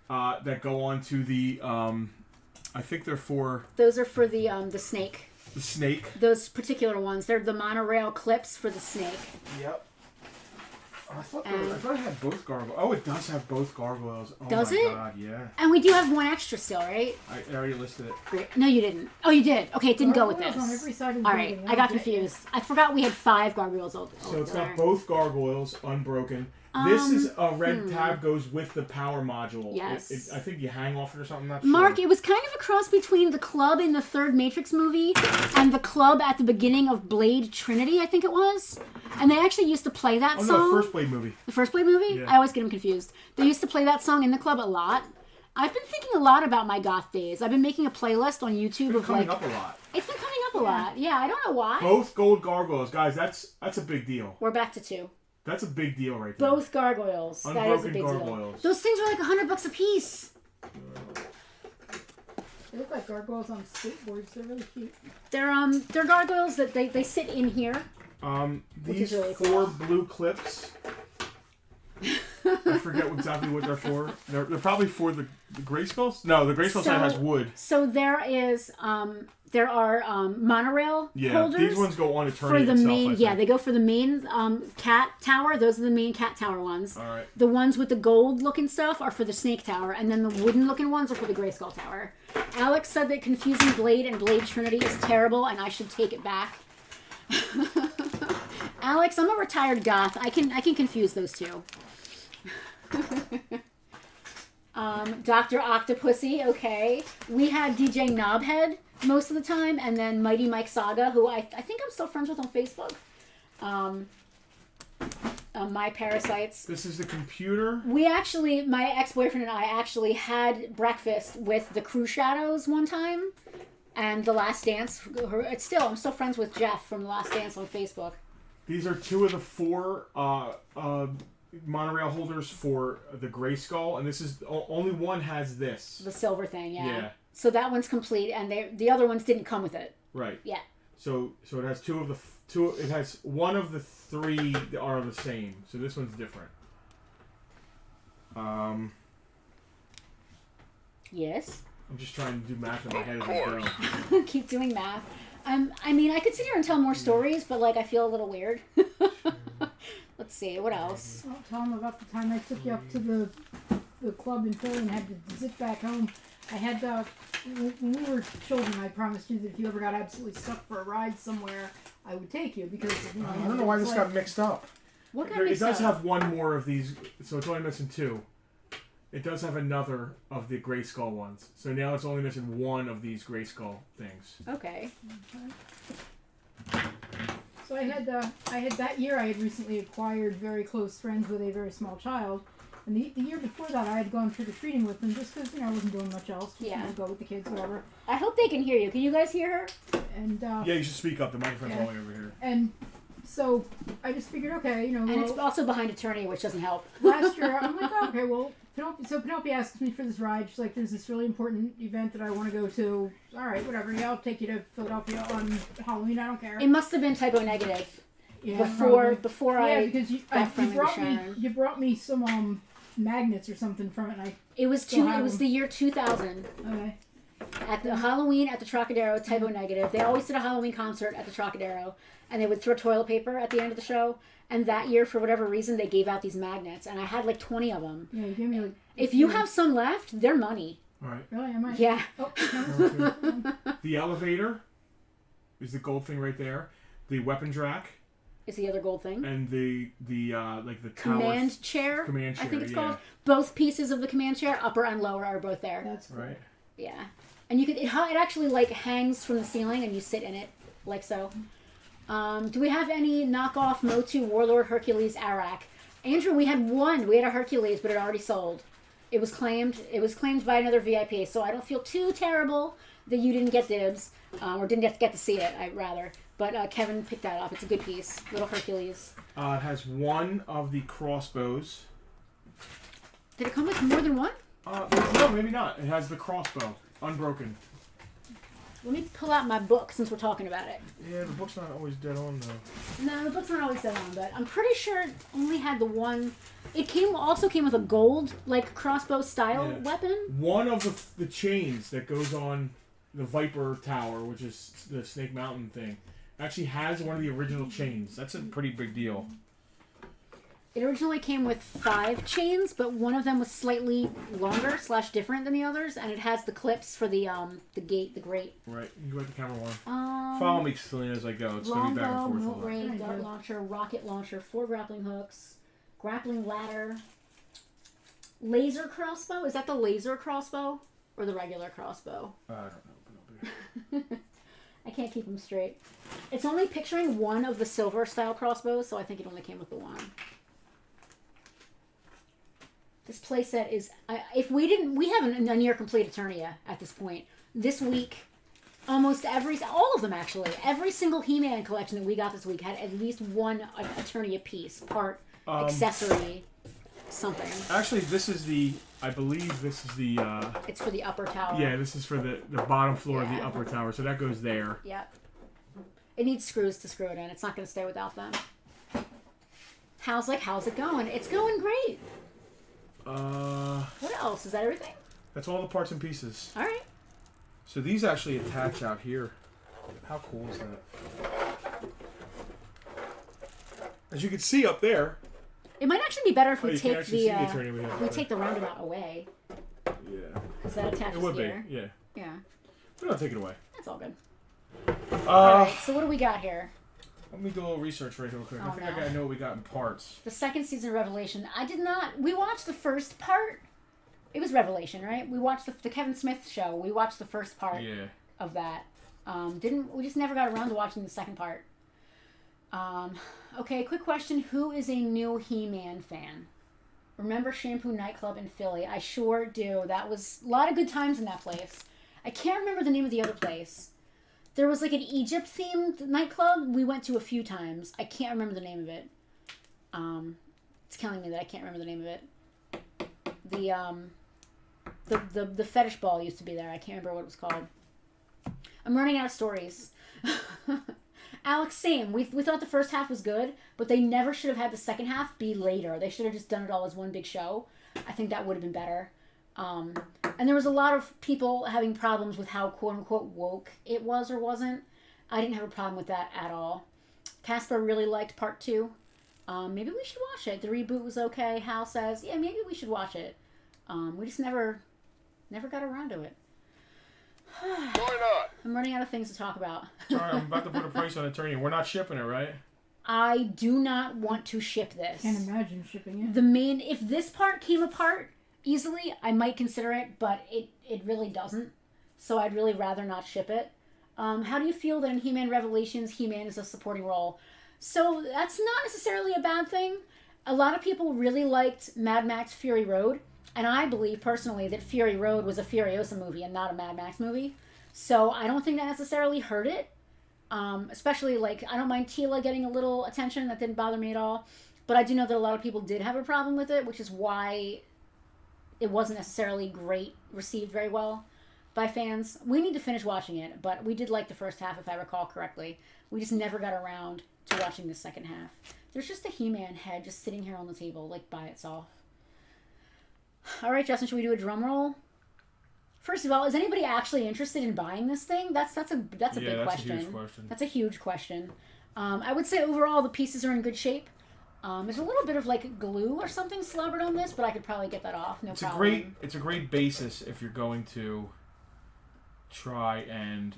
that go on to the. I think they're for Those are for the snake. the snake. Those particular ones. They're the monorail clips for the snake. Yep. I thought it had both gargoyles. Oh, it does have both gargoyles. Oh Does my it? God, yeah. And we do have one extra still, right? I already listed it. Great. No, you didn't. Oh, you did. Okay, it didn't go with this. On every side of the All right, building. I got confused. I forgot we had 5 gargoyles. So it's got both gargoyles unbroken. This is a red tab goes with the power module. Yes. I think you hang off it or something. I'm not sure. Mark, it was kind of a cross between the club in the 3rd Matrix movie and the club at the beginning of Blade Trinity, I think it was. And they actually used to play that Oh song. no, first Blade movie. The first Blade movie? Yeah. I always get them confused. They used to play that song in the club a lot. I've been thinking a lot about my goth days. I've been making a playlist on YouTube of Coming like... up a lot. It's been coming up a lot. Yeah, I don't know why. Both gold gargoyles, guys. That's a big deal. We're back to 2. That's a big deal right there. Both gargoyles. That is a Unbroken big gargoyles. deal. Those things are like $100 a piece. They look like gargoyles on skateboards. They're really cute. They're gargoyles that they sit in here. Which These is really 4 cool. blue clips. I forget exactly what they're for. They're probably for the Grayskulls? No, the Grayskull side has wood. So there are monorail holders. These ones go on Eternia for the itself, main. I think. Yeah, they go for the main cat tower. Those are the main cat tower ones. All right. The ones with the gold looking stuff are for the snake tower, and then the wooden looking ones are for the Grayskull tower. Alex said that confusing Blade and Blade Trinity is terrible, and I should take it back. Alex, I'm a retired goth. I can confuse those two. Dr. Octopussy, okay. We had DJ Knobhead most of the time, and then Mighty Mike Saga, who I think I'm still friends with on Facebook. My Parasites. This is the computer. We actually, my ex-boyfriend and I actually had breakfast with the Crew Shadows one time, and The Last Dance. I'm still friends with Jeff from The Last Dance on Facebook. These are 2 of the 4 monorail holders for the Grayskull, and this is only one has this. The silver thing, yeah. Yeah. So that one's complete, and the other ones didn't come with it. Right. Yeah. So it has 2 of the 2. It has 1 of the 3 that are the same. So this one's different. Yes. I'm just trying to do math in my head as I go. Keep doing math. I mean, I could sit here and tell more stories, but like I feel a little weird. Let's see, what else? I'll tell them about the time I took you up to the club in Philly and had to zip back home. I had when we were children, I promised you that if you ever got absolutely stuck for a ride somewhere, I would take you because I don't know why this got mixed up. What got It mixed does up? have 1 more of these, so it's only missing 2. It does have another of the Grayskull ones. So now it's only missing 1 of these Grayskull things. Okay. So I had that year I had recently acquired very close friends with a very small child, and the year before that I had gone trick or treating with them just because I wasn't doing much else. Just, Yeah. go with the kids, whatever. I hope they can hear you. Can you guys hear her? And Yeah, you should speak up. The microphone's all the way over here. and so I just figured, okay, And well, it's also behind Attorney, which doesn't help. last year I'm like, oh, okay, well, Penelope asks me for this ride. She's like, there's this really important event that I want to go to. All right, whatever. Yeah, I'll take you to Philadelphia on Halloween. I don't care. It must have been Typo Negative. Yeah, Before yeah, I because you friendly brought with me Sharon. some magnets or something from it. And it was Still it have was them. the year 2000. okay. At the Halloween at the Trocadero, typo negative. They always did a Halloween concert at the Trocadero, and they would throw toilet paper at the end of the show. And that year, for whatever reason, they gave out these magnets, and I had like 20 of them. Yeah, you gave me like. If you have some left, they're money. All right. Really, I might. Yeah. Oh, The elevator is the gold thing right there. The weapons rack Is the other gold thing. and the like the tower. Command chair. Command I think it's chair, called. yeah. Both pieces of the command chair, upper and lower, are both there. that's cool. Right. Yeah. And you could it actually like hangs from the ceiling, and you sit in it like so. Do we have any knockoff Motu Warlord Hercules Arak? Andrew, we had one. We had a Hercules, but it already sold. It was claimed. It was claimed by another VIP, so I don't feel too terrible that you didn't get dibs, or didn't get to see it. Rather, but Kevin picked that up. It's a good piece, little Hercules. It has one of the crossbows. Did it come with more than one? No, maybe not. It has the crossbow, unbroken. Let me pull out my book since we're talking about it. Yeah, the book's not always dead on though. No, the book's not always that on, but I'm pretty sure it only had the one. It also came with a gold, like, crossbow style Yeah. weapon. One of the chains that goes on the Viper Tower, which is the Snake Mountain thing, actually has one of the original chains. That's a pretty big deal. It originally came with 5 chains, but one of them was slightly longer / different than the others, and it has the clips for the grate. Right. You go at the camera one. Um, Follow me, Selena, as I go. It's going to be back longbow, and forth a moat lot. ray, Very dart good. launcher, rocket launcher, 4 grappling hooks, grappling ladder, laser crossbow. Is that the laser crossbow or the regular crossbow? I don't know. But it'll be- I can't keep them straight. It's only picturing one of the silver style crossbows, so I think it only came with the one. This playset is. We have a near complete Eternia at this point. This week, almost all of them actually, every single He-Man collection that we got this week had at least one Eternia piece, part, accessory, something. Actually, I believe this is the, It's for the upper tower. yeah, this is for the bottom floor of the Yeah. upper tower, so that goes there. Yep. It needs screws to screw it in. It's not going to stay without them. How's it going? It's going great. What else? Is that everything? That's all the parts and pieces. All right. So these actually attach out here. How cool is that? As you can see up there. It might actually be better if we you can take actually see the Eternia we have if we there. take the roundabout away, Yeah. because that attaches It would here. be, yeah. Yeah, We don't take it away. that's all good. All Uh, right. So what do we got here? let me do a little research right real quick. I Oh, think no. I gotta know what we got in parts. The second season of Revelation. I did not. We watched the first part. It was Revelation, right? We watched the Kevin Smith show. We watched the first part Yeah. of that. We just never got around to watching the second part. Okay, quick question. Who is a new He-Man fan? Remember Shampoo Nightclub in Philly? I sure do. That was a lot of good times in that place. I can't remember the name of the other place. There was like an Egypt-themed nightclub we went to a few times. I can't remember the name of it. It's killing me that I can't remember the name of it. The fetish ball used to be there. I can't remember what it was called. I'm running out of stories. Alex, same. We thought the first half was good, but they never should have had the second half be later. They should have just done it all as one big show. I think that would have been better. And there was a lot of people having problems with how quote-unquote woke it was or wasn't. I didn't have a problem with that at all. Casper really liked part 2. Maybe we should watch it. The reboot was okay. Hal says, yeah, maybe we should watch it. We just never got around to it. Why not? I'm running out of things to talk about. Sorry, I'm about to put a price on Eternia. We're not shipping it, right? I do not want to ship this. Can't imagine shipping it. If this part came apart easily, I might consider it, but it really doesn't. So I'd really rather not ship it. How do you feel that in He-Man Revelations, He-Man is a supporting role? So that's not necessarily a bad thing. A lot of people really liked Mad Max Fury Road, and I believe personally that Fury Road was a Furiosa movie and not a Mad Max movie. So I don't think that necessarily hurt it. Especially, like, I don't mind Tila getting a little attention. That didn't bother me at all. But I do know that a lot of people did have a problem with it, which is why it wasn't necessarily received very well by fans. We need to finish watching it, but we did like the first half, if I recall correctly. We just never got around to watching the second half. There's just a He-Man head just sitting here on the table, like, by itself. All right, Justin, should we do a drum roll? First of all, is anybody actually interested in buying this thing? That's a big that's question. a huge question. That's a huge question. I would say overall the pieces are in good shape. There's a little bit of like glue or something slobbered on this, but I could probably get that off. No problem. It's a great basis if you're going to try and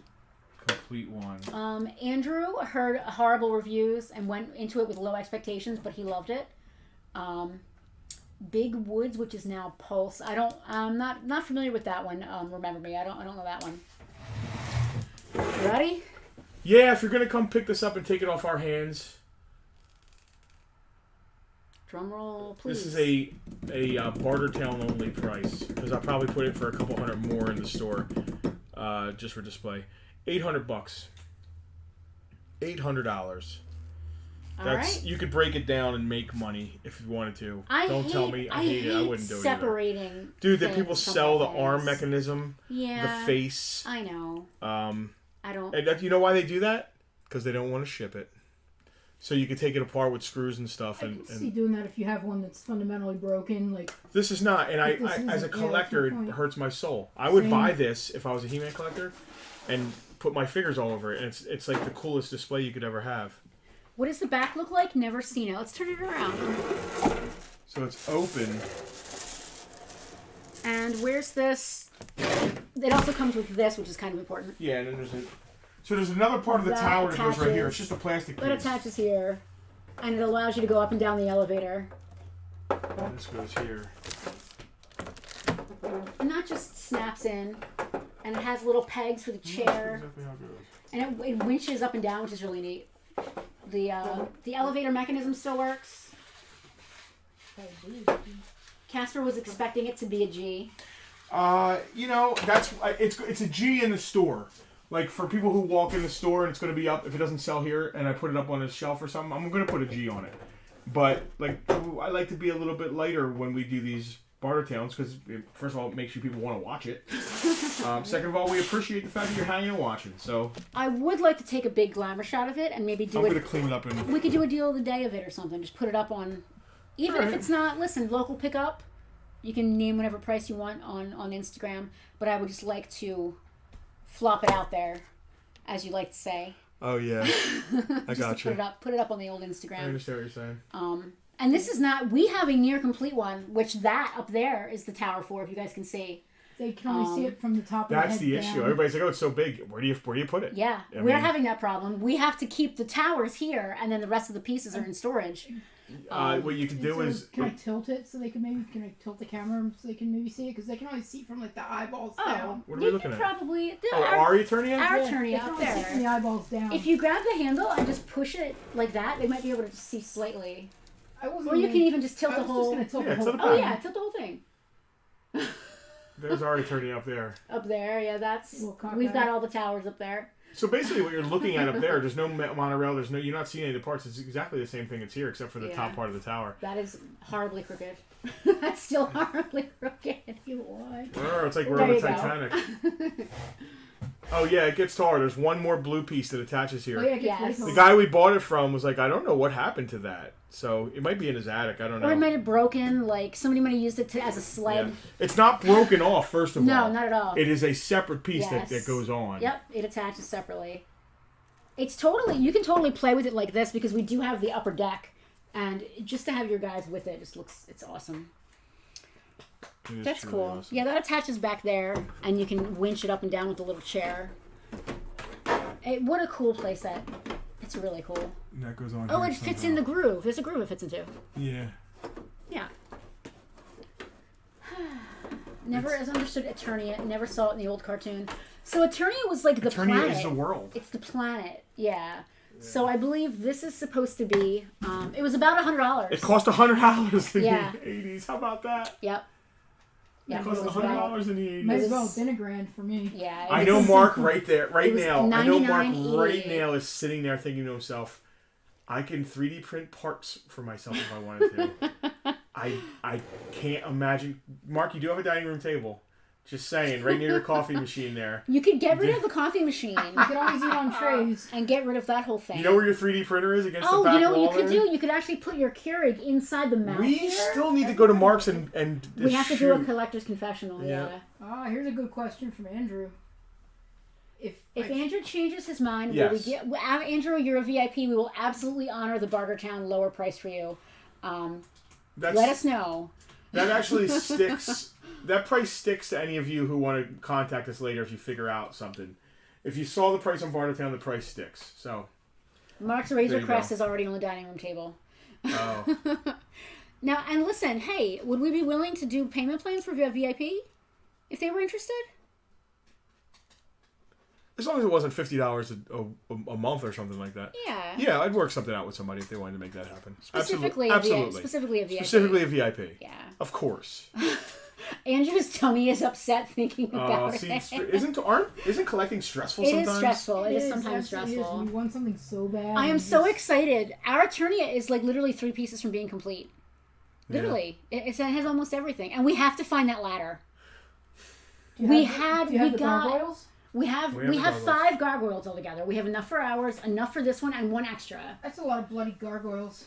complete one. Andrew heard horrible reviews and went into it with low expectations, but he loved it. Big Woods, which is now Pulse. I'm not familiar with that one. Remember me. I don't know that one. You ready? Yeah, if you're gonna come pick this up and take it off our hands. Drum roll, please. This is a Bartertown only price because I'll probably put it for a couple $100 more in the store, just for display. $800. $800. That's you could break it down and make money if you wanted to. Don't tell me I hate it. I wouldn't do it. Separating. Dude, that people sell the arm mechanism, yeah, the face. I know. I don't. And you know why they do that? Because they don't want to ship it. So you could take it apart with screws and stuff. I can see doing that if you have one that's fundamentally broken. Like this is not, and I as a collector, it hurts my soul. I would buy this if I was a He-Man collector, and put my figures all over it. And it's like the coolest display you could ever have. What does the back look like? Never seen it. Let's turn it around. So it's open. And where's this? It also comes with this, which is kind of important. Yeah, and then there's another part of the tower that goes right here. It's just a plastic piece. That attaches here. And it allows you to go up and down the elevator. And this goes here. And that just snaps in. And it has little pegs for the chair. That's exactly how it goes. And it winches up and down, which is really neat. The elevator mechanism still works. Casper was expecting it to be a G. It's a G in the store. Like for people who walk in the store and it's going to be up if it doesn't sell here, and I put it up on a shelf or something, I'm going to put a G on it. But like I like to be a little bit lighter when we do these Bartertowns because first of all it makes you people want to watch it. Second of all, we appreciate the fact that you're hanging and watching. So I would like to take a big glamour shot of it and maybe do I'm going to clean it up and we could do a deal of the day of it or something. Just put it up on, even if it's not. Listen, local pickup. You can name whatever price you want on Instagram, but I would just like to flop it out there, as you like to say. Oh yeah, I got you. Put it up on the old Instagram. I understand what you're saying. And this is not. We have a near complete one, which that up there is the tower for. If you guys can see, they can only see it from the top. That's of the the head issue. down. Everybody's like, "Oh, it's so big. Where do you put it?" Yeah, we're having that problem. We have to keep the towers here, and then the rest of the pieces are in storage. What you can do is can I tilt it so they can can I tilt the camera so they can maybe see it because they can only see from like the eyeballs down. What are we looking at? Probably. Are you turning it? Our Yeah, turning they up can only see there. from the eyeballs down. If you grab the handle and just push it like that, they might be able to see slightly. Or you can even just tilt the whole. Just gonna tilt the tilt whole. it Oh back. yeah, tilt the whole thing. There's already turning up there. Up there, yeah, that's. We'll cock We've that. got all the towers up there. So basically, what you're looking at up there, there's no monorail. You're not seeing any of the parts. It's exactly the same thing that's here, except for the top part of the tower. That is horribly crooked. That's still horribly crooked. You would. Oh, it's like we're on the Titanic. Oh yeah, it gets taller. There's one more blue piece that attaches here. Oh, yeah, Yes. The guy we bought it from was like, I don't know what happened to that. So it might be in his attic. I don't know. Or it might have broken. Like somebody might have used it as a sled. Yeah. It's not broken off. First of all, No, not at all. It is a separate piece Yes. that goes on. Yep, it attaches separately. It's totally. You can totally play with it like this because we do have the upper deck, and just to have your guys with it just looks. It's awesome. It is That's truly cool. awesome. Yeah, that attaches back there, and you can winch it up and down with the little chair. What a cool playset. It's really cool. And that goes on. Oh, here it fits somehow. in the groove. There's a groove it fits into. Yeah. Yeah. Never as understood Eternia. Never saw it in the old cartoon. So Eternia was like the Eternia planet. is the world. It's the planet. Yeah. So I believe this is supposed to be. It was about $100. It cost $100 in Yeah. the 80s. How about that? Yep. Yeah. It cost was about- $100 in the 80s. Might as well have been $1,000 for me. Yeah. I it know was- Mark right there, right it was now. I know Mark $99.88. right now is sitting there thinking to himself, I can 3D print parts for myself if I wanted to. I can't imagine. Mark, you do have a dining room table. Just saying, right near your coffee machine there. You could get rid of the coffee machine. You can always eat on trays. And get rid of that whole thing. You know where your 3D printer is against the Oh, back you know wall what you could there? do? You could actually put your Keurig inside the mouth. We still need to go to Mark's and We have to do a shoot. collector's confessional, yeah. Here's a good question from Andrew. If Andrew changes his mind, Yes. Andrew, you're a VIP. We will absolutely honor the Bartertown lower price for you. Let us know. That actually sticks. That price sticks to any of you who want to contact us later if you figure out something. If you saw the price on Bartertown, the price sticks. So. Mark's There Razor you Crest go. is already on the dining room table. Oh. Now, and listen, hey, would we be willing to do payment plans for VIP if they were interested? As long as it wasn't $50 a month or something like that. Yeah. Yeah, I'd work something out with somebody if they wanted to make that happen. Specifically, Absolutely. Specifically a VIP. Specifically a VIP. Yeah. Of course. Andrew's tummy is upset thinking about See, it. isn't collecting stressful It sometimes? is stressful. It is sometimes absolutely stressful. is. You want something so bad. I am and so just- excited. Our Eternia is like literally 3 pieces from being complete. Literally. It has almost everything. And we have to find that ladder. Do you We have the gargoyles? We have gargoyles. 5 gargoyles altogether. We have enough for ours, enough for this one, and 1 extra. That's a lot of bloody gargoyles.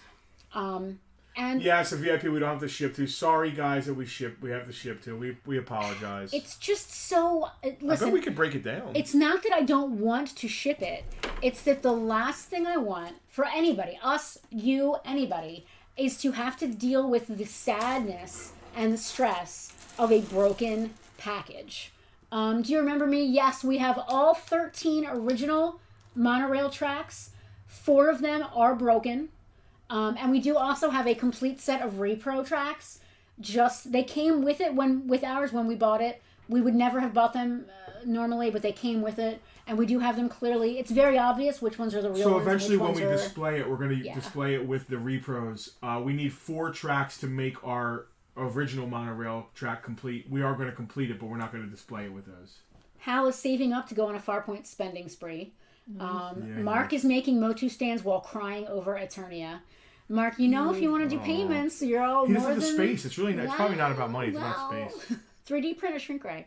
And Yeah, it's a VIP we don't have to ship to. Sorry, guys, that we have to ship to. We apologize. it's just so... I bet Listen, we could break it down. it's not that I don't want to ship it. It's that the last thing I want for anybody, us, you, anybody, is to have to deal with the sadness and the stress of a broken package. Do you remember me? Yes, we have all 13 original monorail tracks. 4 of them are broken. And we do also have a complete set of repro tracks. They came with it with ours when we bought it. We would never have bought them normally, but they came with it. And we do have them clearly. It's very obvious which ones are the real So ones. and eventually, which when ones we are... display it, we're going to display it with the repros. We need 4 tracks to make our original monorail track complete. We are going to complete it, but we're not going to display it with those. Hal is saving up to go on a Farpoint spending spree. Yeah, Mark is making Motu stands while crying over Eternia. Mark, if you want to do payments, you're all He more doesn't have than... the space. It's really not, it's probably not about money. It's about Well, space. 3D printer shrink ray.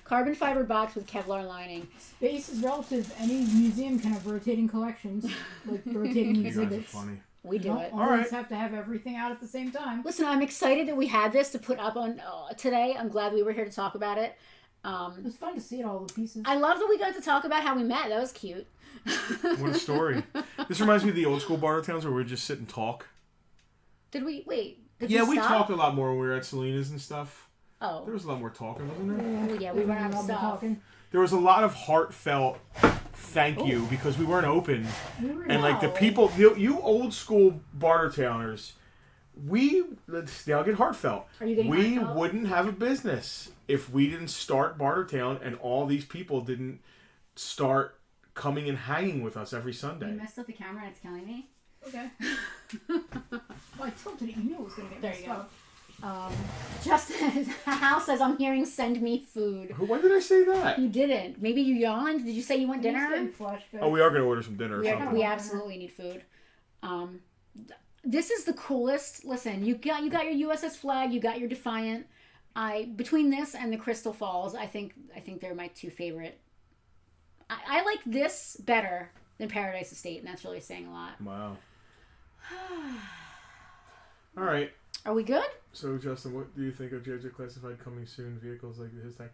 Carbon fiber box with Kevlar lining. Space is relative. Any museum can have rotating collections, like rotating You guys are exhibits. funny. We do You don't it. always Alright. have to have everything out at the same time. Listen, I'm excited that we had this to put up on today. I'm glad we were here to talk about it. It was fun to see it, all the pieces. I love that we got to talk about how we met. That was cute. What a story. This reminds me of the old school Bartertowns where we would just sit and talk. Did we... Wait. Did Yeah, we stop? talked a lot more when we were at Selena's and stuff. Oh. There was a lot more talking, wasn't there? Oh, yeah, we ran out of all the stuff. talking. There was a lot of heartfelt thank you because we weren't open. We were And like the No. people, you old school Bartertowners, now get heartfelt. Are you getting We heartfelt? wouldn't have a business if we didn't start Bartertown and all these people didn't start coming and hanging with us every You Sunday. messed up the camera and it's killing me. Okay. Well, I tilted it. You knew it was going to get There messed you go. up. Justin, Hal says, I'm hearing send me food. When did I say that? You didn't. Maybe you yawned. Did you say you want I'm just dinner? getting flashbacks. Oh, we are going to order some dinner or something. We absolutely need food. This is the coolest. Listen, you got your USS Flag, you got your Defiant. Between this and the Crystal Falls, I think they're my 2 favorite. I like this better than Paradise Estate, and that's really saying a lot. Wow. All right. Are we good? So, Justin, what do you think of JJ Classified coming soon vehicles like his thing?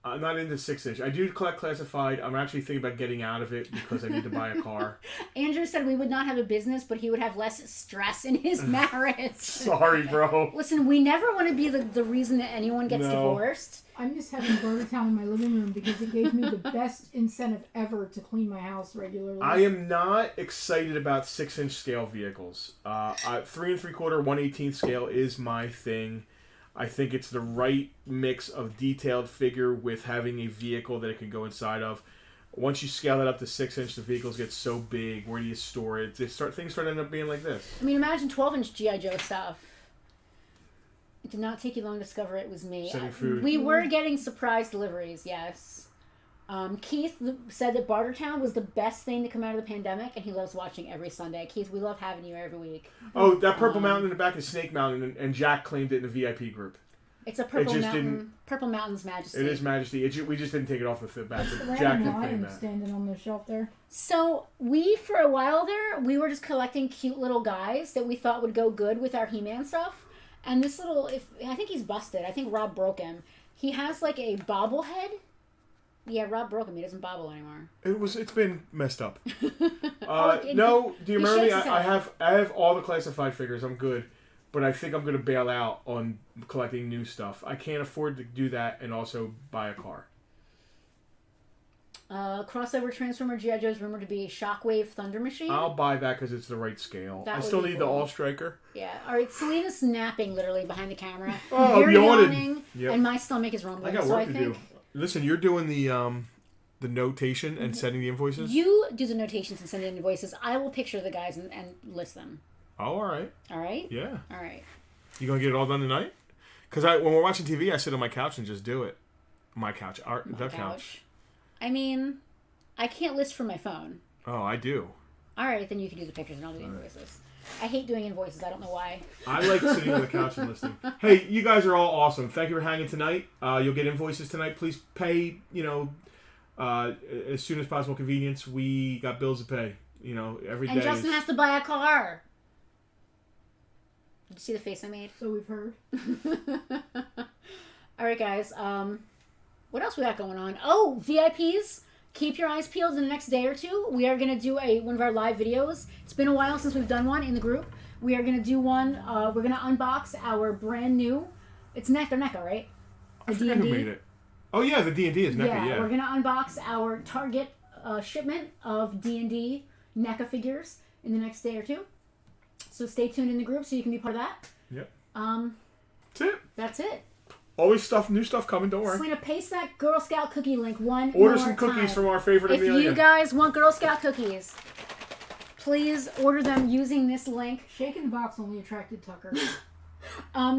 I'm not into 6-inch. I do collect classified. I'm actually thinking about getting out of it because I need to buy a car. Andrew said we would not have a business, but he would have less stress in his marriage. Sorry, bro. Listen, we never want to be the reason that anyone gets No. divorced. I miss having Bartertown in my living room because it gave me the best incentive ever to clean my house regularly. I am not excited about 6-inch scale vehicles. 3 3/4, 1/18 scale is my thing. I think it's the right mix of detailed figure with having a vehicle that it can go inside of. Once you scale that up to 6-inch, the vehicles get so big. Where do you store it? Things start ending up being like this. I mean, imagine 12-inch G.I. Joe stuff. It did not take you long to discover it was me. Sending food. We were getting surprise deliveries, yes. Keith said that Bartertown was the best thing to come out of the pandemic, and he loves watching every Sunday. Keith, we love having you every week. Oh, that purple mountain in the back is Snake Mountain, and Jack claimed it in the VIP group. It's a Purple just Mountain. didn't- Purple Mountain's Majesty. It is Majesty. We just didn't take it off the back. The Jack random didn't claim lion that. standing on the shelf there. So for a while there, we were just collecting cute little guys that we thought would go good with our He-Man stuff. And this little, I think he's busted. I think Rob broke him. He has like a bobblehead. Yeah, Rob broke him. He doesn't bobble anymore. It's been messed up. Oh, No, do you he remember me? shakes his I head. have all the classified figures. I'm good. But I think I'm going to bail out on collecting new stuff. I can't afford to do that and also buy a car. Crossover Transformer G.I. Joe is rumored to be a Shockwave Thunder Machine. I'll buy that because it's the right scale. That I would still be need the cool. All Striker. Yeah. All right. Selena's napping literally behind the camera. Oh, You're yawning. yawning, Yep. and my stomach is rumbling. I got so work I to think do. Listen, you're doing the notation and setting the invoices? you do the notations and send in invoices. I will picture the guys and list them. Oh, all right. All right. Yeah. All right. You going to get it all done tonight? Because when we're watching TV, I sit on my couch and just do it. My couch. The couch. I mean, I can't list from my phone. Oh, I do. All right, then you can do the pictures and I'll do the invoices. I hate doing invoices. I don't know why. I like sitting on the couch and listening. Hey, you guys are all awesome. Thank you for hanging tonight. You'll get invoices tonight. Please pay, as soon as possible convenience. We got bills to pay, every day. And Justin has to buy a car. Did you see the face I made? So we've heard. All right, guys. What else we got going on? Oh, VIPs. Keep your eyes peeled in the next day or two. We are going to do one of our live videos. It's been a while since we've done one in the group. We are going to do one. We're going to unbox our brand new. It's NECA, right? I forget who made it. Oh, yeah, the D&D is NECA, yeah. We're going to unbox our Target shipment of D&D NECA figures in the next day or two. So stay tuned in the group so you can be part of that. Yep. That's it. That's it. Always new stuff coming, don't worry. Selena, paste that Girl Scout cookie link one Order more some cookies time. from our favorite If Amelia. you guys want Girl Scout cookies, please order them using this link. Shake in the Box only attracted Tucker.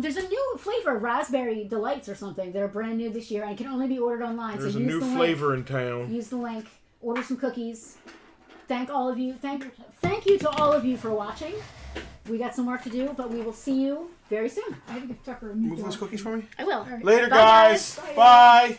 There's a new flavor, Raspberry Delights or something. They're brand new this year and can only be ordered online. There's so a use new the flavor link. in town. Use the link. Order some cookies. Thank all of you. Thank you to all of you for watching. We got some work to do, but we will see you very soon. I had to give Tucker a new Move those dog cookies treat. for me. I will. Later, Bye, guys. guys. Bye.